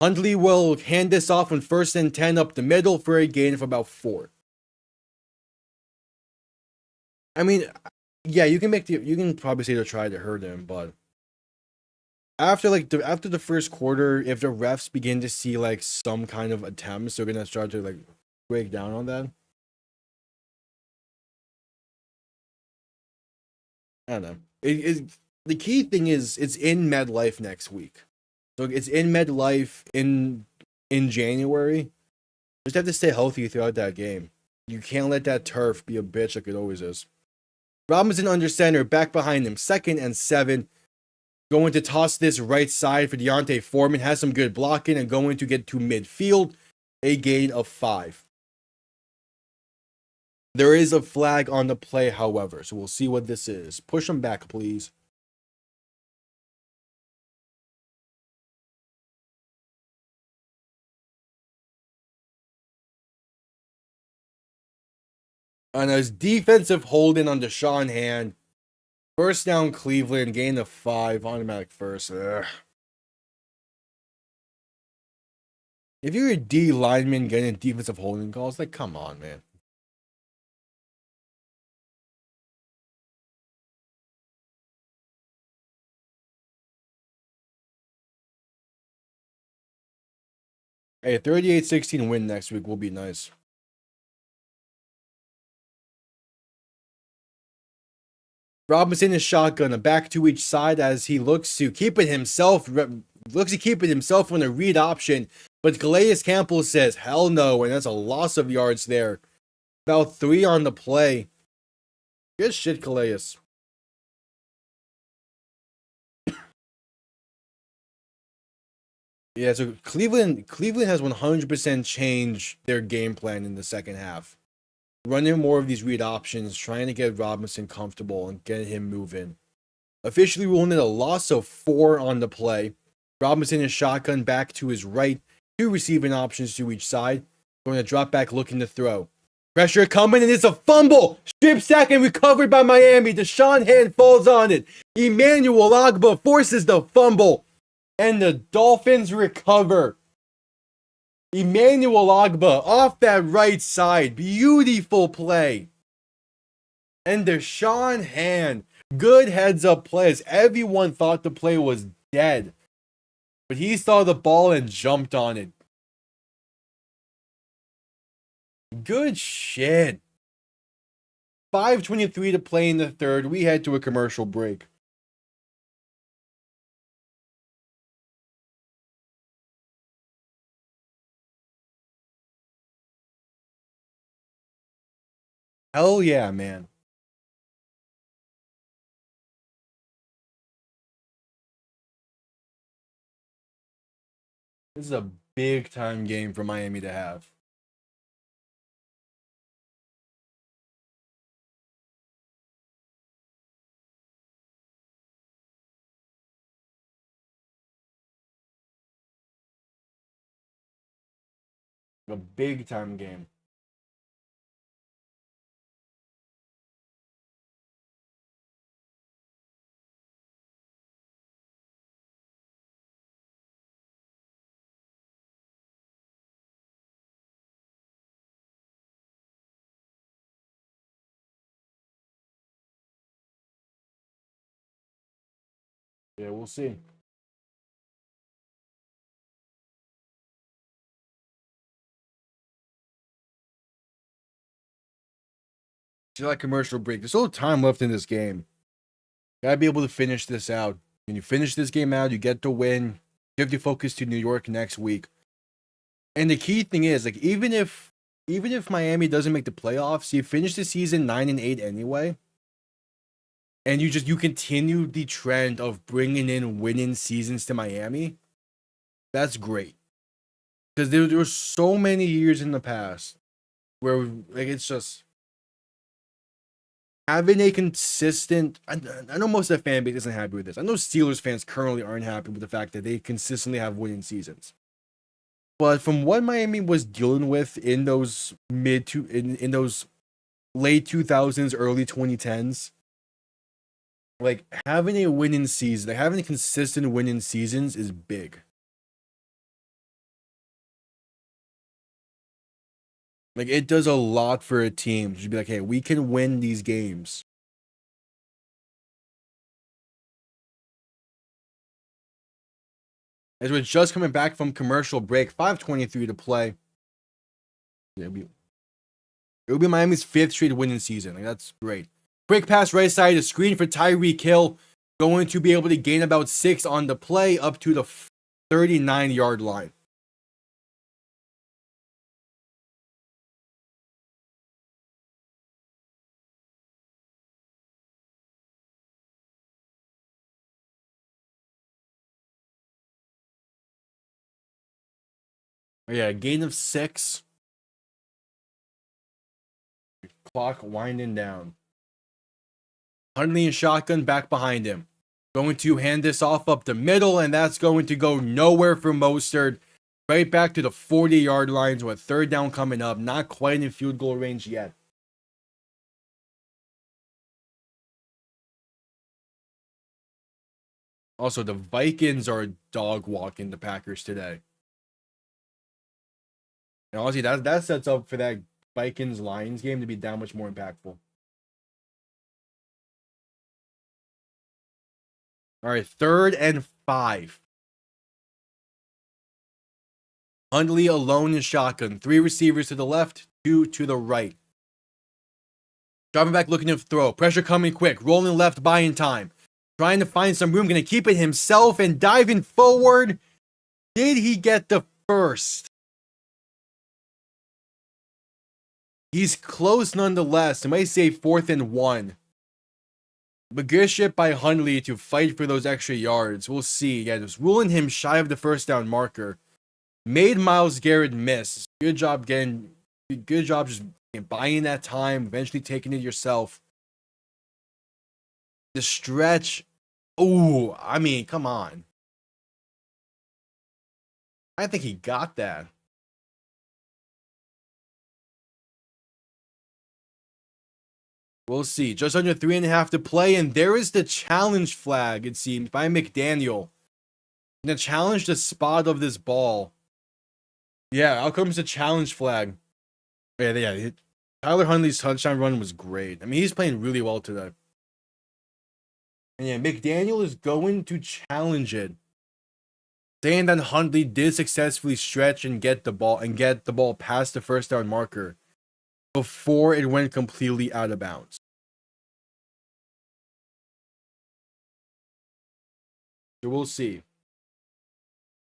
S1: Huntley will hand this off on 1st and 10 up the middle for a gain of about 4. I mean, yeah, you can probably say they're trying to hurt him, but after the first quarter, if the refs begin to see like some kind of attempts, they're gonna start to like break down on that. I don't know. The key thing is it's in MedLife next week, so it's in MedLife in January. Just have to stay healthy throughout that game. You can't let that turf be a bitch like it always is. Robinson under center, back behind him, 2nd and 7. Going to toss this right side for Deontay Foreman. Has some good blocking and going to get to midfield. A gain of 5. There is a flag on the play, however, so we'll see what this is. Push him back, please. On his defensive holding on Deshaun Hand. First down, Cleveland, gain of 5, automatic first. Ugh. If you're a D lineman getting defensive holding calls, like, come on, man. Hey, 38-16 win next week will be nice. Robinson is shotgun, a back to each side as he looks to keep it himself. On a read option, but Calais Campbell says hell no, and that's a loss of yards there. About 3 on the play. Good shit, Calais. Yeah, so Cleveland has 100% changed their game plan in the second half. Running more of these read options, trying to get Robinson comfortable and get him moving. Officially ruling it a loss of 4 on the play. Robinson is shotgun back to his right, 2 receiving options to each side. Going to drop back looking to throw. Pressure coming, and it's a fumble! Strip sack and recovered by Miami. Deshaun Hand falls on it. Emmanuel Agba forces the fumble. And the Dolphins recover. Emmanuel Agba off that right side. Beautiful play. And Deshaun Hand. Good heads up plays. Everyone thought the play was dead. But he saw the ball and jumped on it. Good shit. 5:23 to play in the third. We head to a commercial break. Hell yeah, man. This is a big time game for Miami to have. A big time game. Yeah, we'll see. See that commercial break. There's still time left in this game. Gotta be able to finish this out. When you finish this game out, you get the win. You have to focus to New York next week. And the key thing is, like, even if Miami doesn't make the playoffs, you finish the season 9-8 anyway. And you continue the trend of bringing in winning seasons to Miami. That's great. Because there were so many years in the past where, like, it's just having a consistent. I know most of the fan base isn't happy with this. I know Steelers fans currently aren't happy with the fact that they consistently have winning seasons. But from what Miami was dealing with in those in those late 2000s, early 2010s, like, having a winning season, like having a consistent winning seasons is big. Like, it does a lot for a team to be like, hey, we can win these games. As we're just coming back from commercial break, 5:23 to play. It'll be Miami's 5th straight winning season. Like, that's great. Quick pass right side, a screen for Tyreek Hill. Going to be able to gain about 6 on the play up to the 39-yard line. Yeah, gain of 6. Clock winding down. Huntley and shotgun back behind him. Going to hand this off up the middle, and that's going to go nowhere for Mostert. Right back to the 40-yard lines with 3rd down coming up. Not quite in field goal range yet. Also, the Vikings are dog walking the Packers today. And honestly, that sets up for that Vikings-Lions game to be that much more impactful. All right, 3rd and 5. Hundley alone in shotgun. 3 receivers to the left, 2 to the right. Dropping back, looking to throw. Pressure coming quick. Rolling left, buying time. Trying to find some room. Going to keep it himself and diving forward. Did he get the first? He's close nonetheless. I might say 4th and 1. But good shit by Hundley to fight for those extra yards. We'll see. Yeah, just ruling him shy of the first down marker. Made Myles Garrett miss. Good job just buying that time, eventually taking it yourself. The stretch. Ooh, I mean, come on. I think he got that. We'll see. Just under 3.5 to play, and there is the challenge flag, it seems, by McDaniel. Gonna challenge the spot of this ball. Yeah, out comes the challenge flag. Yeah. Tyler Huntley's touchdown run was great. I mean, he's playing really well today. And yeah, McDaniel is going to challenge it, saying that Huntley did successfully stretch and get the ball past the first down marker before it went completely out of bounds. So we'll see.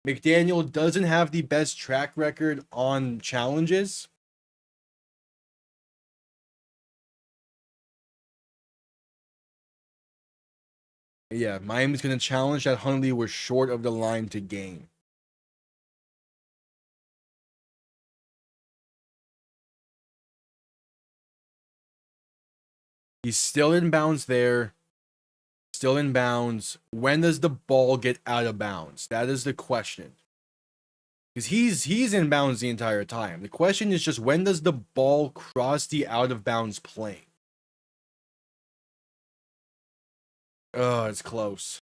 S1: McDaniel doesn't have the best track record on challenges. Yeah, Miami's going to challenge that Huntley was short of the line to gain. He's still in bounds there. Still in bounds. When does the ball get out of bounds? That is the question. Because he's in bounds the entire time. The question is just, when does the ball cross the out of bounds plane? Oh, it's close.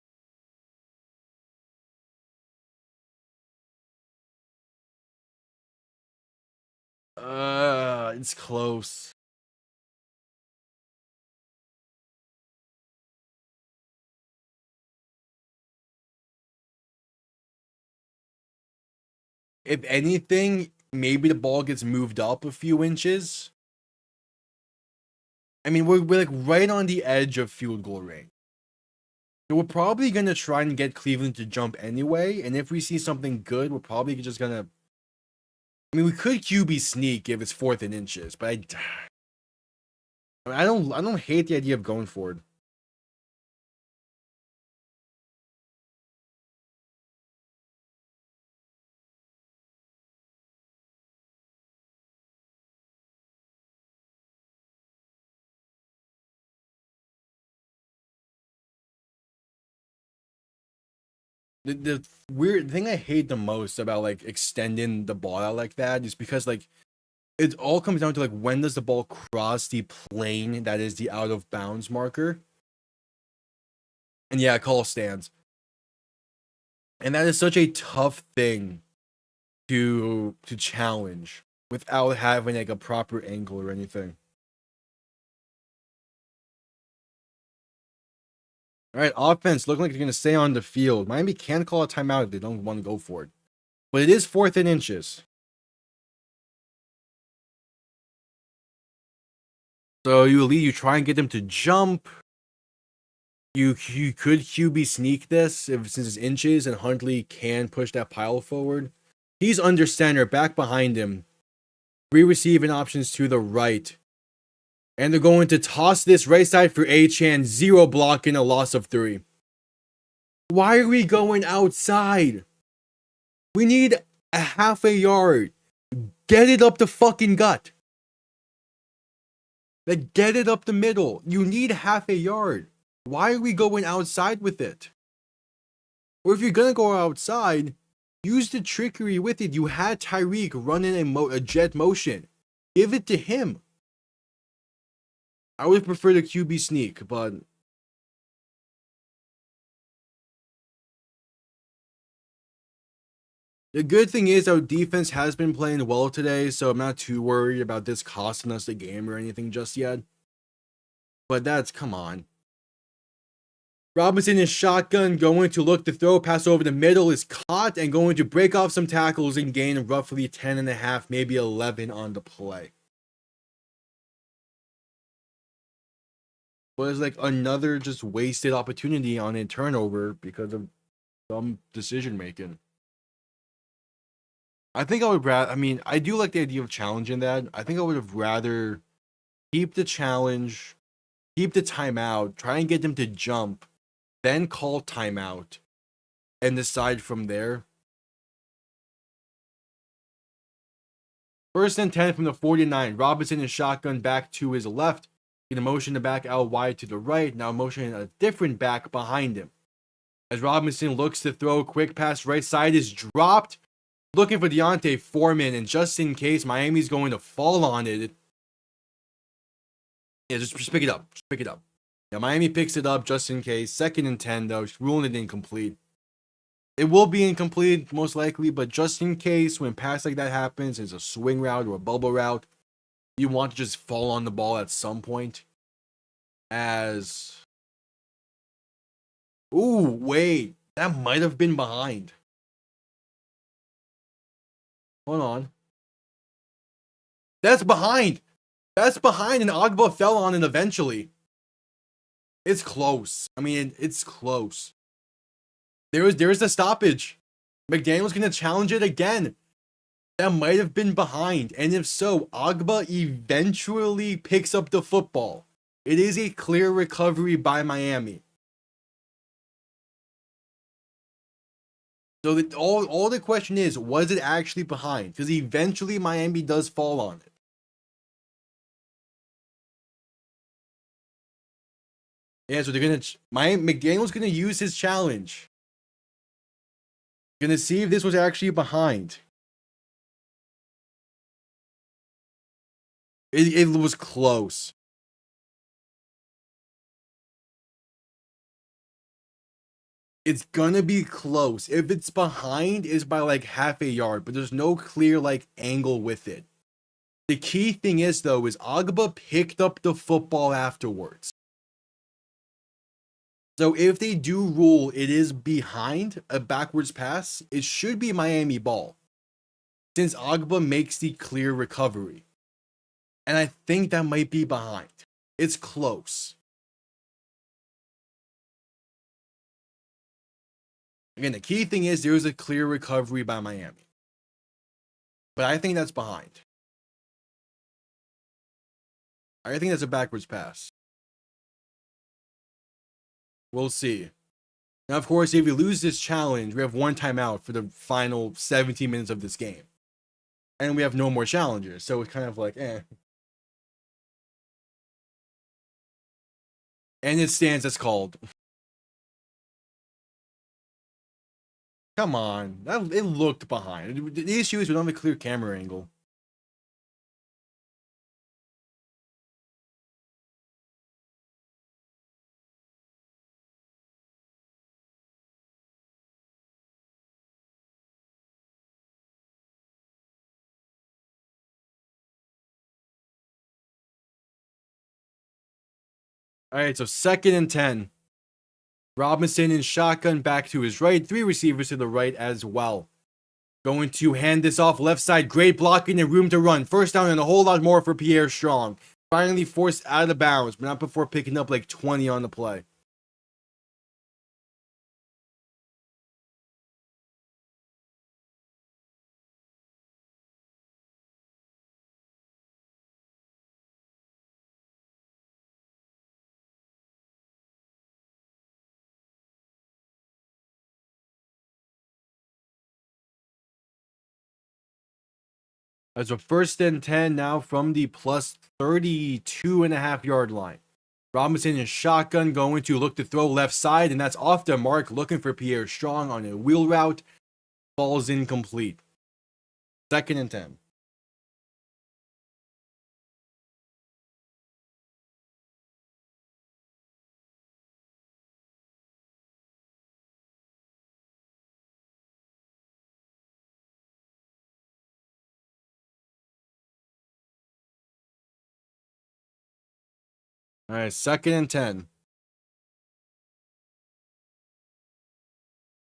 S1: It's close. If anything, maybe the ball gets moved up a few inches. I mean, we're like right on the edge of field goal range. So we're probably going to try and get Cleveland to jump anyway. And if we see something good, we're probably just going to... I mean, we could QB sneak if it's 4th and inches, but I don't hate the idea of going for it. The weird thing I hate the most about like extending the ball out like that is because like it all comes down to like, when does the ball cross the plane that is the out of bounds marker? And yeah, call stands. And that is such a tough thing to challenge without having like a proper angle or anything. All right, offense looking like they're going to stay on the field. Miami can call a timeout if they don't want to go for it. But it is 4th and inches. So you try and get them to jump. You could QB sneak this since it's inches and Huntley can push that pile forward. He's under center, back behind him. 3 receiving options to the right. And they're going to toss this right side for Achane. 0 blocking, a loss of 3. Why are we going outside? We need a half a yard. Get it up the fucking gut. Like, get it up the middle. You need half a yard. Why are we going outside with it? Or if you're gonna go outside, use the trickery with it. You had Tyreek running a jet motion. Give it to him. I would prefer the QB sneak, but The good thing is our defense has been playing well today, so I'm not too worried about this costing us the game or anything just yet. But come on. Robinson is shotgun, going to look to throw, pass over the middle, is caught, and going to break off some tackles and gain roughly 10.5, maybe 11 on the play. Was like another just wasted opportunity on a turnover because of dumb decision making. I think I would rather, I mean, I do like the idea of challenging that. I think I would have rather keep the challenge, keep the timeout, try and get them to jump, then call timeout, and decide from there. First and 10 from the 49. Robinson is shotgun back to his left. In a motion to back out wide to the right. Now motioning a different back behind him. As Robinson looks to throw, quick pass right side is dropped. Looking for Deontay Foreman, and just in case Miami's going to fall on it. Yeah, just pick it up. Just pick it up. Yeah, Miami picks it up just in case. 2nd and 10, though. Ruling it incomplete. It will be incomplete, most likely, but just in case when pass like that happens, it's a swing route or a bubble route, you want to just fall on the ball at some point. As. Ooh, wait. That might have been behind. Hold on. That's behind. That's behind, and Agba fell on it eventually. It's close. I mean, it's close. There is the stoppage. McDaniel's going to challenge it again. That might have been behind. And if so, Agba eventually picks up the football. It is a clear recovery by Miami. So all the question is, was it actually behind? Because eventually Miami does fall on it. Yeah, so they're going to... McDaniel's going to use his challenge. Going to see if this was actually behind. It was close. It's gonna be close. If it's behind, it's by like half a yard, but there's no clear like angle with it. The key thing is though, is Agba picked up the football afterwards. So if they do rule it is behind a backwards pass, it should be Miami ball. Since Agba makes the clear recovery. And I think that might be behind. It's close. Again, the key thing is there is a clear recovery by Miami. But I think that's behind. I think that's a backwards pass. We'll see. Now, of course, if we lose this challenge, we have one timeout for the final 17 minutes of this game. And we have no more challengers. So it's kind of like, eh. And it stands as called. Come on. It looked behind. The issue is we don't have a clear camera angle. All right, so 2nd and 10. Robinson in shotgun back to his right. 3 receivers to the right as well. Going to hand this off left side. Great blocking and room to run. First down and a whole lot more for Pierre Strong. Finally forced out of bounds, but not before picking up like 20 on the play. As a 1st and 10 now from the plus 32.5 yard line. Robinson is shotgun going to look to throw left side, and that's off the mark, looking for Pierre Strong on a wheel route. Falls incomplete. 2nd and 10. All right, 2nd and 10.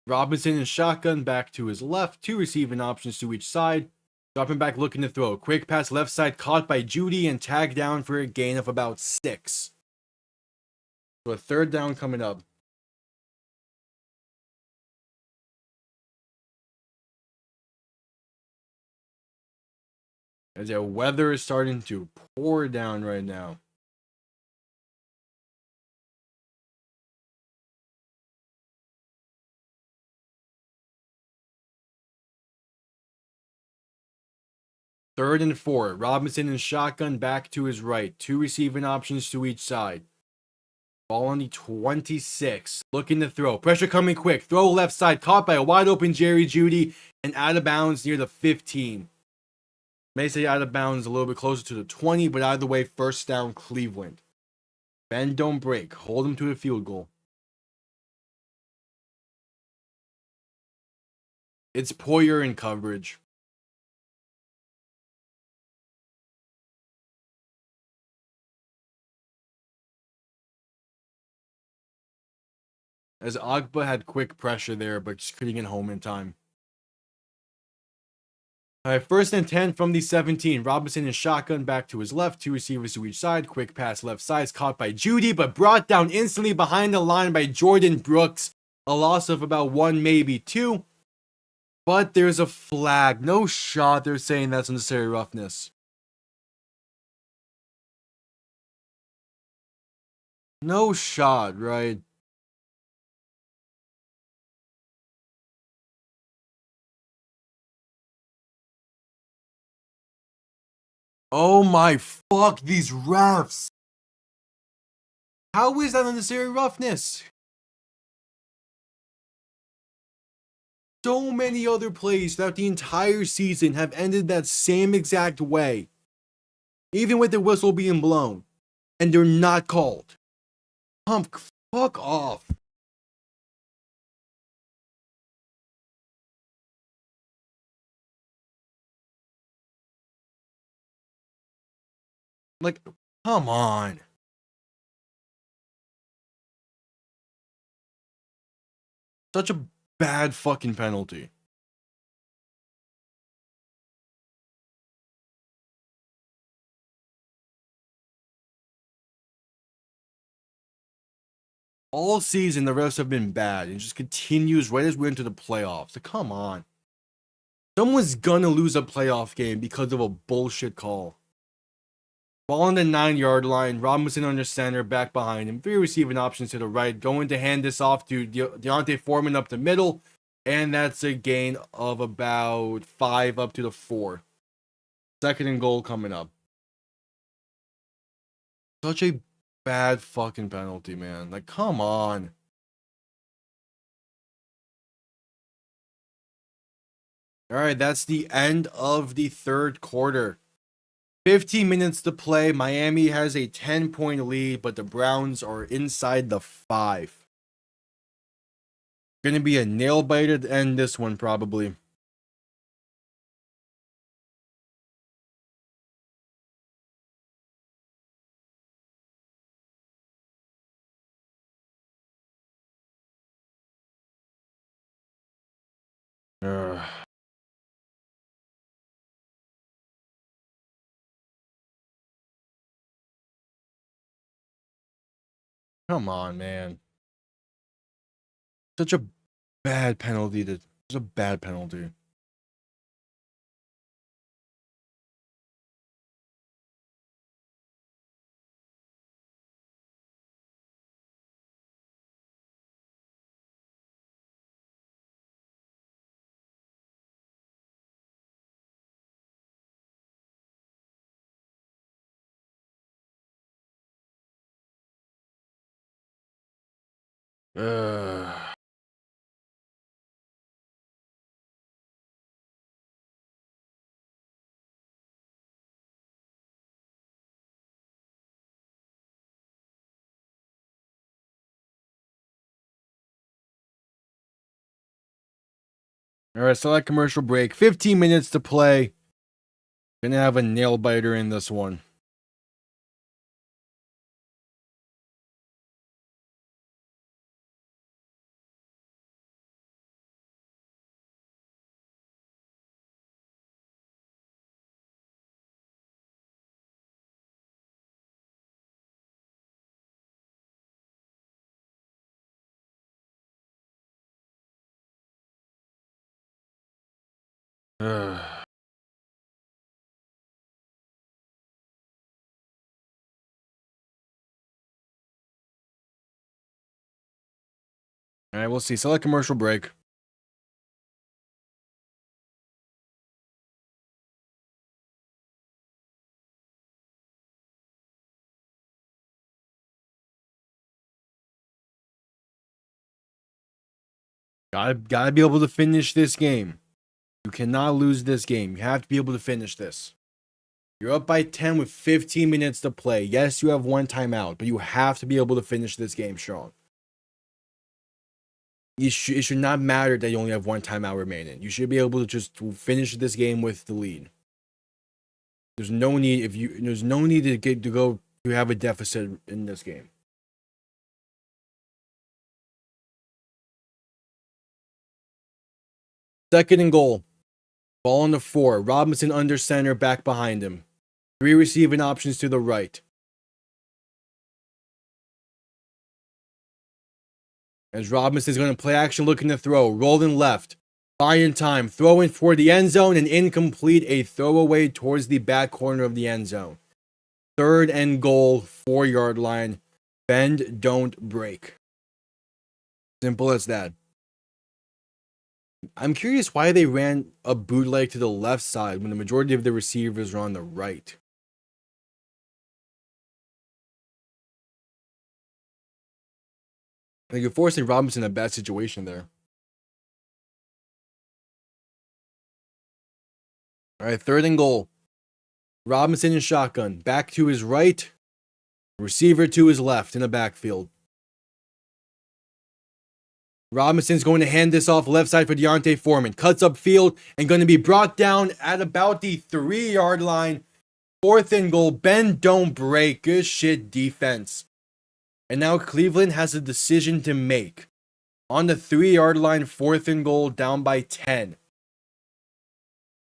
S1: Robinson and shotgun back to his left, 2 receiving options to each side. Dropping back, looking to throw. Quick pass left side, caught by Judy and tagged down for a gain of about 6. So a 3rd down coming up. As the weather is starting to pour down right now. Third and 4. Robinson and shotgun back to his right. 2 receiving options to each side. Ball on the 26. Looking to throw. Pressure coming quick. Throw left side. Caught by a wide open Jerry Judy and out of bounds near the 15. May say out of bounds a little bit closer to the 20, but either way, 1st down Cleveland. Bend, don't break. Hold them to a field goal. It's Poyer in coverage. As Agba had quick pressure there, but just couldn't get home in time. All right, 1st and 10 from the 17. Robinson and shotgun back to his left. 2 receivers to each side. Quick pass left side, caught by Judy, but brought down instantly behind the line by Jordan Brooks. A loss of about 1, maybe 2. But there's a flag. No shot. They're saying that's unnecessary roughness. No shot, right? Oh my fuck, these refs. How is that unnecessary roughness? So many other plays throughout the entire season have ended that same exact way. Even with the whistle being blown. And they're not called. Fuck off. Like, come on. Such a bad fucking penalty. All season, the refs have been bad. And it just continues right as we enter the playoffs. Like, come on. Someone's gonna lose a playoff game because of a bullshit call. Ball on the 9-yard line. Robinson under center, back behind him. 3 receiving options to the right. Going to hand this off to Deontay Foreman up the middle. And that's a gain of about 5 up to the 4. 2nd and goal coming up. Such a bad fucking penalty, man. Like, come on. All right, that's the end of the 3rd quarter. 15 minutes to play. Miami has a 10-point lead, but the Browns are inside the 5. Gonna be a nail biter to end this one, probably. Ugh. Come on, man. Such a bad penalty. Such a bad penalty. Ugh. All right, select commercial break. 15 minutes to play. Gonna have a nail biter in this one. All right, we'll see. Select commercial break. Gotta be able to finish this game. You cannot lose this game. You have to be able to finish this. You're up by 10 with 15 minutes to play. Yes, you have one timeout, but you have to be able to finish this game strong. It should not matter that you only have one timeout remaining. You should be able to just finish this game with the lead. There's no need to have a deficit in this game. Second and goal. Ball on the 4. Robinson under center, back behind him. 3 receiving options to the right. As Robinson is going to play action, looking to throw. Rolling left. Buying time. Throwing for the end zone and incomplete. A throwaway towards the back corner of the end zone. Third and goal, 4-yard line. Bend, don't break. Simple as that. I'm curious why they ran a bootleg to the left side when the majority of the receivers are on the right. I think you're forcing Robinson in a bad situation there. All right, third and goal. Robinson in shotgun. Back to his right. Receiver to his left in the backfield. Robinson's going to hand this off left side for Deontay Foreman. Cuts upfield and going to be brought down at about the 3-yard line. Fourth and goal. Bend, don't break. Good shit defense. And now Cleveland has a decision to make. On the 3-yard line, fourth and goal, down by 10.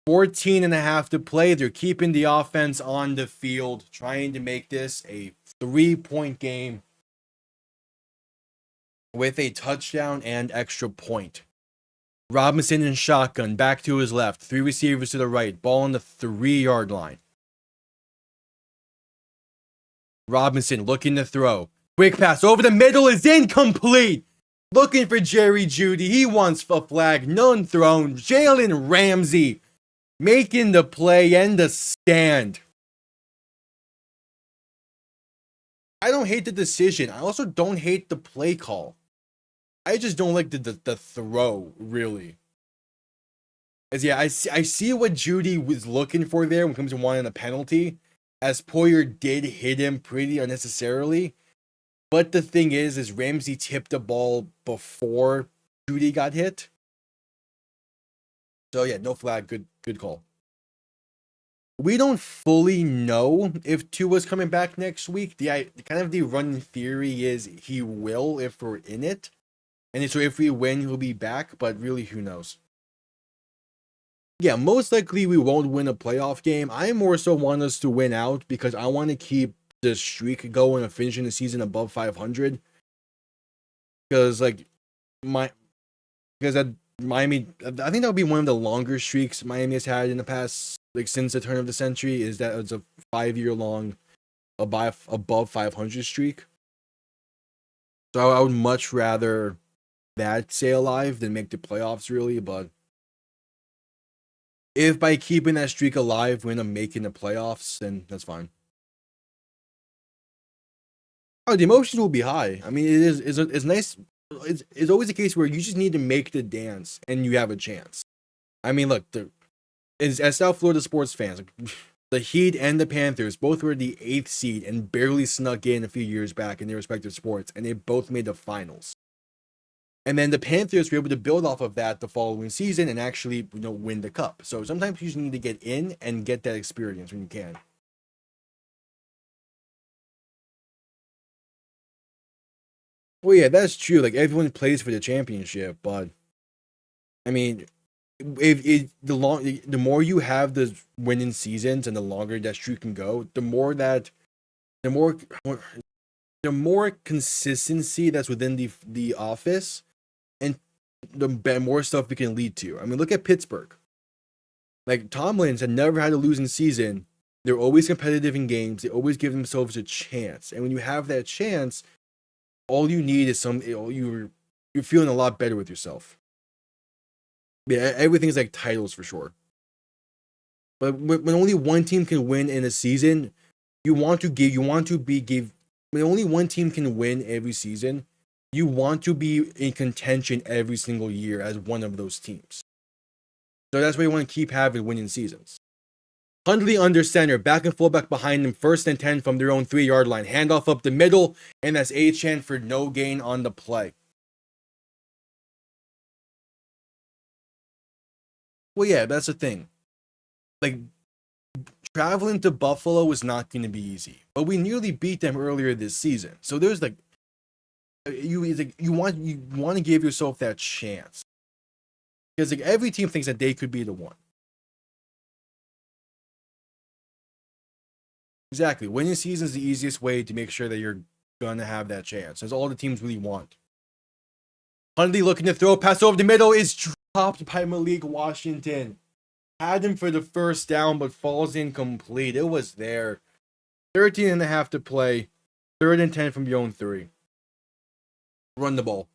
S1: 14 and a half to play. They're keeping the offense on the field, trying to make this a 3-point game with a touchdown and extra point. Robinson in shotgun, back to his left. 3 receivers to the right. Ball on the 3-yard line. Robinson looking to throw. Quick pass over the middle is incomplete. Looking for Jerry Jeudy. He wants a flag. None thrown. Jalen Ramsey making the play and the stand. I don't hate the decision. I also don't hate the play call. I just don't like the throw, really. As yeah, I see what Jeudy was looking for there when it comes to wanting a penalty, as Poyer did hit him pretty unnecessarily. But the thing is Ramsey tipped the ball before Jeudy got hit. So yeah, no flag. Good call. We don't fully know if Tua's coming back next week. The running theory is he will if we're in it. And so if we win, he'll be back, but really, who knows? Yeah, most likely we won't win a playoff game. I more so want us to win out because I want to keep the streak going of finishing the season above 500. Because Miami, I think that would be one of the longer streaks Miami has had in the past, since the turn of the century, is that it's a 5-year-long above 500 streak. So I would much rather that stay alive than make the playoffs, really. But if by keeping that streak alive we end up making the playoffs, then that's fine. Oh, the emotions will be high. I mean, it's nice. It's always a case where you just need to make the dance and you have a chance. I mean, look, as South Florida sports fans, the Heat and the Panthers both were the 8th seed and barely snuck in a few years back in their respective sports, and they both made the finals. And then the Panthers were able to build off of that the following season and actually, win the cup. So sometimes you just need to get in and get that experience when you can. Well, yeah, that's true. Everyone plays for the championship, but I mean, the more you have the winning seasons and the longer that streak can go, the more consistency that's within the office, and the more stuff we can lead to. I mean, look at Pittsburgh. Like Tomlins had never had a losing season. They're always competitive in games. They always give themselves a chance. And when you have that chance, all you need is you're feeling a lot better with yourself. Yeah, everything's like titles for sure. But when only one team can win in a season, when only one team can win every season, you want to be in contention every single year as one of those teams. So that's why you want to keep having winning seasons. Hundley under center, back and fullback behind him, 1st and 10 from their own 3-yard line. Handoff up the middle, and that's Achane for no gain on the play. Well, yeah, that's the thing. Like, traveling to Buffalo was not going to be easy, but we nearly beat them earlier this season. So there's like, you want to give yourself that chance, because like every team thinks that they could be the one. Exactly, winning season is the easiest way to make sure that you're gonna have that chance. That's all the teams really want. Hundley looking to throw, pass over the middle is dropped by Malik Washington. Had him for the first down, but falls incomplete. It was there. 13.5 to play. 3rd and 10 from your own 3. Run the ball.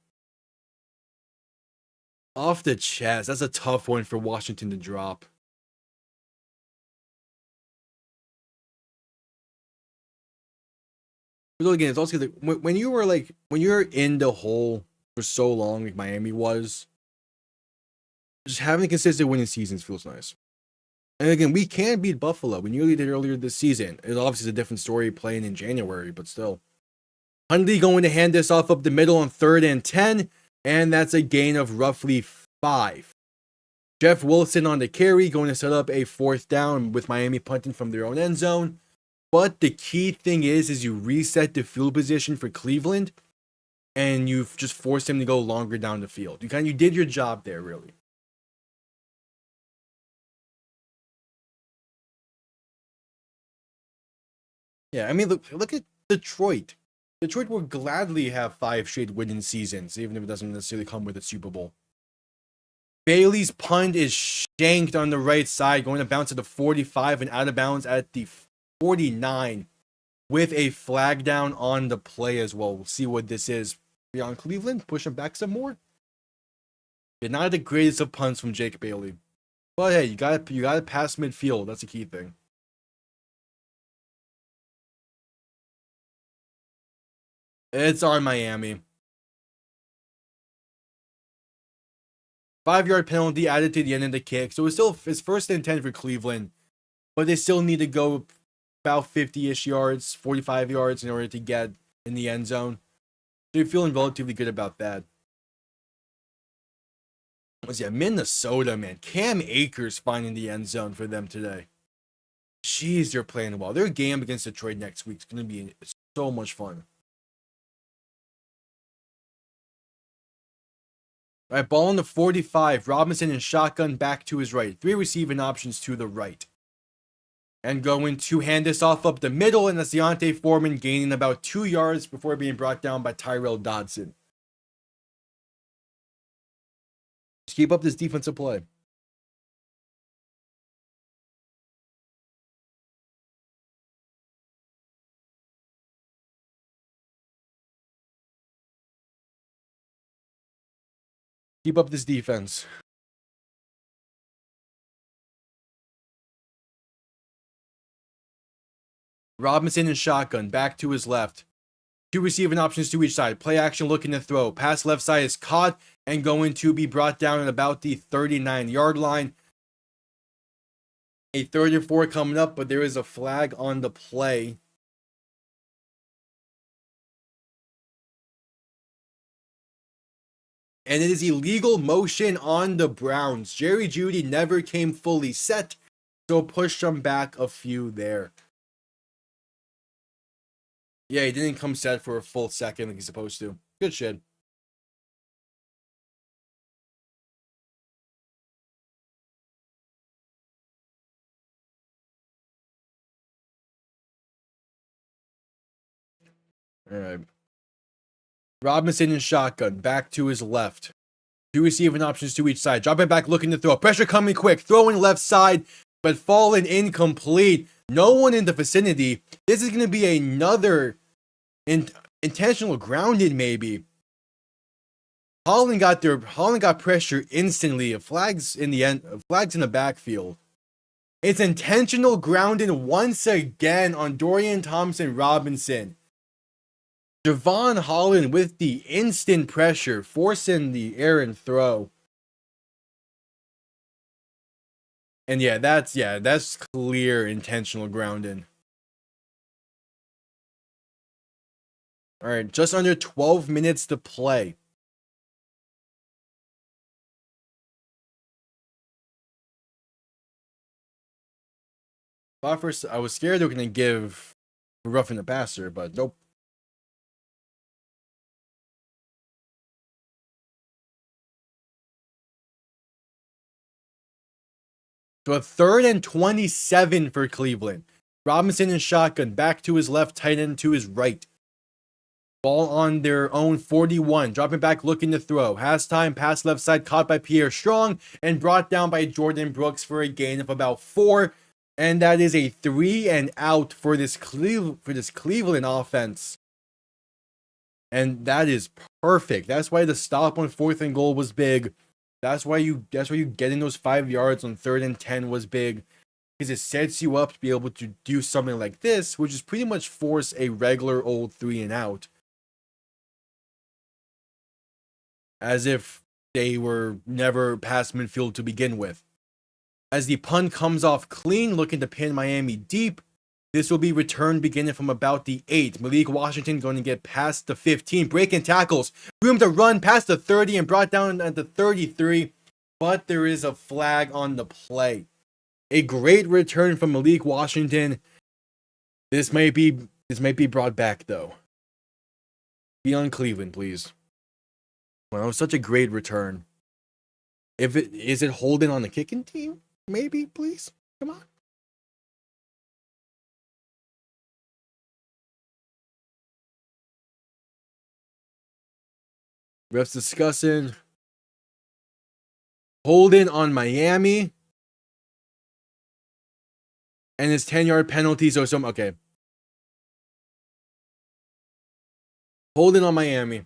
S1: Off the chest. That's a tough one for Washington to drop. But again, it's also like when you're in the hole for so long, like Miami was, just having consistent winning seasons feels nice. And again, we can beat Buffalo. We nearly did earlier this season. It obviously is a different story playing in January, but still. Hundley going to hand this off up the middle on 3rd and 10, and that's a gain of roughly 5. Jeff Wilson on the carry, going to set up a 4th down with Miami punting from their own end zone. But the key thing is you reset the field position for Cleveland, and you've just forced him to go longer down the field. You did your job there, really. Yeah, I mean, look at Detroit. Detroit will gladly have 5 straight winning seasons, even if it doesn't necessarily come with a Super Bowl. Bailey's punt is shanked on the right side, going to bounce at the 45 and out of bounds at the 49 with a flag down on the play as well. We'll see what this is. Beyond Cleveland, push him back some more. Yeah, not the greatest of punts from Jake Bailey. But hey, you gotta pass midfield. That's the key thing. It's on Miami. 5-yard penalty added to the end of the kick. So it's 1st and 10 for Cleveland. But they still need to go about 50-ish yards, 45 yards in order to get in the end zone. So you're feeling relatively good about that. Minnesota, man. Cam Akers finding the end zone for them today. Jeez, they're playing well. Their game against Detroit next week is going to be so much fun. All right, ball on the 45. Robinson and shotgun back to his right. 3 receiving options to the right. And going to hand this off up the middle, and that's Deontay Foreman gaining about 2 yards before being brought down by Tyrell Dodson. Just keep up this defensive play. Keep up this defense. Robinson and shotgun back to his left. 2 receiving options to each side. Play action looking to throw. Pass left side is caught and going to be brought down at about the 39-yard line. A 3rd and 4 coming up, but there is a flag on the play. And it is illegal motion on the Browns. Jerry Jeudy never came fully set, so pushed them back a few there. Yeah, he didn't come set for a full second like he's supposed to. Good shit. All right. Robinson and shotgun back to his left. Two receiving options to each side. Dropping back, looking to throw. Pressure coming quick. Throwing left side, but falling incomplete. No one in the vicinity. This is going to be another intentional grounded, maybe. Holland got pressure instantly. Flags in the end. Flags in the backfield. It's intentional grounded once again on Dorian Thompson-Robinson. Javon Holland with the instant pressure, forcing the errant throw. And that's clear intentional grounding. All right, just under 12 minutes to play. First, I was scared they were going to give roughing the passer, but nope. So a 3rd and 27 for Cleveland. Robinson in shotgun, back to his left, tight end to his right. Ball on their own 41, dropping back, looking to throw. Has time, pass left side, caught by Pierre Strong, and brought down by Jordan Brooks for a gain of about 4. And that is a 3 and out for this Cleveland offense. And that is perfect. That's why the stop on 4th and goal was big. That's why you getting those 5 yards on 3rd and 10 was big. Because it sets you up to be able to do something like this, which is pretty much force a regular old 3 and out. As if they were never past midfield to begin with. As the punt comes off clean, looking to pin Miami deep. This will be returned beginning from about the 8. Malik Washington going to get past the 15. Breaking tackles. Room to run past the 30 and brought down at the 33. But there is a flag on the play. A great return from Malik Washington. This might be brought back though. Be on Cleveland, please. Well, it was such a great return. Is it holding on the kicking team? Maybe, please. Come on. Refs discussing. Holding on Miami. And his 10-yard penalty. So some okay. Holding on Miami.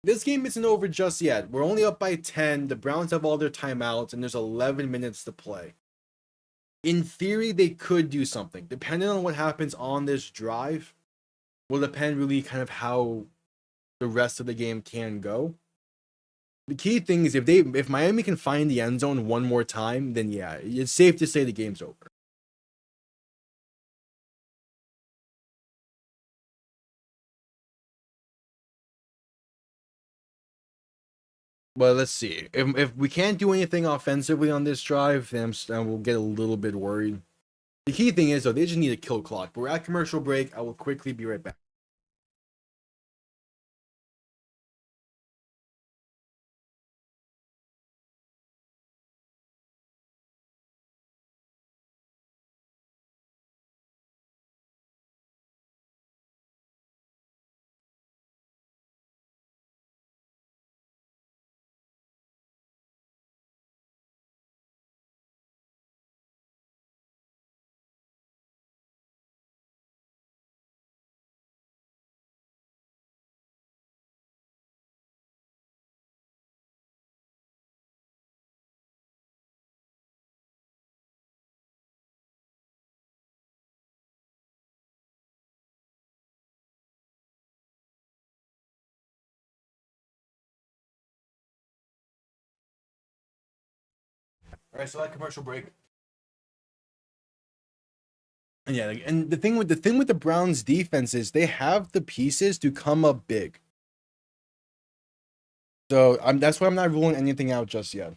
S1: This game isn't over just yet. We're only up by 10. The Browns have all their timeouts, and there's 11 minutes to play. In theory, they could do something. Depending on what happens on this drive, will depend really kind of how the rest of the game can go. The key thing is if Miami can find the end zone one more time, then yeah, it's safe to say the game's over. Well, let's see. If we can't do anything offensively on this drive, then we'll get a little bit worried. The key thing is, though, they just need a kill clock. We're at commercial break. I will quickly be right back. All right, so that commercial break. And yeah, and the thing with the Browns defense is they have the pieces to come up big. So that's why I'm not ruling anything out just yet.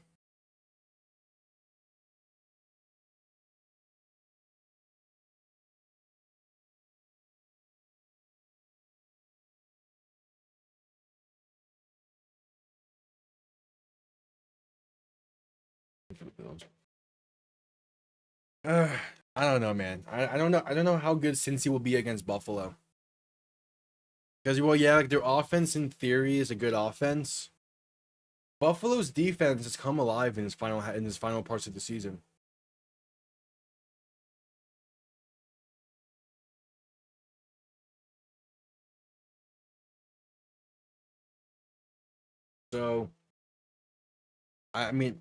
S1: I don't know, man. I don't know how good Cincy will be against Buffalo. Because, well, yeah, like their offense in theory is a good offense. Buffalo's defense has come alive in his final parts of the season. So, I mean,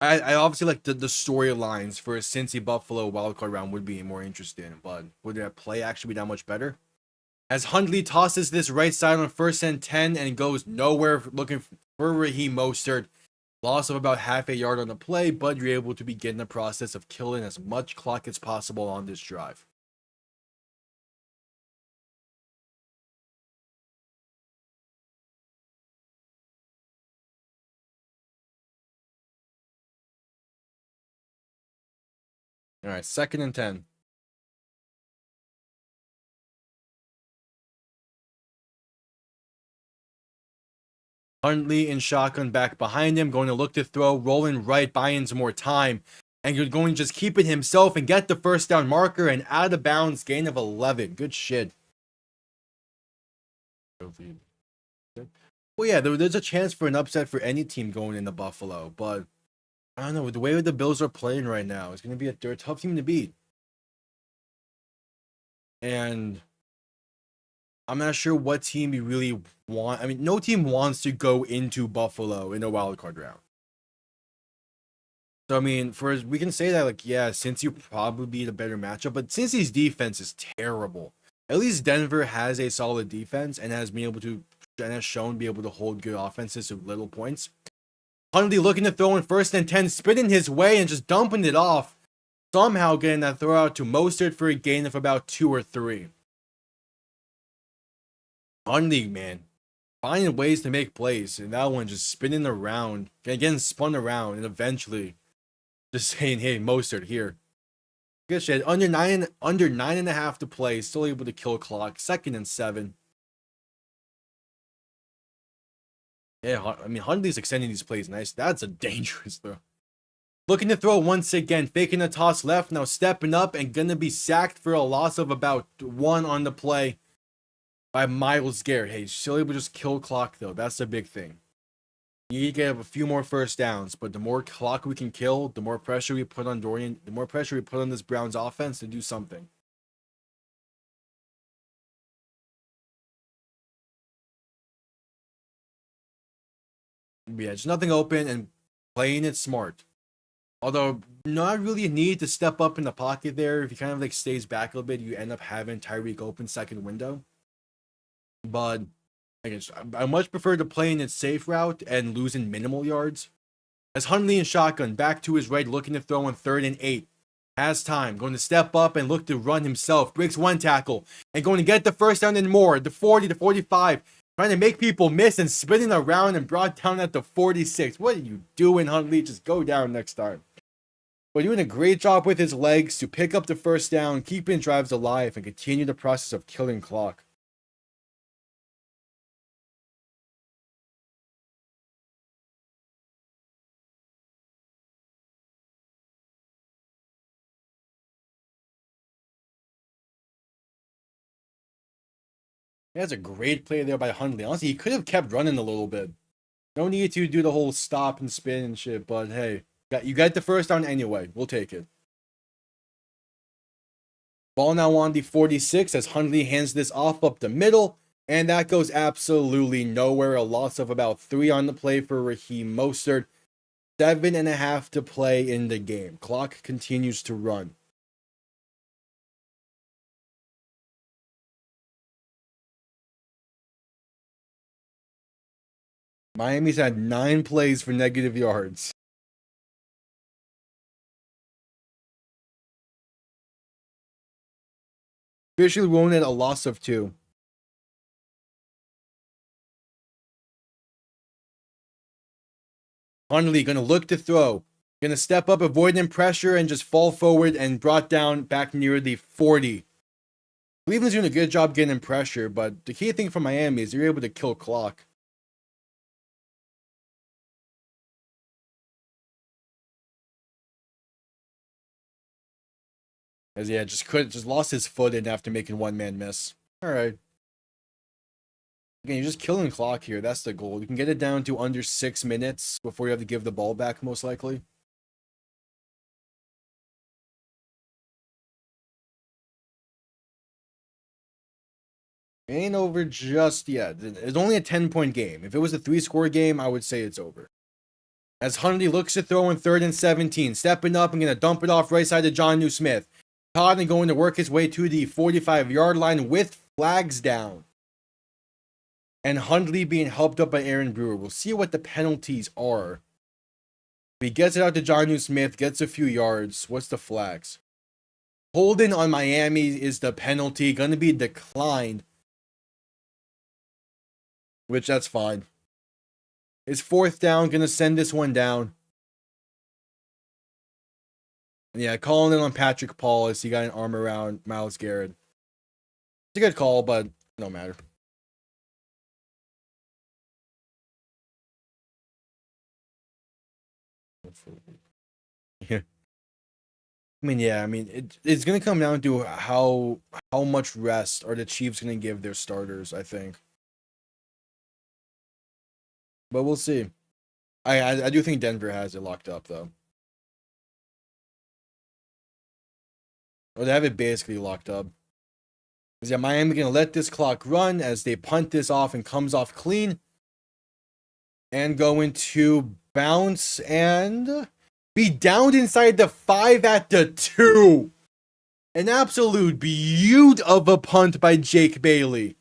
S1: I obviously like the storylines for a Cincy Buffalo wildcard round would be more interesting, but would that play actually be that much better? As Hundley tosses this right side on 1st and 10 and goes nowhere looking for Raheem Mostert. Loss of about half a yard on the play, but you're able to begin the process of killing as much clock as possible on this drive. All right, 2nd and 10. Huntley in shotgun back behind him, going to look to throw, rolling right, buying some more time. And you're going to just keep it himself and get the first down marker and out of bounds, gain of 11. Good shit. Well, yeah, there's a chance for an upset for any team going into Buffalo, but I don't know. With the way the Bills are playing right now, it's going to be they're a tough team to beat. And I'm not sure what team you really want. I mean, no team wants to go into Buffalo in a wild card round. So I mean, we can say that like, yeah, since you probably be the better matchup, but since his defense is terrible, at least Denver has a solid defense and has been able to and has shown be able to hold good offenses to little points. Huntley looking to throw in 1st and 10, spinning his way and just dumping it off. Somehow getting that throw out to Mostert for a gain of about 2 or 3. Huntley, man, finding ways to make plays, and that one just spinning around, getting spun around, and eventually just saying, "Hey, Mostert, here." Good shit. Under 9.5 to play, still able to kill clock. 2nd and 7. Yeah, I mean, Huntley's extending these plays nice. That's a dangerous throw. Looking to throw once again, faking a toss left, now stepping up and gonna be sacked for a loss of about 1 on the play by Myles Garrett. Hey, still able to just kill clock though. That's the big thing. You need to get a few more first downs, but the more clock we can kill, the more pressure we put on Dorian, the more pressure we put on this Browns offense to do something. Yeah, just nothing open and playing it smart. Although not really a need to step up in the pocket there. If he kind of like stays back a little bit, you end up having Tyreek open second window. But I guess I much prefer to play in its safe route and losing minimal yards. As Huntley in shotgun, back to his right, looking to throw on 3rd and 8. Has time, going to step up and look to run himself. Breaks one tackle and going to get the first down and more. The 40 to 45. Trying to make people miss and spinning around and brought down at the 46. What are you doing, Huntley? Just go down next time. But doing a great job with his legs to pick up the first down, keeping drives alive, and continue the process of killing clock. That's a great play there by Hundley. Honestly, he could have kept running a little bit. No need to do the whole stop and spin and shit, but hey, you got the first down anyway. We'll take it. Ball now on the 46 as Hundley hands this off up the middle, and that goes absolutely nowhere. A loss of about 3 on the play for Raheem Mostert. 7.5 to play in the game. Clock continues to run. Miami's had 9 plays for negative yards. Officially rolling at a loss of 2. Hundley gonna look to throw. Gonna step up, avoiding pressure, and just fall forward and brought down back near the 40. Cleveland's doing a good job getting in pressure, but the key thing for Miami is they're able to kill clock. As yeah, just lost his foot in after making one man miss. All right. Again, you're just killing clock here. That's the goal. You can get it down to under 6 minutes before you have to give the ball back, most likely. It ain't over just yet. It's only a 10-point game. If it was a 3-score game, I would say it's over. As Huntley looks to throw in 3rd and 17, stepping up and going to dump it off right side to Jonnu Smith. Todd and going to work his way to the 45-yard line with flags down. And Huntley being helped up by Aaron Brewer. We'll see what the penalties are. He gets it out to Jonnu Smith, gets a few yards. What's the flags? Holding on Miami is the penalty. Going to be declined. Which, that's fine. It's 4th down. Going to send this one down. Yeah, calling it on Patrick Paulus. He got an arm around Myles Garrett. It's a good call, but no matter. Yeah. It's going to come down to how much rest are the Chiefs going to give their starters, I think. But we'll see. I do think Denver has it locked up, though. Or they have it basically locked up. Because Miami going to let this clock run as they punt this off and comes off clean. And going to bounce and be downed inside the 5 at the 2. An absolute beaut of a punt by Jake Bailey.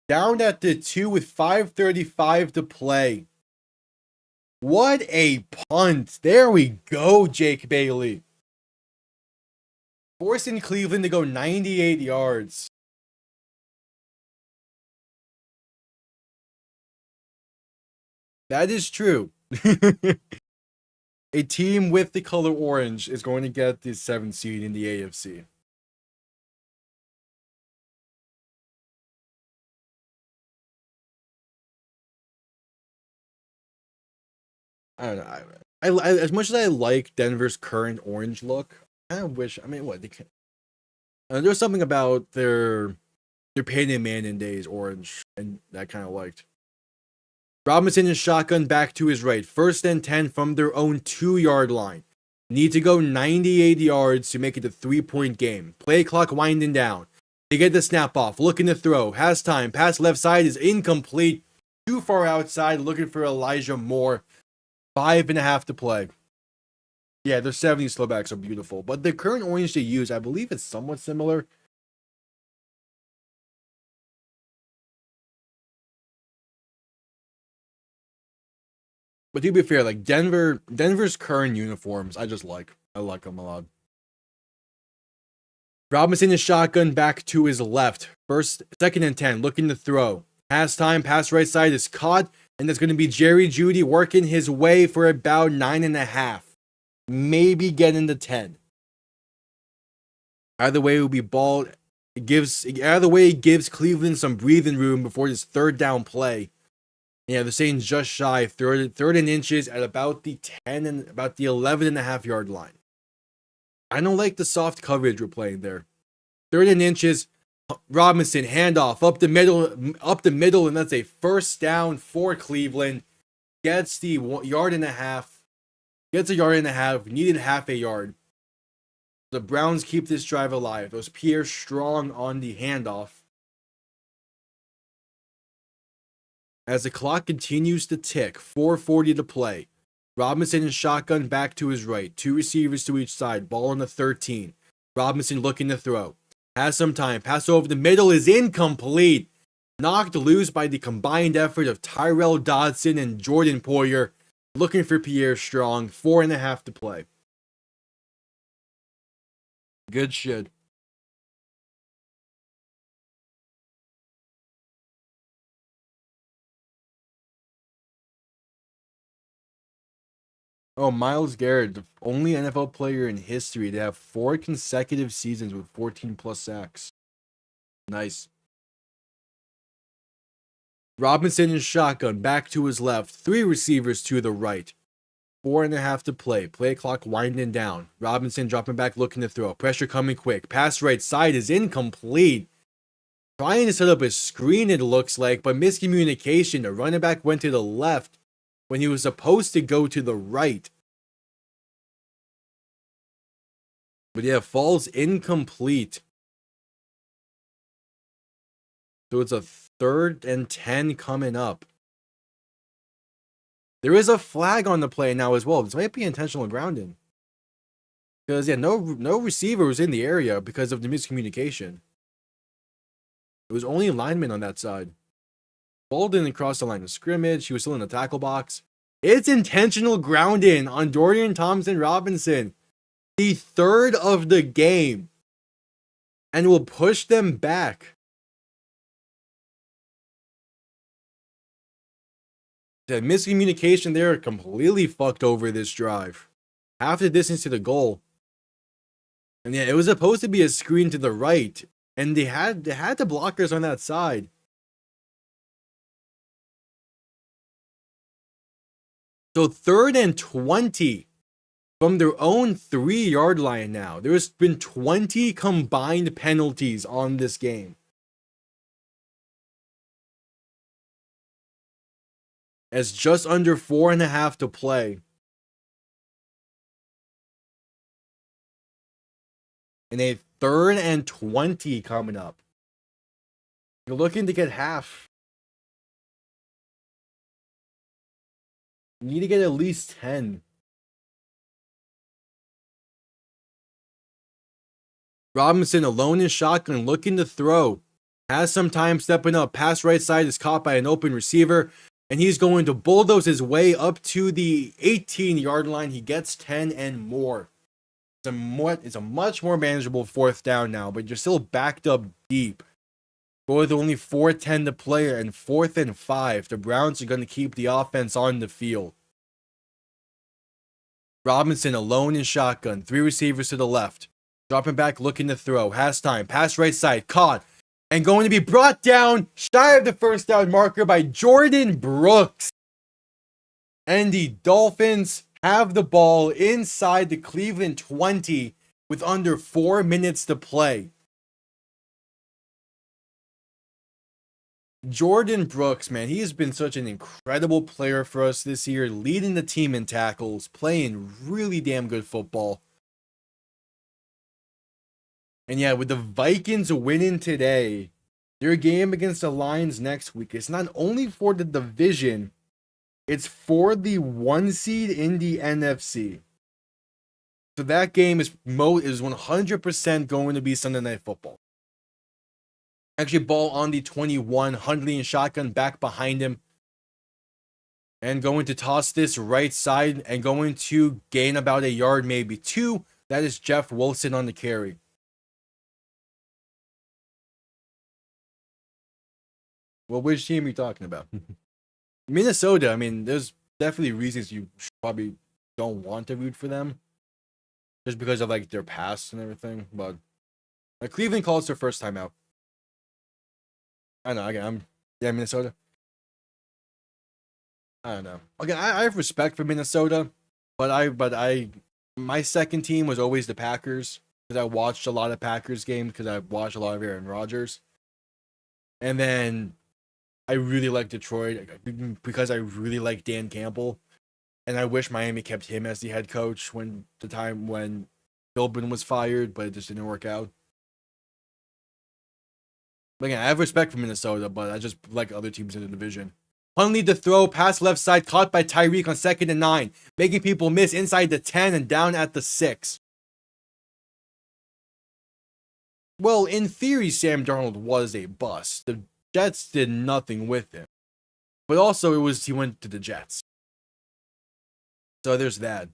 S1: Down at the 2 with 5:35 to play. What a punt. There we go, Jake Bailey. Forcing Cleveland to go 98 yards. That is true. A team with the color orange is going to get the 7th seed in the AFC. I don't know. I as much as I like Denver's current orange look, I wish. They can. There's something about their Peyton Manning days orange, and that kind of liked. Robinson is shotgun back to his right. 1st and 10 from their own 2-yard line. Need to go 98 yards to make it a 3-point game. Play clock winding down. They get the snap off. Looking to throw. Has time. Pass left side is incomplete. Too far outside. Looking for Elijah Moore. 5.5 to play. Yeah, their 70s throwbacks are beautiful. But the current orange they use, I believe it's somewhat similar. But to be fair, like Denver's current uniforms, I like them a lot. Robinson is shotgun back to his left. 2nd and 10, looking to throw. Pass time, pass right side is caught, and that's going to be Jerry Jeudy working his way for about 9.5. Maybe getting to 10. Either way, it will be ball. Either way, it gives Cleveland some breathing room before this 3rd down play. Yeah, they're saying just shy, 3rd and inches at about the 10 and about the 11.5 yard line. I don't like the soft coverage we're playing there. 3rd and inches, Robinson handoff up the middle, and that's a 1st down for Cleveland. Gets the 1.5 yards. Gets a 1.5 yards. Needed half a yard. The Browns keep this drive alive. It was Pierre Strong on the handoff. As the clock continues to tick, 4:40 to play. Robinson and shotgun back to his right. 2 receivers to each side. Ball on the 13. Robinson looking to throw. Has some time. Pass over the middle is incomplete. Knocked loose by the combined effort of Tyrell Dodson and Jordan Poyer. Looking for Pierre Strong. 4.5 to play. Good shit. Oh, Myles Garrett, the only NFL player in history to have 4 consecutive seasons with 14 plus sacks. Nice. Robinson in shotgun, back to his left. 3 receivers to the right. 4.5 to play. Play clock winding down. Robinson dropping back, looking to throw. Pressure coming quick. Pass right side is incomplete. Trying to set up a screen, it looks like, but miscommunication. The running back went to the left when he was supposed to go to the right. But yeah, falls incomplete. So it's a 3rd and 10 coming up. There is a flag on the play now as well. This might be intentional grounding. Because, yeah, no receiver was in the area because of the miscommunication. It was only linemen on that side. Ball didn't cross the line of scrimmage. He was still in the tackle box. It's intentional grounding on Dorian Thompson-Robinson. The 3rd of the game. And will push them back. The miscommunication there completely fucked over this drive. Half the distance to the goal. And yeah, it was supposed to be a screen to the right. And they had the blockers on that side. So 3rd and 20 from their own 3-yard line now. There's been 20 combined penalties on this game. As just under 4.5 to play. And a 3rd and 20 coming up. You're looking to get half. You need to get at least 10. Robinson alone in shotgun, looking to throw. Has some time stepping up. Pass right side is caught by an open receiver. And he's going to bulldoze his way up to the 18-yard line. He gets 10 and more. It's a much more manageable 4th down now, but you're still backed up deep. With only 4:10 to play and 4th and 5, the Browns are going to keep the offense on the field. Robinson alone in shotgun. 3 receivers to the left. Dropping back, looking to throw. Has time. Pass right side. Caught. And going to be brought down shy of the 1st down marker by Jordan Brooks. And the Dolphins have the ball inside the Cleveland 20 with under 4 minutes to play. Jordan Brooks, man, he has been such an incredible player for us this year, leading the team in tackles, playing really damn good football. And yeah, with the Vikings winning today, their game against the Lions next week, it's not only for the division, it's for the 1 seed in the NFC. So that game is 100% going to be Sunday Night Football. Actually, ball on the 21, Hundley in shotgun back behind him. And going to toss this right side and going to gain about a yard, maybe 2. That is Jeff Wilson on the carry. Well, which team are you talking about? Minnesota, I mean, there's definitely reasons you probably don't want to root for them. Just because of, like, their past and everything. But Cleveland calls their first time out. I know, again, Minnesota. I don't know. Okay, I have respect for Minnesota. But my second team was always the Packers. Because I watched a lot of Packers games. Because I watched a lot of Aaron Rodgers. And then I really like Detroit because I really like Dan Campbell. And I wish Miami kept him as the head coach when Philbin was fired, but it just didn't work out. But again, I have respect for Minnesota, but I just like other teams in the division. Hundley to throw, pass left side, caught by Tyreek on 2nd and 9, making people miss inside the 10 and down at the 6. Well, in theory, Sam Darnold was a bust. The Jets did nothing with him. But also, he went to the Jets. So there's that.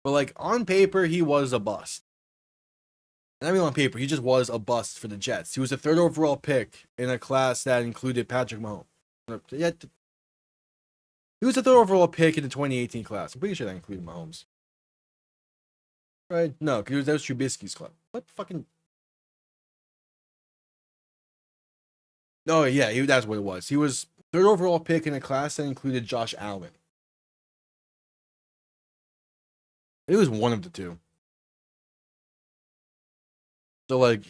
S1: But like, on paper, he was a bust. And I mean on paper, he just was a bust for the Jets. He was a 3rd overall pick in a class that included Patrick Mahomes. Yeah, he was a 3rd overall pick in the 2018 class. I'm pretty sure that included Mahomes. Right? No, because that was Trubisky's club. What fucking... Oh, yeah, that's what it was. He was 3rd overall pick in a class that included Josh Allen. It was one of the two. So like,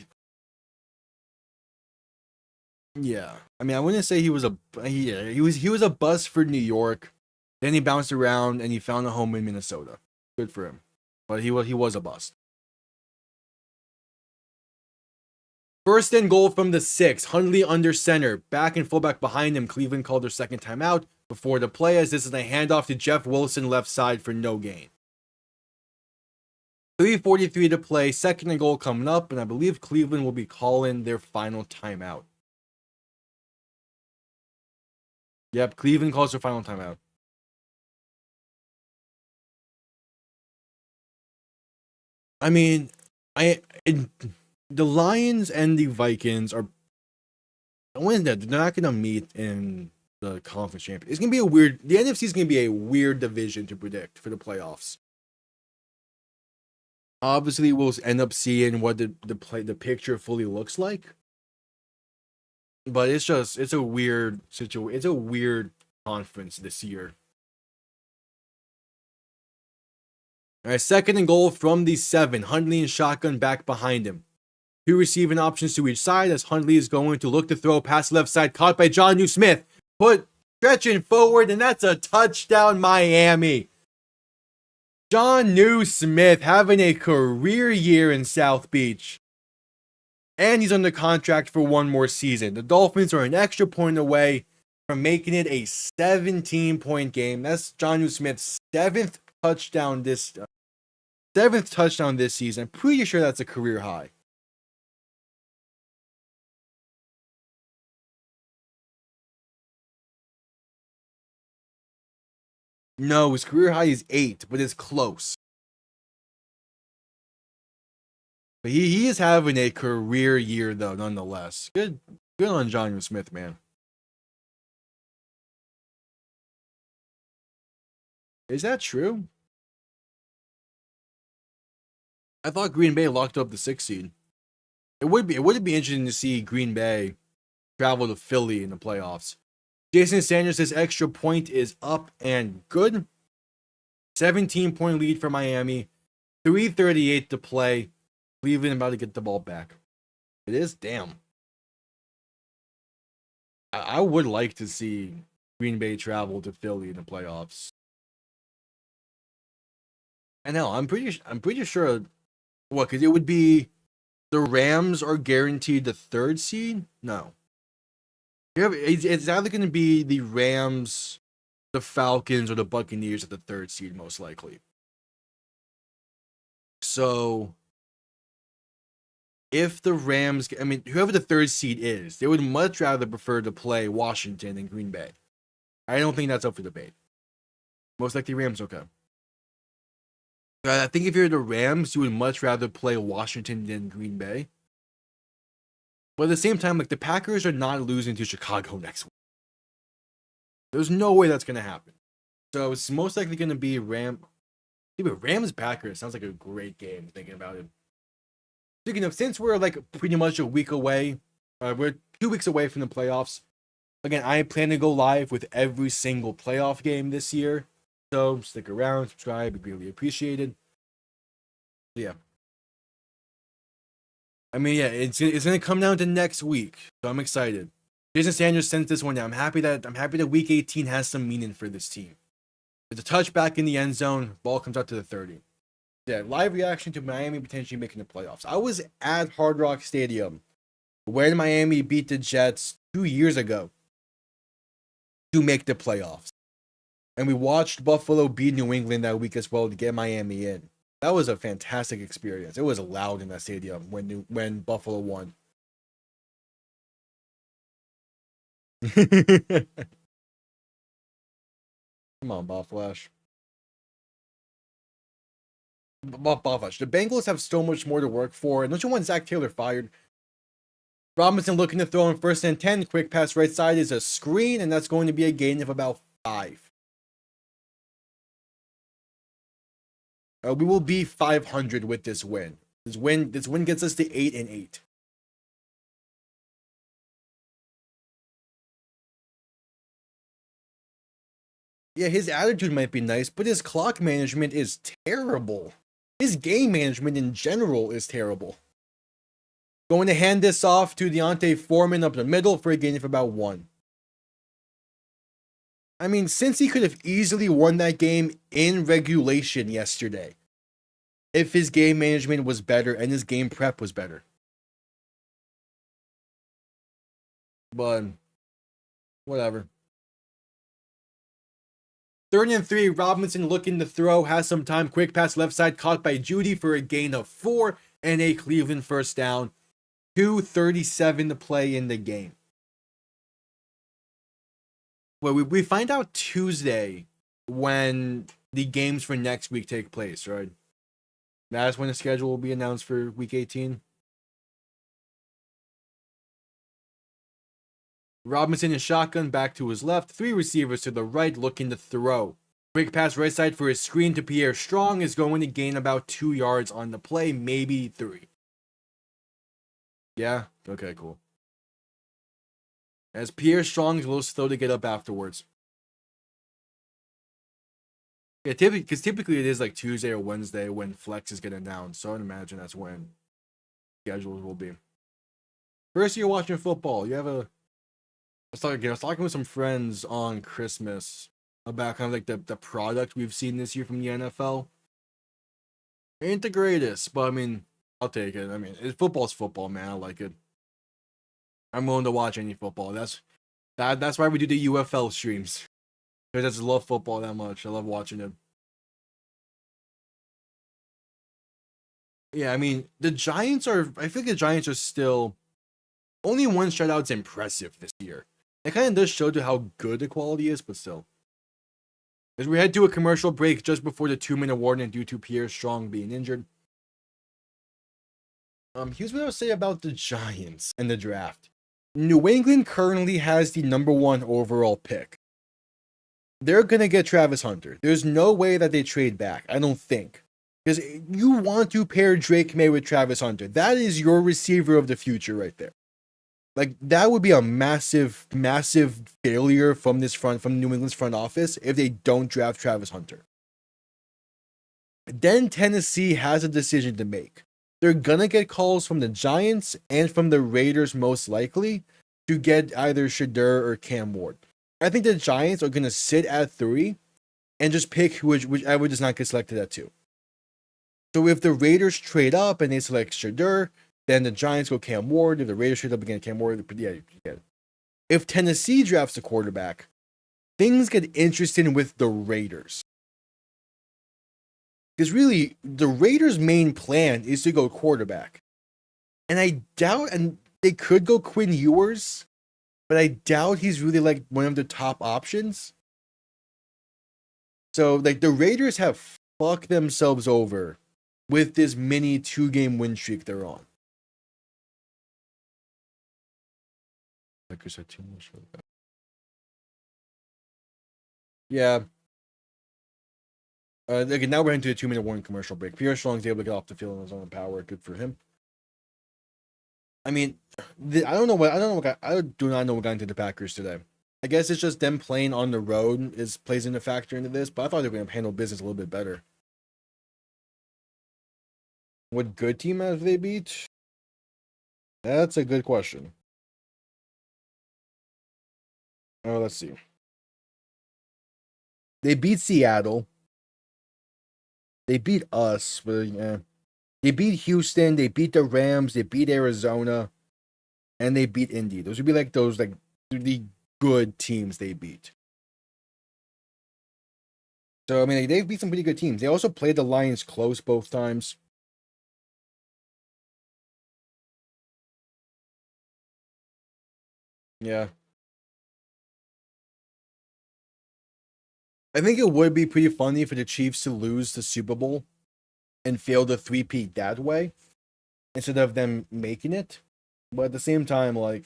S1: yeah. I mean, I wouldn't say he was he was a bust for New York. Then he bounced around and he found a home in Minnesota. Good for him. But he was a bust. First and goal from the 6. Hundley under center. Back and fullback behind him. Cleveland called their second timeout before the play, as this is a handoff to Jeff Wilson left side for no gain. 3:43 to play. Second and goal coming up, and I believe Cleveland will be calling their final timeout. Yep, Cleveland calls their final timeout. I mean, the Lions and the Vikings are. When they're not going to meet in the conference champion. It's going to be a weird. The NFC is going to be a weird division to predict for the playoffs. Obviously, we'll end up seeing what the picture fully looks like. But it's a weird situation. It's a weird conference this year. All right, second and goal from the 7. Hundley and shotgun back behind him. 2 receiving options to each side as Hundley is going to look to throw past left side, caught by Jonnu Smith. Stretching forward, and that's a touchdown, Miami. Jonnu Smith having a career year in South Beach. And he's under contract for one more season. The Dolphins are an extra point away from making it a 17-point game. That's Jonnu Smith's 7th touchdown this season. I'm pretty sure that's a career high. No, his career high is 8, but it's close. But he is having a career year though, nonetheless. Good on Jonnu Smith, man. Is that true? I thought Green Bay locked up the 6th seed. It would be interesting to see Green Bay travel to Philly in the playoffs. Jason Sanders' extra point is up and good. 17-point lead for Miami. 3:38 to play. Cleveland about to get the ball back. It is, damn. I would like to see Green Bay travel to Philly in the playoffs. I know. I'm pretty sure. What? Because it would be the Rams are guaranteed the 3rd seed. No. It's either going to be the Rams, the Falcons, or the Buccaneers at the 3rd seed, most likely. So, if the Rams, I mean, whoever the 3rd seed is, they would much rather prefer to play Washington than Green Bay. I don't think that's up for debate. Most likely Rams, okay. I think if you're the Rams, you would much rather play Washington than Green Bay. But at the same time, like, the Packers are not losing to Chicago next week. There's no way that's going to happen. So it's most likely going to be Rams Packers sounds like a great game, thinking about it. Speaking of, since we're like pretty much a week away, we're 2 weeks away from the playoffs. Again, I plan to go live with every single playoff game this year. So stick around, subscribe, it'd be really appreciated. Yeah. I mean, yeah, it's gonna come down to next week, so I'm excited. Jason Sanders sent this one down. I'm happy that Week 18 has some meaning for this team. There's a touchback in the end zone. Ball comes out to the 30. Yeah, live reaction to Miami potentially making the playoffs. I was at Hard Rock Stadium when Miami beat the Jets 2 years ago to make the playoffs, and we watched Buffalo beat New England that week as well to get Miami in. That was a fantastic experience. It was loud in that stadium when Buffalo won. Come on, Bob Flash. Bob Flash. The Bengals have so much more to work for. And don't you want Zach Taylor fired? Robinson looking to throw in 1st and 10. Quick pass right side is a screen, and that's going to be a gain of about 5. We will be 500 with this win. This win gets us to 8-8. Yeah, his attitude might be nice, but his clock management is terrible. His game management in general is terrible. Going to hand this off to Deontay Foreman up the middle for a gain of about 1. I mean, since he could have easily won that game in regulation yesterday, if his game management was better and his game prep was better. But whatever. 3rd and 3, Robinson looking to throw, has some time, quick pass left side, caught by Judy for a gain of 4 and a Cleveland first down. 2:37 to play in the game. Well, we find out Tuesday when the games for next week take place, right? That's when the schedule will be announced for week 18. Robinson in shotgun, back to his left, 3 receivers to the right looking to throw. Quick pass right side for his screen to Pierre Strong is going to gain about 2 yards on the play, maybe 3. Yeah? Okay, cool. As Pierre Strong is a little slow to get up afterwards. Yeah, because typically it is like Tuesday or Wednesday when flex is getting down, so I'd imagine that's when schedules will be. First year watching football, you have a... I was talking with some friends on Christmas about kind of like the product we've seen this year from the NFL. Ain't the greatest, but I mean, I'll take it. I mean, football's football, man. I like it. I'm willing to watch any football. That's why we do the UFL streams. Because I just love football that much. I love watching it. Yeah, I mean, I feel like the Giants are still... Only one shutout's impressive this year. It kind of does show to how good the quality is, but still. As we head to a commercial break just before the 2-minute warning due to Pierre Strong being injured. Here's what I would say about the Giants and the draft. New England currently has the number 1 overall pick. They're going to get Travis Hunter. There's no way that they trade back, I don't think. Because you want to pair Drake May with Travis Hunter. That is your receiver of the future right there. Like, that would be a massive, massive failure from New England's front office if they don't draft Travis Hunter. Then Tennessee has a decision to make. They're going to get calls from the Giants and from the Raiders most likely to get either Shadur or Cam Ward. I think the Giants are going to sit at 3 and just pick whichever does not get selected at 2. So if the Raiders trade up and they select Shadur, then the Giants go Cam Ward. If the Raiders trade up again, Cam Ward, yeah, you get it. If Tennessee drafts a quarterback, things get interesting with the Raiders. Because really, the Raiders' main plan is to go quarterback. And I doubt, and they could go Quinn Ewers, but I doubt he's really like one of the top options. So, like, the Raiders have fucked themselves over with this mini 2-game win streak they're on. Yeah. Again, now we're into a 2-minute warning commercial break. Pierre Strong's able to get off the field on his own power. Good for him. I mean, I do not know what got into the Packers today. I guess it's just them playing on the road plays in a factor into this, but I thought they were going to handle business a little bit better. What good team have they beat? That's a good question. Oh, let's see. They beat Seattle. They beat us, but yeah. They beat Houston. They beat the Rams. They beat Arizona, and they beat Indy. Those would be like the good teams they beat. So I mean, they've beat some pretty good teams. They also played the Lions close both times. Yeah. I think it would be pretty funny for the Chiefs to lose the Super Bowl and fail the three-peat that way instead of them making it. But at the same time, like,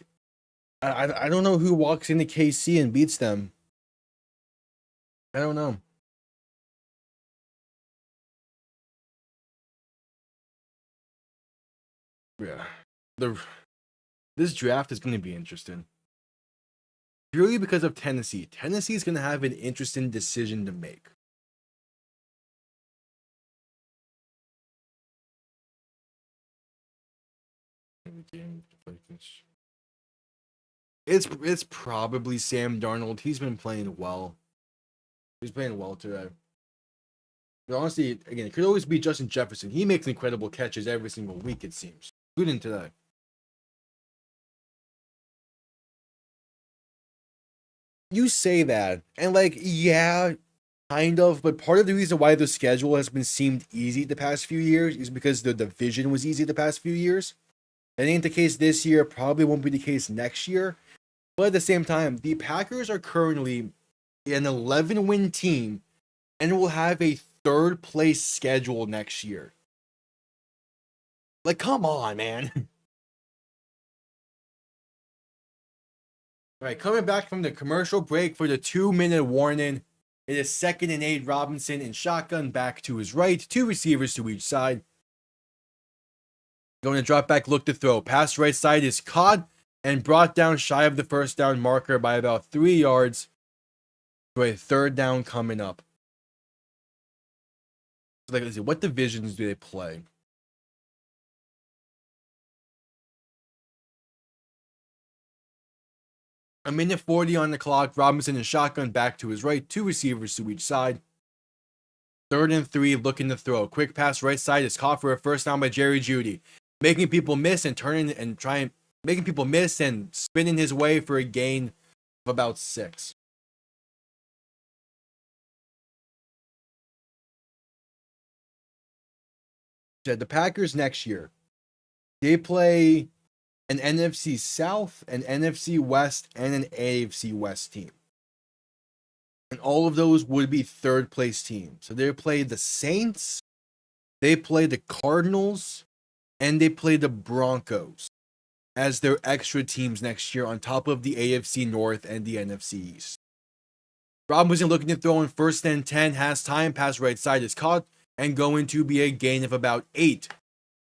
S1: I don't know who walks into KC and beats them. I don't know. Yeah. This draft is going to be interesting. purely because of Tennessee. Tennessee is going to have an interesting decision to make. It's probably Sam Darnold. He's been playing well. He's playing well today. But honestly, again, it could always be Justin Jefferson. He makes incredible catches every single week, it seems, including today. You say that, and like, yeah, kind of, but part of the reason why the schedule has been seemed easy the past few years is because the division was easy the past few years. That ain't the case this year, probably won't be the case next year. But at the same time, the Packers are currently an 11-win team and will have a third place schedule next year. Like, come on, man. All right, coming back from the commercial break for the 2-minute warning. It is 2nd and 8. Robinson in shotgun, back to his right. 2 receivers to each side. Going to drop back, look to throw. Pass right side is caught and brought down shy of the first down marker by about 3 yards. For a 3rd down coming up. So like, let's see, what divisions do they play? A minute 40 on the clock. Robinson in shotgun, back to his right. 2 receivers to each side. 3rd and 3, looking to throw. Quick pass right side is caught for a 1st down by Jerry Jeudy, making people miss and making people miss and spinning his way for a gain of about 6. The Packers next year, they play an NFC South, an NFC West, and an AFC West team. And all of those would be 3rd place teams. So they play the Saints, they play the Cardinals, and they play the Broncos as their extra teams next year on top of the AFC North and the NFC East. Robinson looking to throw in 1st and 10, has time, pass right side is caught, and going to be a gain of about 8.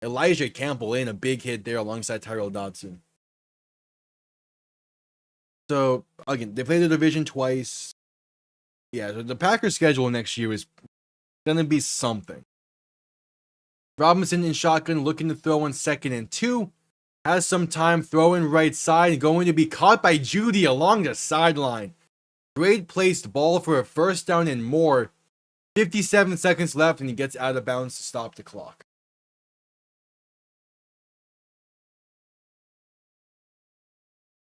S1: Elijah Campbell in a big hit there alongside Tyrell Dodson. So, again, they play the division twice. Yeah, so the Packers' schedule next year is going to be something. Robinson in shotgun looking to throw on 2nd and 2. Has some time, throwing right side, going to be caught by Jeudy along the sideline. Great placed ball for a 1st down and more. 57 seconds left, and he gets out of bounds to stop the clock.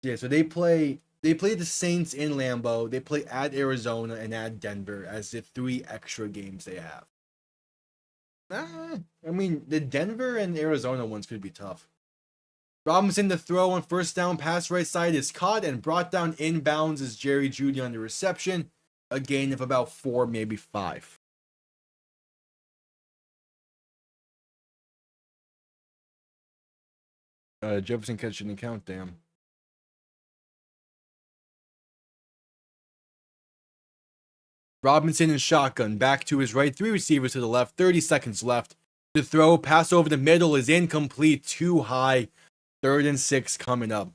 S1: Yeah, so they play the Saints in Lambeau. They play at Arizona and at Denver as the 3 extra games they have. I mean, the Denver and Arizona ones could be tough. Robinson to throw on 1st down, pass right side is caught and brought down inbounds as Jerry Jeudy on the reception. A gain of about 4, maybe 5. Jefferson catching the count, damn. Robinson in shotgun, back to his right, 3 receivers to the left, 30 seconds left. To throw, pass over the middle is incomplete, too high. 3rd and 6 coming up.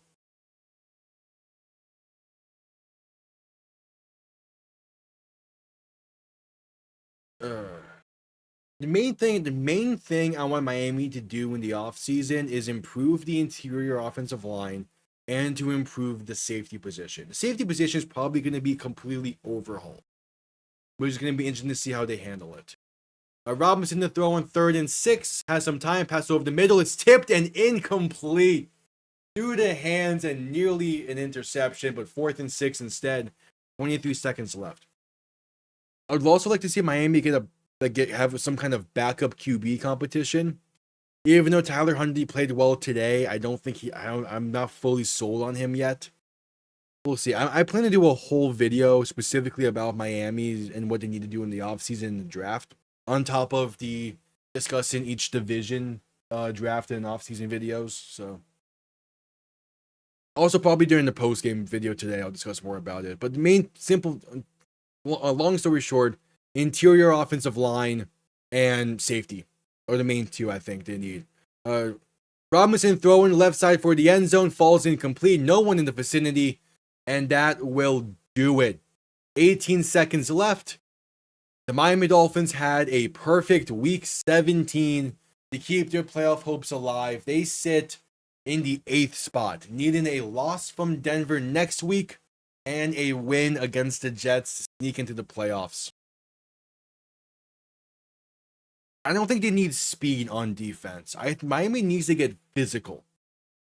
S1: The main thing I want Miami to do in the offseason is improve the interior offensive line and to improve the safety position. The safety position is probably going to be completely overhauled, which is going to be interesting to see how they handle it. Robinson to throw on 3rd and 6, has some time, pass over the middle, it's tipped and incomplete. Through the hands and nearly an interception, but 4th and 6 instead. 23 seconds left. I would also like to see Miami have some kind of backup QB competition. Even though Tyler Huntley played well today, I'm not fully sold on him yet. We'll see. I plan to do a whole video specifically about Miami and what they need to do in the offseason and the draft, on top of the discussing each division draft and offseason videos. So, also probably during the post-game video today, I'll discuss more about it. But the main long story short, interior offensive line and safety are the main 2 I think they need. Robinson throwing left side for the end zone, falls incomplete. No one in the vicinity. And that will do it. 18 seconds left. The Miami Dolphins had a perfect week 17 to keep their playoff hopes alive. They sit in the 8th spot, needing a loss from Denver next week and a win against the Jets to sneak into the playoffs. I don't think they need speed on defense. Miami needs to get physical.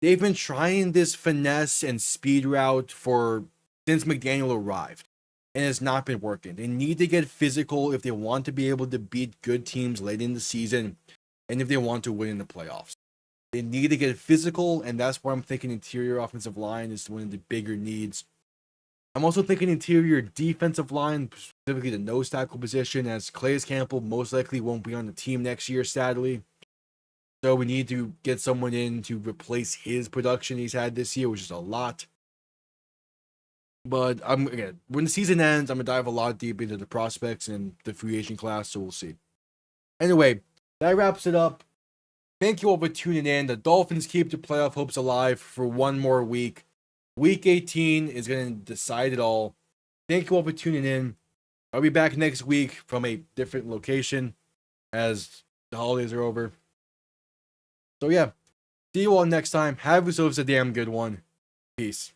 S1: They've been trying this finesse and speed route since McDaniel arrived, and it's not been working. They need to get physical if they want to be able to beat good teams late in the season, and if they want to win in the playoffs. They need to get physical, and that's where I'm thinking interior offensive line is one of the bigger needs. I'm also thinking interior defensive line, specifically the nose tackle position, as Calais Campbell most likely won't be on the team next year, sadly. So we need to get someone in to replace his production he's had this year, which is a lot. But when the season ends, I'm gonna dive a lot deeper into the prospects and the free agent class, so we'll see. Anyway, that wraps it up. Thank you all for tuning in. The Dolphins keep their playoff hopes alive for one more week. Week 18 is gonna decide it all. Thank you all for tuning in. I'll be back next week from a different location as the holidays are over. So yeah, see you all next time. Have yourselves a damn good one. Peace.